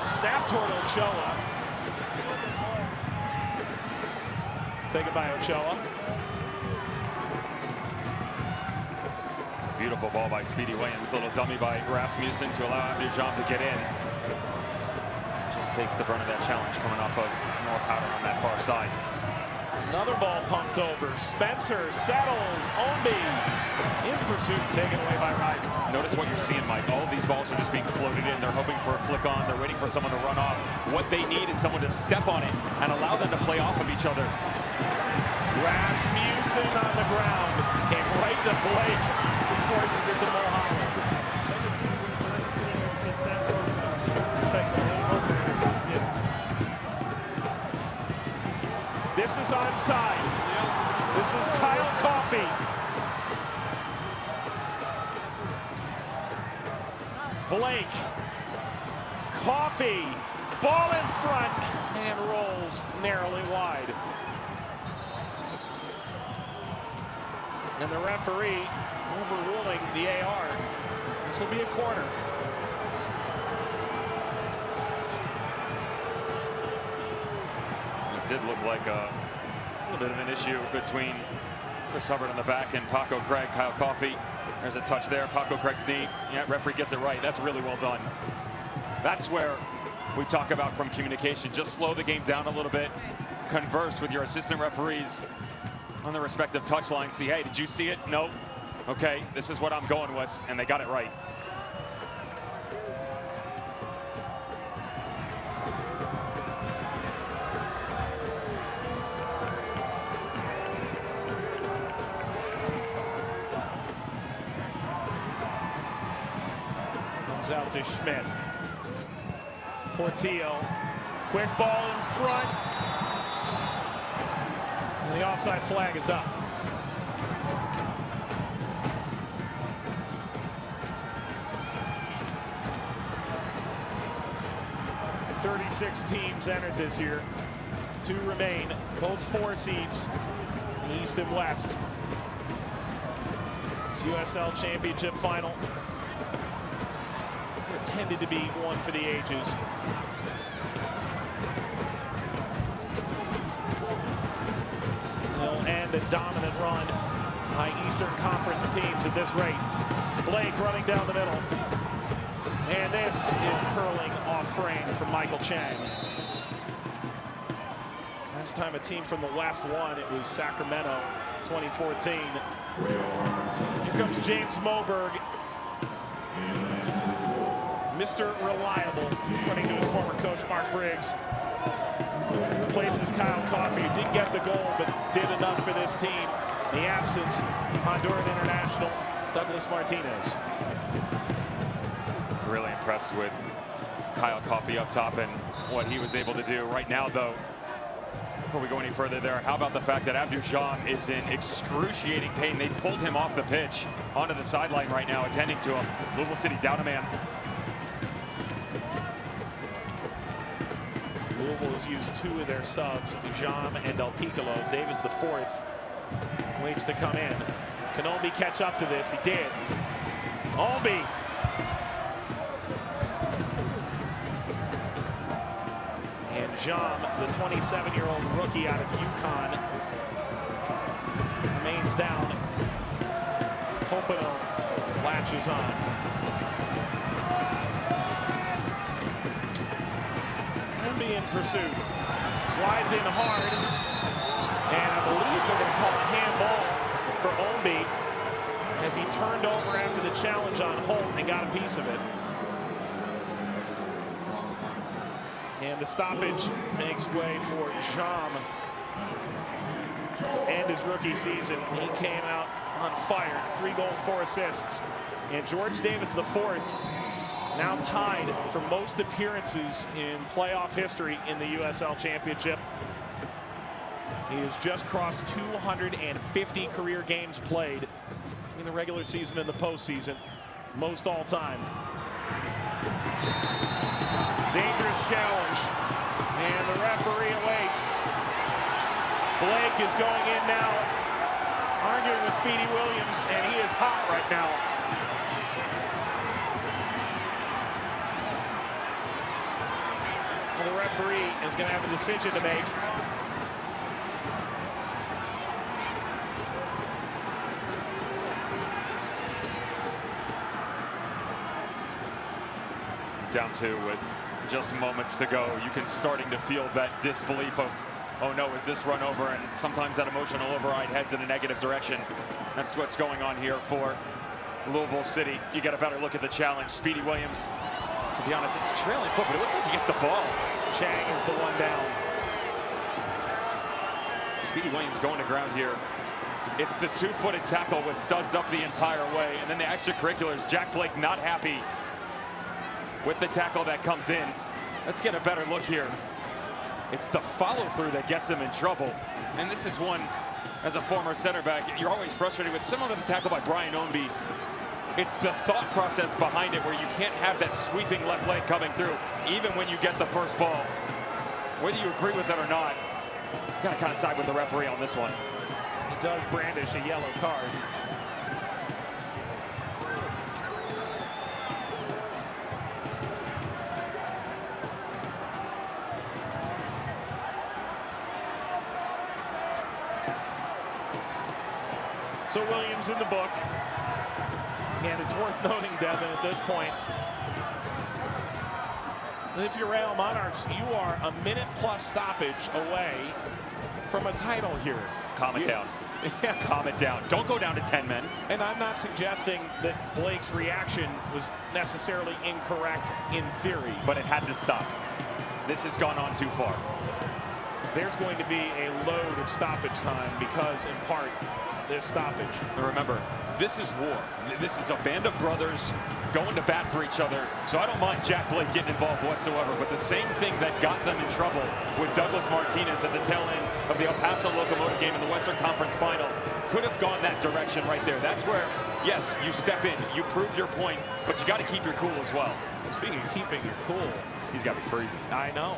snap toward Ochoa. Taken by Ochoa. It's a beautiful ball by Speedy Williams. Little dummy by Rasmussen to allow Abdul-Jam to get in. Just takes the brunt of that challenge coming off of more Powder on that far side. Another ball pumped over. Spencer settles. Holmby in pursuit, taken away by Ryden. Notice what you're seeing, Mike. All of these balls are just being floated in. They're hoping for a flick on. They're waiting for someone to run off. What they need is someone to step on it and allow them to play off of each other. Rasmussen on the ground. Came right to Blake, who forces it to Mulholland. This is onside. This is Kyle Coffey. Blake. Coffey. Ball in front and rolls narrowly wide. And the referee overruling the AR. This will be a corner. This did look like a little bit of an issue between Chris Hubbard on the back and Paco Craig. Kyle Coffey, there's a touch there. Paco Craig's knee. Yeah, referee gets it right. That's really well done. That's where we talk about from communication. Just slow the game down a little bit. Converse with your assistant referees on the respective touch line. See, hey, did you see it? No. Okay, this is what I'm going with, and they got it right. Comes out to Schmidt. Portillo. Quick ball in front. And the offside flag is up. "36 teams entered this year. 2 remain, both 4 seeds, East and West. It's USL Championship final. It tended to be one for the ages. They'll end a dominant run by Eastern Conference teams at this rate. Blake running down the middle. And this is curling off frame from Michael Chang. Last time a team from the West won, it was Sacramento, 2014. Here comes James Moberg. Mr. Reliable, according to his former coach, Mark Briggs. Replaces Kyle Coffey, who didn't get the goal, but did enough for this team. The absence of Honduran international Douglas Martinez. Really impressed with Kyle Coffey up top and what he was able to do. Right now, though, before we go any further there, how about the fact that Abdou Jam is in excruciating pain? They pulled him off the pitch onto the sideline right now, attending to him. Louisville City down a man. Louisville has used 2 of their subs, Jam and El Piccolo. Davis, the 4th, waits to come in. Can Ombi catch up to this? He did. Ombi. And Jam, the 27-year-old rookie out of UConn, remains down. Hopino latches on. Ombi in pursuit. Slides in hard. And I believe they're going to call a handball for Ombi as he turned over after the challenge on Holt and got a piece of it. And the stoppage makes way for Jam. And his rookie season, he came out on fire. 3 goals, 4 assists. And George Davis, the 4th, now tied for most appearances in playoff history in the USL Championship. He has just crossed 250 career games played in the regular season and the postseason, most all time. Dangerous challenge, and the referee awaits. Blake is going in now, arguing with Speedy Williams, and he is hot right now. Well, the referee is going to have a decision to make. Down 2 with just moments to go. You can starting to feel that disbelief of, oh no, is this run over? And sometimes that emotional override heads in a negative direction. That's what's going on here for Louisville City. You get a better look at the challenge. Speedy Williams, to be honest, it's a trailing foot, but it looks like he gets the ball. Chang is the one down. Speedy Williams going to ground here. It's the 2-footed tackle with studs up the entire way. And then the extracurriculars, Jack Blake not happy with the tackle that comes in. Let's get a better look here. It's the follow-through that gets him in trouble. And this is one, as a former center back, you're always frustrated with. Similar to the tackle by Brian Ombi. It's the thought process behind it where you can't have that sweeping left leg coming through, even when you get the first ball. Whether you agree with it or not, you gotta kind of side with the referee on this one. He does brandish a yellow card. So Williams in the book. And it's worth noting, Devin, at this point, that if you're Real Monarchs, you are a minute-plus stoppage away from a title here. Calm it down. Yeah. Calm it down. Don't go down to 10 men. And I'm not suggesting that Blake's reaction was necessarily incorrect in theory. But it had to stop. This has gone on too far. There's going to be a load of stoppage time because, in part, this stoppage. And remember, this is war. This is a band of brothers going to bat for each other. So I don't mind Jack Blake getting involved whatsoever, but the same thing that got them in trouble with Douglas Martinez at the tail end of the El Paso Locomotive game in the Western Conference Final could have gone that direction right there. That's where, yes, you step in, you prove your point, but you got to keep your cool as well. Speaking of keeping your cool, he's got me freezing. I know.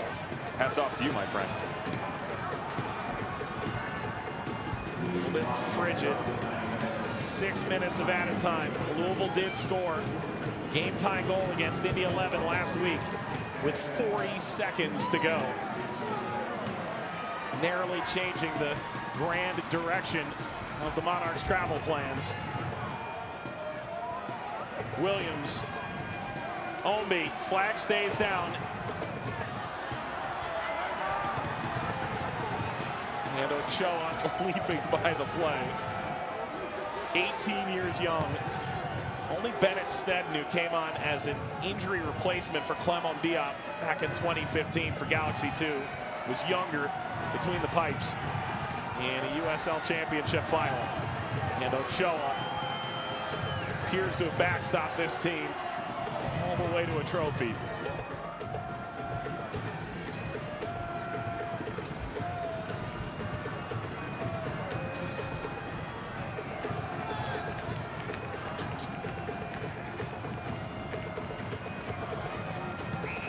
Hats off to you, my friend. A little bit frigid. 6 minutes of added time. Louisville did score. Game-tying goal against Indy 11 last week with 40 seconds to go. Narrowly changing the grand direction of the Monarchs' travel plans. Williams, Ombi, flag stays down. And Ochoa leaping by the play. 18 years young. Only Bennett Sneddon, who came on as an injury replacement for Clement Diop back in 2015 for Galaxy 2, was younger between the pipes in a USL Championship final. And Ochoa appears to have backstopped this team all the way to a trophy.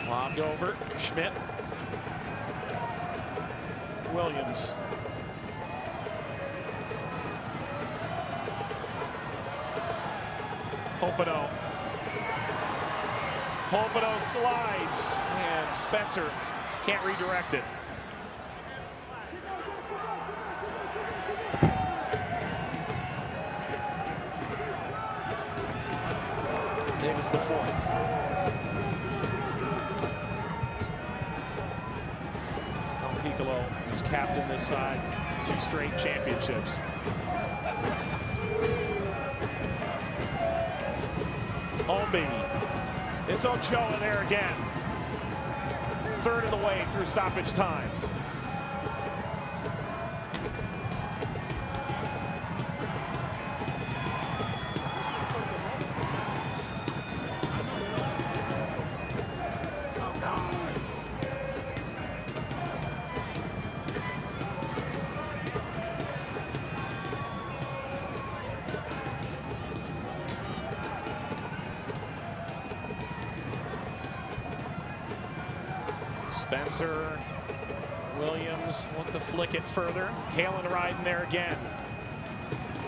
Lobbed over, Schmidt. Williams. Hopino. Hopino slides, and Spencer can't redirect it. It is the fourth. Piccolo, who's captained this side to 2 straight championships. Ombi. It's Ochoa there again. Third of the way through stoppage time. Spencer, Williams look to flick it further. Kalen riding there again.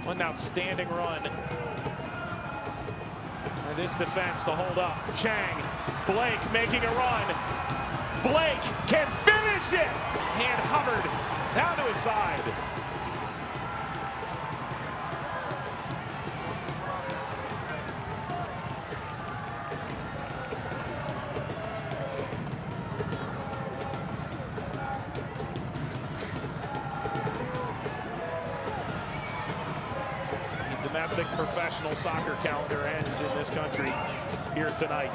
What an outstanding run. And this defense to hold up. Chang, Blake making a run. Blake can finish it! And Hubbard down to his side. Domestic professional soccer calendar ends in this country here tonight.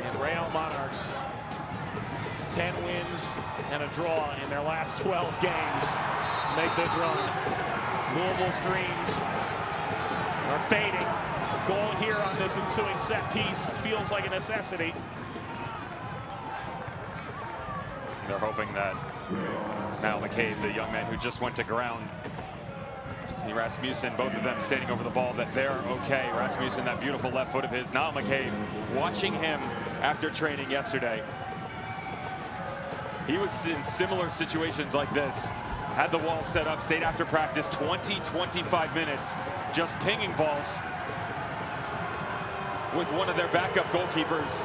And Real Monarchs, 10 wins and a draw in their last 12 games to make this run. Louisville's dreams are fading. A goal here on this ensuing set piece feels like a necessity. They're hoping that Mal McCabe, the young man who just went to ground, Rasmussen, both of them standing over the ball, that they're okay. Rasmussen, that beautiful left foot of his. Now McCabe, watching him after training yesterday, he was in similar situations like this. Had the wall set up, stayed after practice, 20-25 minutes, just pinging balls with one of their backup goalkeepers.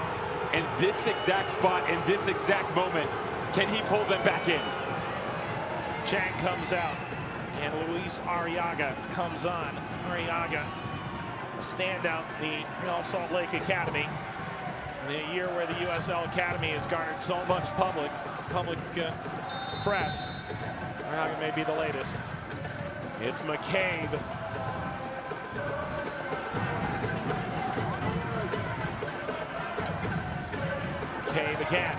In this exact spot, in this exact moment, can he pull them back in? Chang comes out. And Luis Arriaga comes on. Arriaga, a standout in the Real Salt Lake Academy. In a year where the USL Academy has garnered so much public press. Arriaga may be the latest. It's McCabe. McCabe again.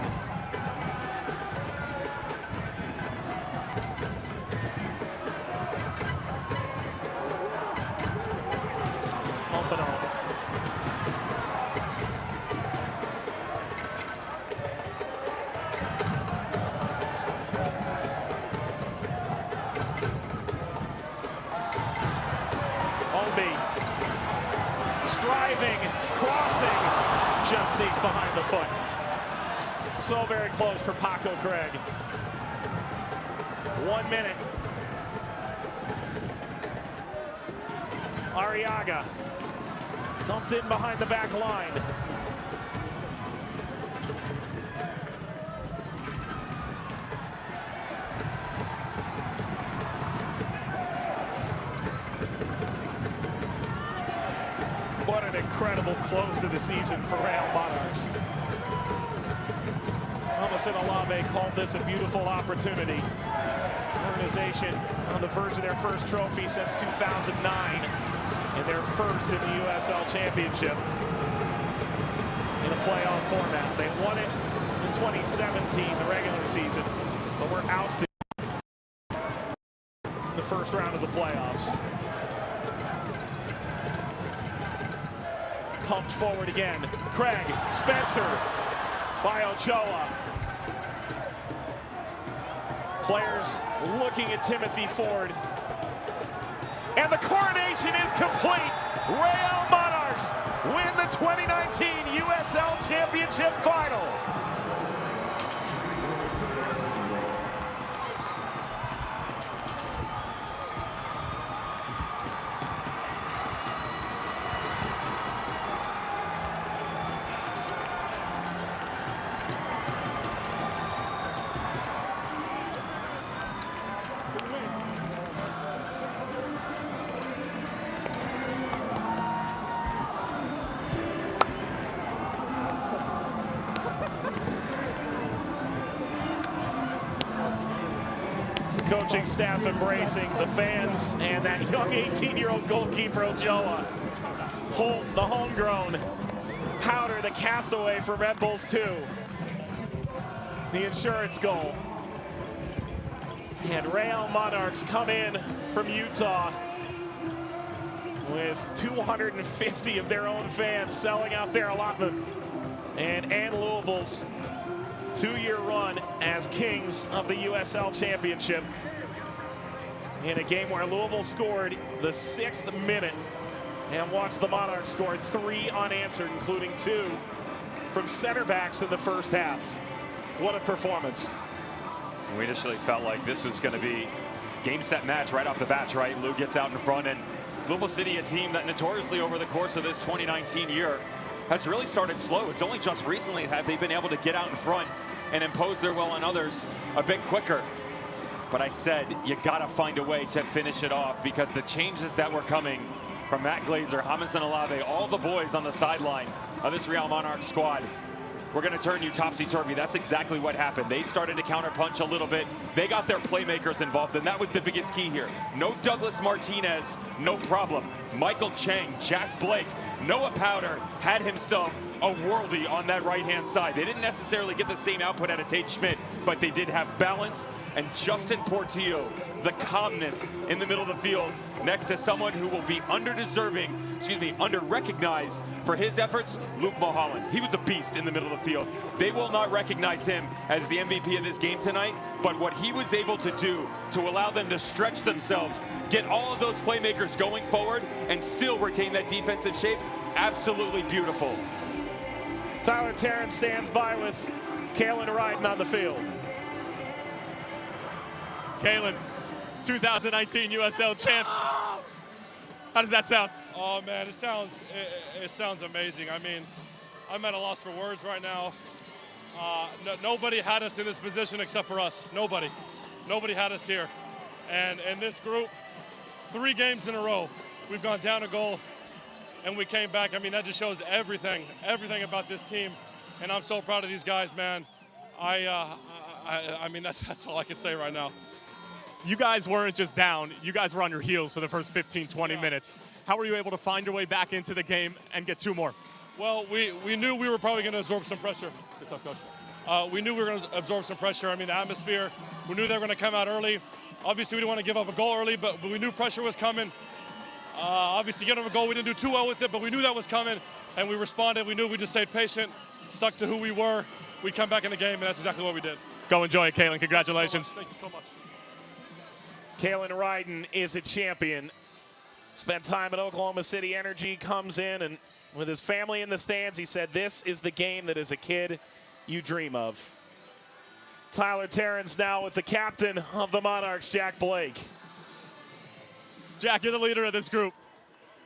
Striving, crossing, just sneaks behind the foot. So very close for Paco Craig. 1 minute. Arriaga dumped in behind the back line. What an incredible close to the season for Real Monarchs. Thomas and Olave called this a beautiful opportunity. Organization on the verge of their first trophy since 2009 and their first in the USL Championship in a playoff format. They won it in 2017, the regular season, but were ousted in the first round of the playoffs. Pumped forward again. Craig, Spencer, by Ochoa. Players looking at Timothy Ford. And the coronation is complete. Real Monarchs win the 2019 USL Championship Final. Coaching staff embracing the fans and that young 18-year-old goalkeeper Ochoa. Holt, the homegrown. Powder, the castaway for Red Bulls 2. The insurance goal. And Real Monarchs come in from Utah with 250 of their own fans selling out their allotment. And Louisville's 2-year run as kings of the USL Championship in a game where Louisville scored the 6th minute and watched the Monarchs score 3 unanswered, including 2 from center backs in the first half. What a performance. We initially felt like this was going to be game, set, match right off the bat, right? Lou gets out in front, and Louisville City, a team that notoriously over the course of this 2019 year has really started slow. It's only just recently that they've been able to get out in front and impose their will on others a bit quicker. But I said, you gotta find a way to finish it off, because the changes that were coming from Matt Glazer, Jamison Olave, all the boys on the sideline of this Real Monarchs squad, we're gonna turn you topsy-turvy. That's exactly what happened. They started to counterpunch a little bit. They got their playmakers involved, and that was the biggest key here. No Douglas Martinez, no problem. Michael Chang, Jack Blake, Noah Powder had himself a worldie on that right-hand side. They didn't necessarily get the same output out of Tate Schmidt, but they did have balance. And Justin Portillo, the calmness in the middle of the field, next to someone who will be under-recognized for his efforts, Luke Mulholland. He was a beast in the middle of the field. They will not recognize him as the MVP of this game tonight, but what he was able to do to allow them to stretch themselves, get all of those playmakers going forward, and still retain that defensive shape, absolutely beautiful. Tyler Terrence stands by with Kalen Ryden on the field. Kalen, 2019 USL champs. How does that sound? Oh man, it sounds amazing. I mean, I'm at a loss for words right now. Nobody had us in this position except for us. Nobody had us here. And this group, 3 games in a row, we've gone down a goal and we came back. I mean, that just shows everything about this team. And I'm so proud of these guys, man. I mean, that's all I can say right now. You guys weren't just down. You guys were on your heels for the first 15, 20 minutes. How were you able to find your way back into the game and get 2 more? Well, we knew we were probably going to absorb some pressure. Good stuff, Coach. We knew we were going to absorb some pressure. I mean, the atmosphere, we knew they were going to come out early. Obviously, we didn't want to give up a goal early, but we knew pressure was coming. Obviously, getting a goal, we didn't do too well with it, but we knew that was coming, and we responded. We knew we just stayed patient, stuck to who we were. We'd come back in the game, and that's exactly what we did. Go enjoy it, Kalen. Congratulations. Thank you so much. Kalen Ryden is a champion. Spent time at Oklahoma City Energy, comes in, and with his family in the stands, he said, this is the game that as a kid you dream of. Tyler Terrence now with the captain of the Monarchs, Jack Blake. Jack, you're the leader of this group.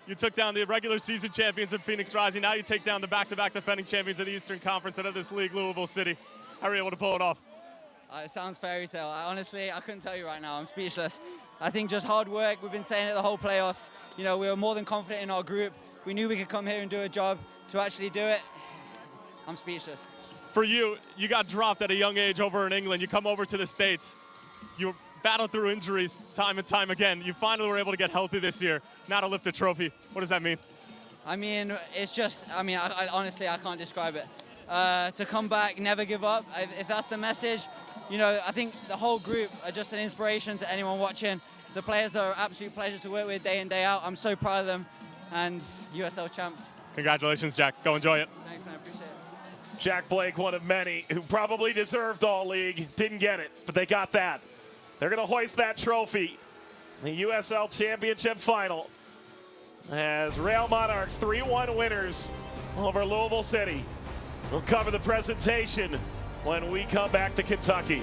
You took down the regular season champions in Phoenix Rising. Now you take down the back-to-back defending champions of the Eastern Conference and of this league, Louisville City. How are you able to pull it off? It sounds fairy tale. Honestly, I couldn't tell you right now. I'm speechless. I think just hard work. We've been saying it the whole playoffs. You know, we were more than confident in our group. We knew we could come here and do a job. To actually do it, I'm speechless. For you, you got dropped at a young age over in England. You come over to the States. You battled through injuries time and time again. You finally were able to get healthy this year, now to lift a trophy. What does that mean? I mean, it's just, I honestly, I can't describe it. To come back, never give up, if that's the message, you know, I think the whole group are just an inspiration to anyone watching. The players are an absolute pleasure to work with day in, day out. I'm so proud of them, and USL champs. Congratulations, Jack. Go enjoy it. Thanks, man. Appreciate it. Jack Blake, one of many who probably deserved all league, didn't get it, but they got that. They're going to hoist that trophy, the USL Championship final, as Real Monarchs 3-1 winners over Louisville City. We'll cover the presentation when we come back to Kentucky.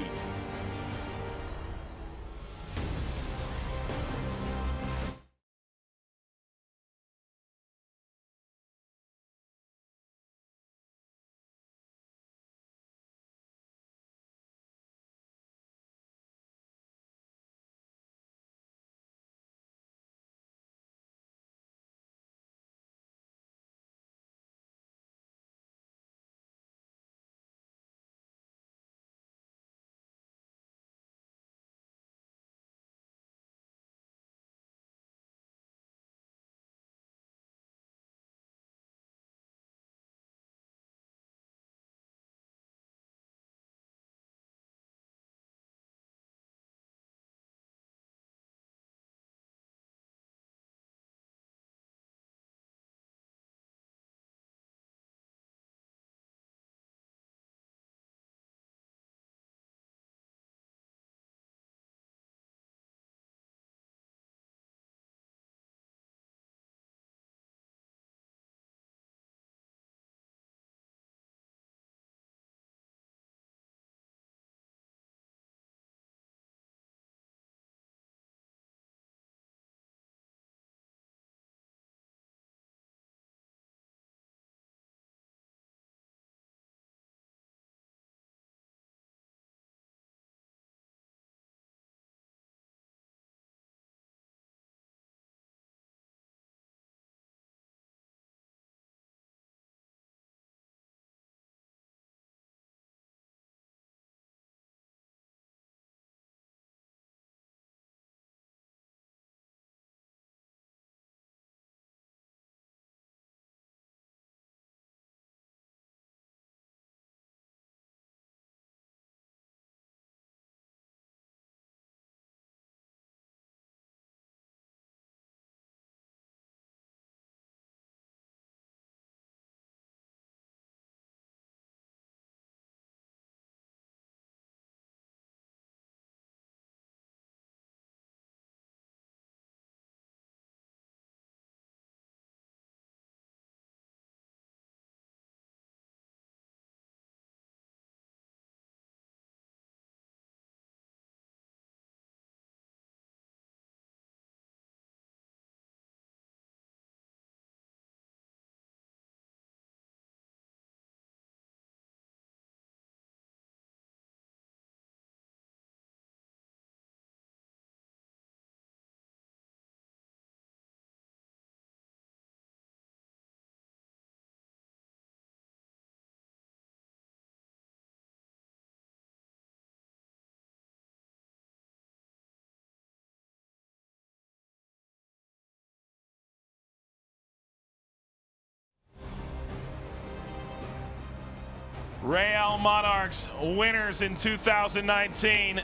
Real Monarchs winners in 2019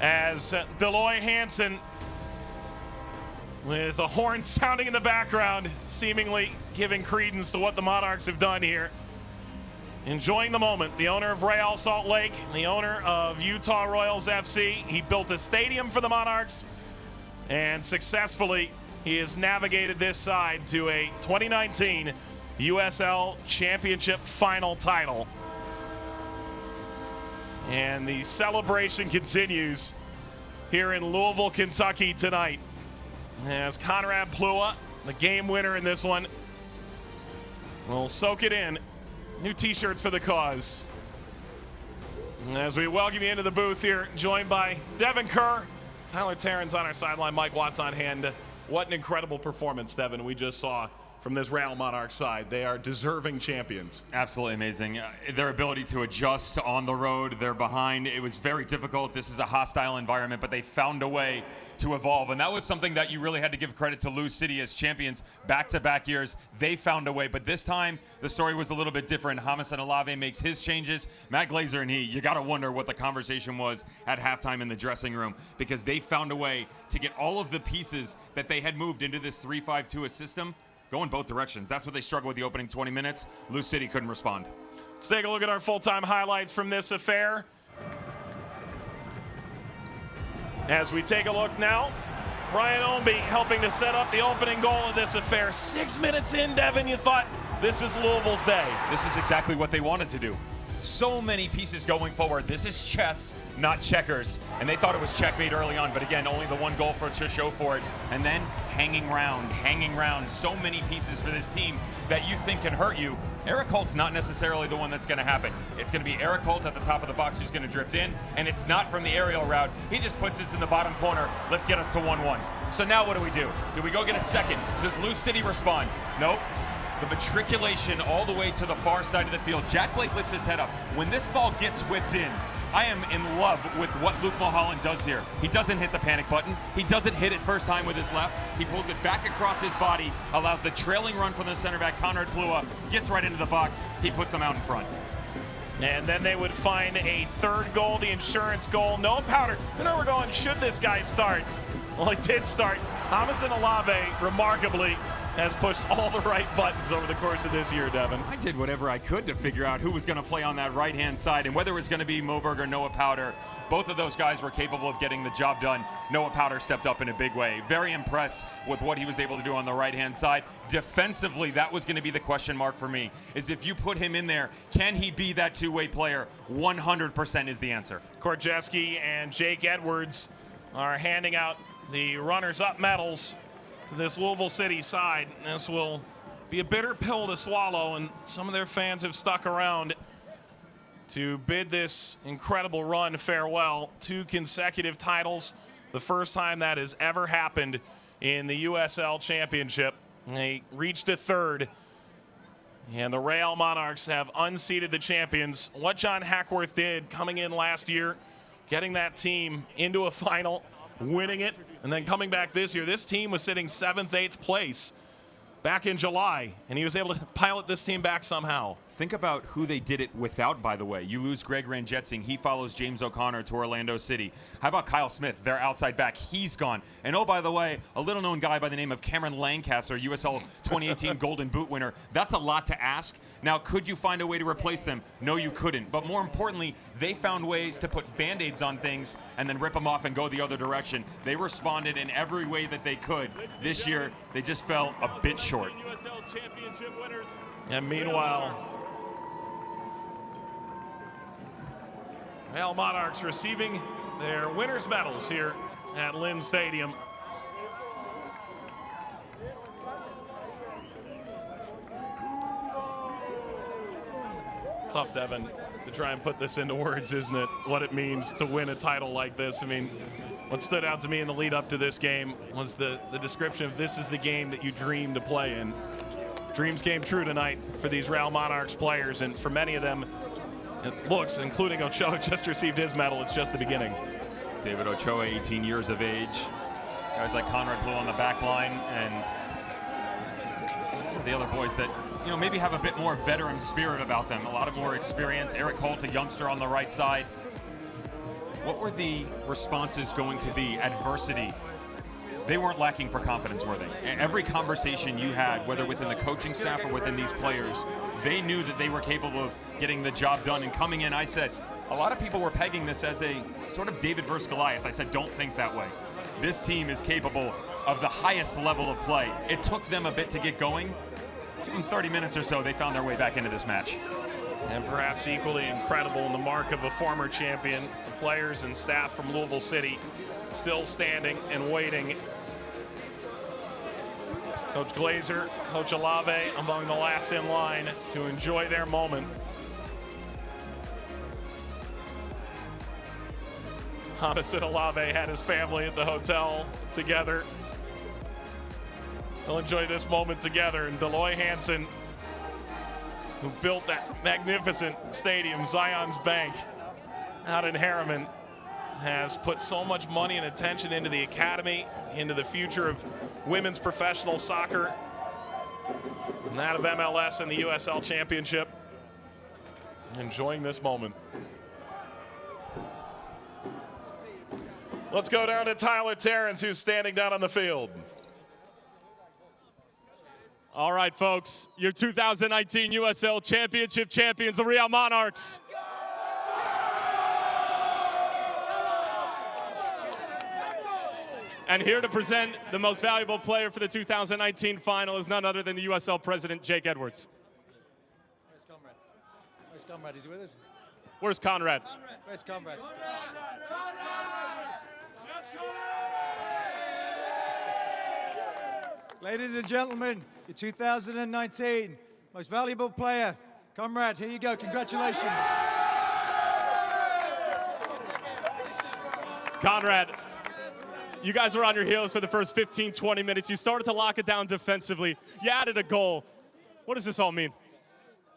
as Deloy Hansen, with a horn sounding in the background, seemingly giving credence to what the Monarchs have done here. Enjoying the moment, the owner of Real Salt Lake, the owner of Utah Royals FC, he built a stadium for the Monarchs and successfully he has navigated this side to a 2019 USL Championship final title. And the celebration continues here in Louisville, Kentucky tonight, as Conrad Plua, the game winner in this one, will soak it in. New t-shirts for the cause. As we welcome you into the booth here, joined by Devin Kerr, Tyler Terrence on our sideline, Mike Watts on hand. What an incredible performance, Devin, we just saw from this Real Monarchs side. They are deserving champions. Absolutely amazing. Their ability to adjust on the road, they're behind. It was very difficult. This is a hostile environment, but they found a way to evolve. And that was something that you really had to give credit to Lou City as champions back-to-back years. They found a way, but this time the story was a little bit different. Jamison Olave makes his changes. Matt Glazer and you got to wonder what the conversation was at halftime in the dressing room, because they found a way to get all of the pieces that they had moved into this 3-5-2 system go in both directions. That's what they struggled with the opening 20 minutes. Lou City couldn't respond. Let's take a look at our full-time highlights from this affair. As we take a look now, Brian Ownby helping to set up the opening goal of this affair. 6 minutes in, Devin, you thought this is Louisville's day. This is exactly what they wanted to do. So many pieces going forward. This is chess, not checkers. And they thought it was checkmate early on, but again, only the one goal to show for it. And then hanging round. So many pieces for this team that you think can hurt you. Eric Holt's not necessarily the one that's going to happen. It's going to be Eric Holt at the top of the box who's going to drift in, and it's not from the aerial route. He just puts this in the bottom corner. Let's get us to 1-1. So now what do? Do we go get a second? Does Lou City respond? Nope. The matriculation all the way to the far side of the field. Jack Blake lifts his head up. When this ball gets whipped in, I am in love with what Luke Mulholland does here. He doesn't hit the panic button. He doesn't hit it first time with his left. He pulls it back across his body, allows the trailing run from the center back, Conrad Plua, gets right into the box. He puts him out in front. And then they would find a third goal, the insurance goal. No powder. You know, we're going, should this guy start? Well, he did start. Jamison Olave, remarkably, has pushed all the right buttons over the course of this year, Devin. I did whatever I could to figure out who was going to play on that right-hand side, and whether it was going to be Moberg or Noah Powder. Both of those guys were capable of getting the job done. Noah Powder stepped up in a big way. Very impressed with what he was able to do on the right-hand side. Defensively, that was going to be the question mark for me, is if you put him in there, can he be that two-way player? 100% is the answer. Korczewski and Jake Edwards are handing out the runners-up medals to this Louisville City side. This will be a bitter pill to swallow, and some of their fans have stuck around to bid this incredible run farewell. 2 consecutive titles, the first time that has ever happened in the USL Championship. They reached a third, and the Real Monarchs have unseated the champions. What John Hackworth did coming in last year, getting that team into a final, winning it, and then coming back this year. This team was sitting 7th, 8th place back in July, and he was able to pilot this team back somehow. Think about who they did it without, by the way. You lose Greg Ranjetsing. He follows James O'Connor to Orlando City. How about Kyle Smith, their outside back? He's gone. And oh, by the way, a little-known guy by the name of Cameron Lancaster, USL 2018 Golden Boot winner. That's a lot to ask. Now, could you find a way to replace them? No, you couldn't. But more importantly, they found ways to put Band-Aids on things and then rip them off and go the other direction. They responded in every way that they could. This year, they just fell a bit short. And meanwhile, Real Monarchs receiving their winners' medals here at Lynn Stadium. Tough, Devin, to try and put this into words, isn't it? What it means to win a title like this. I mean, what stood out to me in the lead up to this game was the description of this is the game that you dream to play in. Dreams came true tonight for these Real Monarchs players, and for many of them, it looks, including Ochoa, just received his medal. It's just the beginning. David Ochoa, 18 years of age. Guys like Conrad Plua on the back line, and the other boys that, you know, maybe have a bit more veteran spirit about them, a lot of more experience. Eric Holt, a youngster on the right side. What were the responses going to be? Adversity. They weren't lacking for confidence, were they? Every conversation you had, whether within the coaching staff or within these players, they knew that they were capable of getting the job done. And coming in, I said, a lot of people were pegging this as a sort of David versus Goliath. I said, don't think that way. This team is capable of the highest level of play. It took them a bit to get going. Give them 30 minutes or so, they found their way back into this match. And perhaps equally incredible in the mark of a former champion, the players and staff from Louisville City still standing and waiting. Coach Glazer, Coach Olave among the last in line to enjoy their moment. Opposite Olave had his family at the hotel together. They'll enjoy this moment together. And Deloy Hansen, who built that magnificent stadium, Zion's Bank, out in Harriman, has put so much money and attention into the academy, into the future of women's professional soccer, and that of MLS and the USL Championship. Enjoying this moment. Let's go down to Tyler Terrence, who's standing down on the field. All right, folks, your 2019 USL Championship champions, the Real Monarchs. And here to present the most valuable player for the 2019 final is none other than the USL president, Jake Edwards. Where's Conrad? Where's Conrad? Is he with us? Where's Conrad? Where's Conrad? Ladies and gentlemen, your 2019 most valuable player, Conrad, here you go, congratulations. Conrad, you guys were on your heels for the first 15, 20 minutes. You started to lock it down defensively. You added a goal. What does this all mean?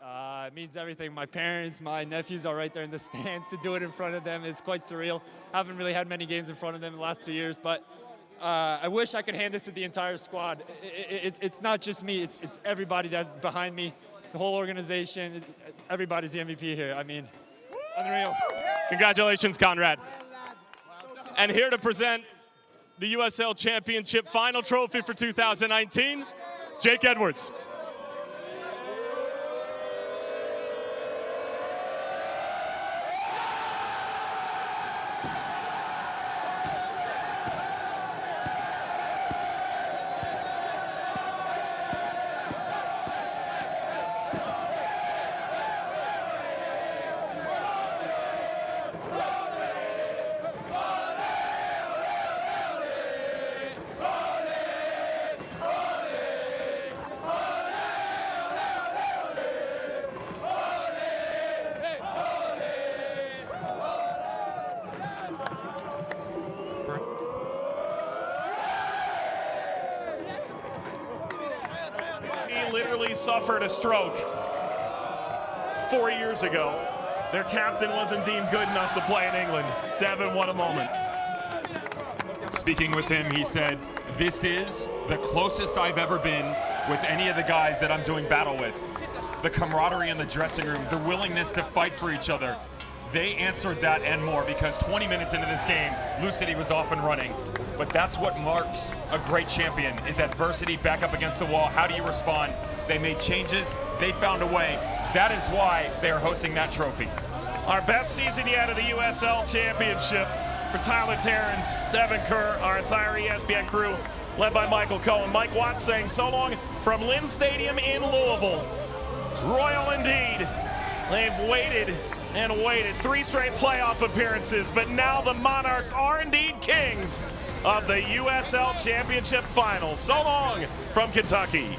It means everything. My parents, my nephews are right there in the stands. To do it in front of them is quite surreal. Haven't really had many games in front of them in the last 2 years, but I wish I could hand this to the entire squad. It's not just me, it's everybody that's behind me, the whole organization. Everybody's the MVP here. I mean, unreal. Congratulations, Conrad. And here to present the USL Championship final trophy for 2019, Jake Edwards. Literally suffered a stroke 4 years ago. Their captain wasn't deemed good enough to play in England. Devin, what a moment. Speaking with him, he said, "This is the closest I've ever been with any of the guys that I'm doing battle with. The camaraderie in the dressing room, the willingness to fight for each other. They answered that and more, because 20 minutes into this game, Lou City was off and running. But that's what marks a great champion, is adversity back up against the wall. How do you respond? They made changes. They found a way. That is why they are hosting that trophy." Our best season yet of the USL Championship for Tyler Terrence, Devin Kerr, our entire ESPN crew, led by Michael Cohen. Mike Watts saying so long from Lynn Stadium in Louisville. Royal indeed. They've waited and waited. 3 straight playoff appearances, but now the Monarchs are indeed kings of the USL Championship Final. So long from Kentucky.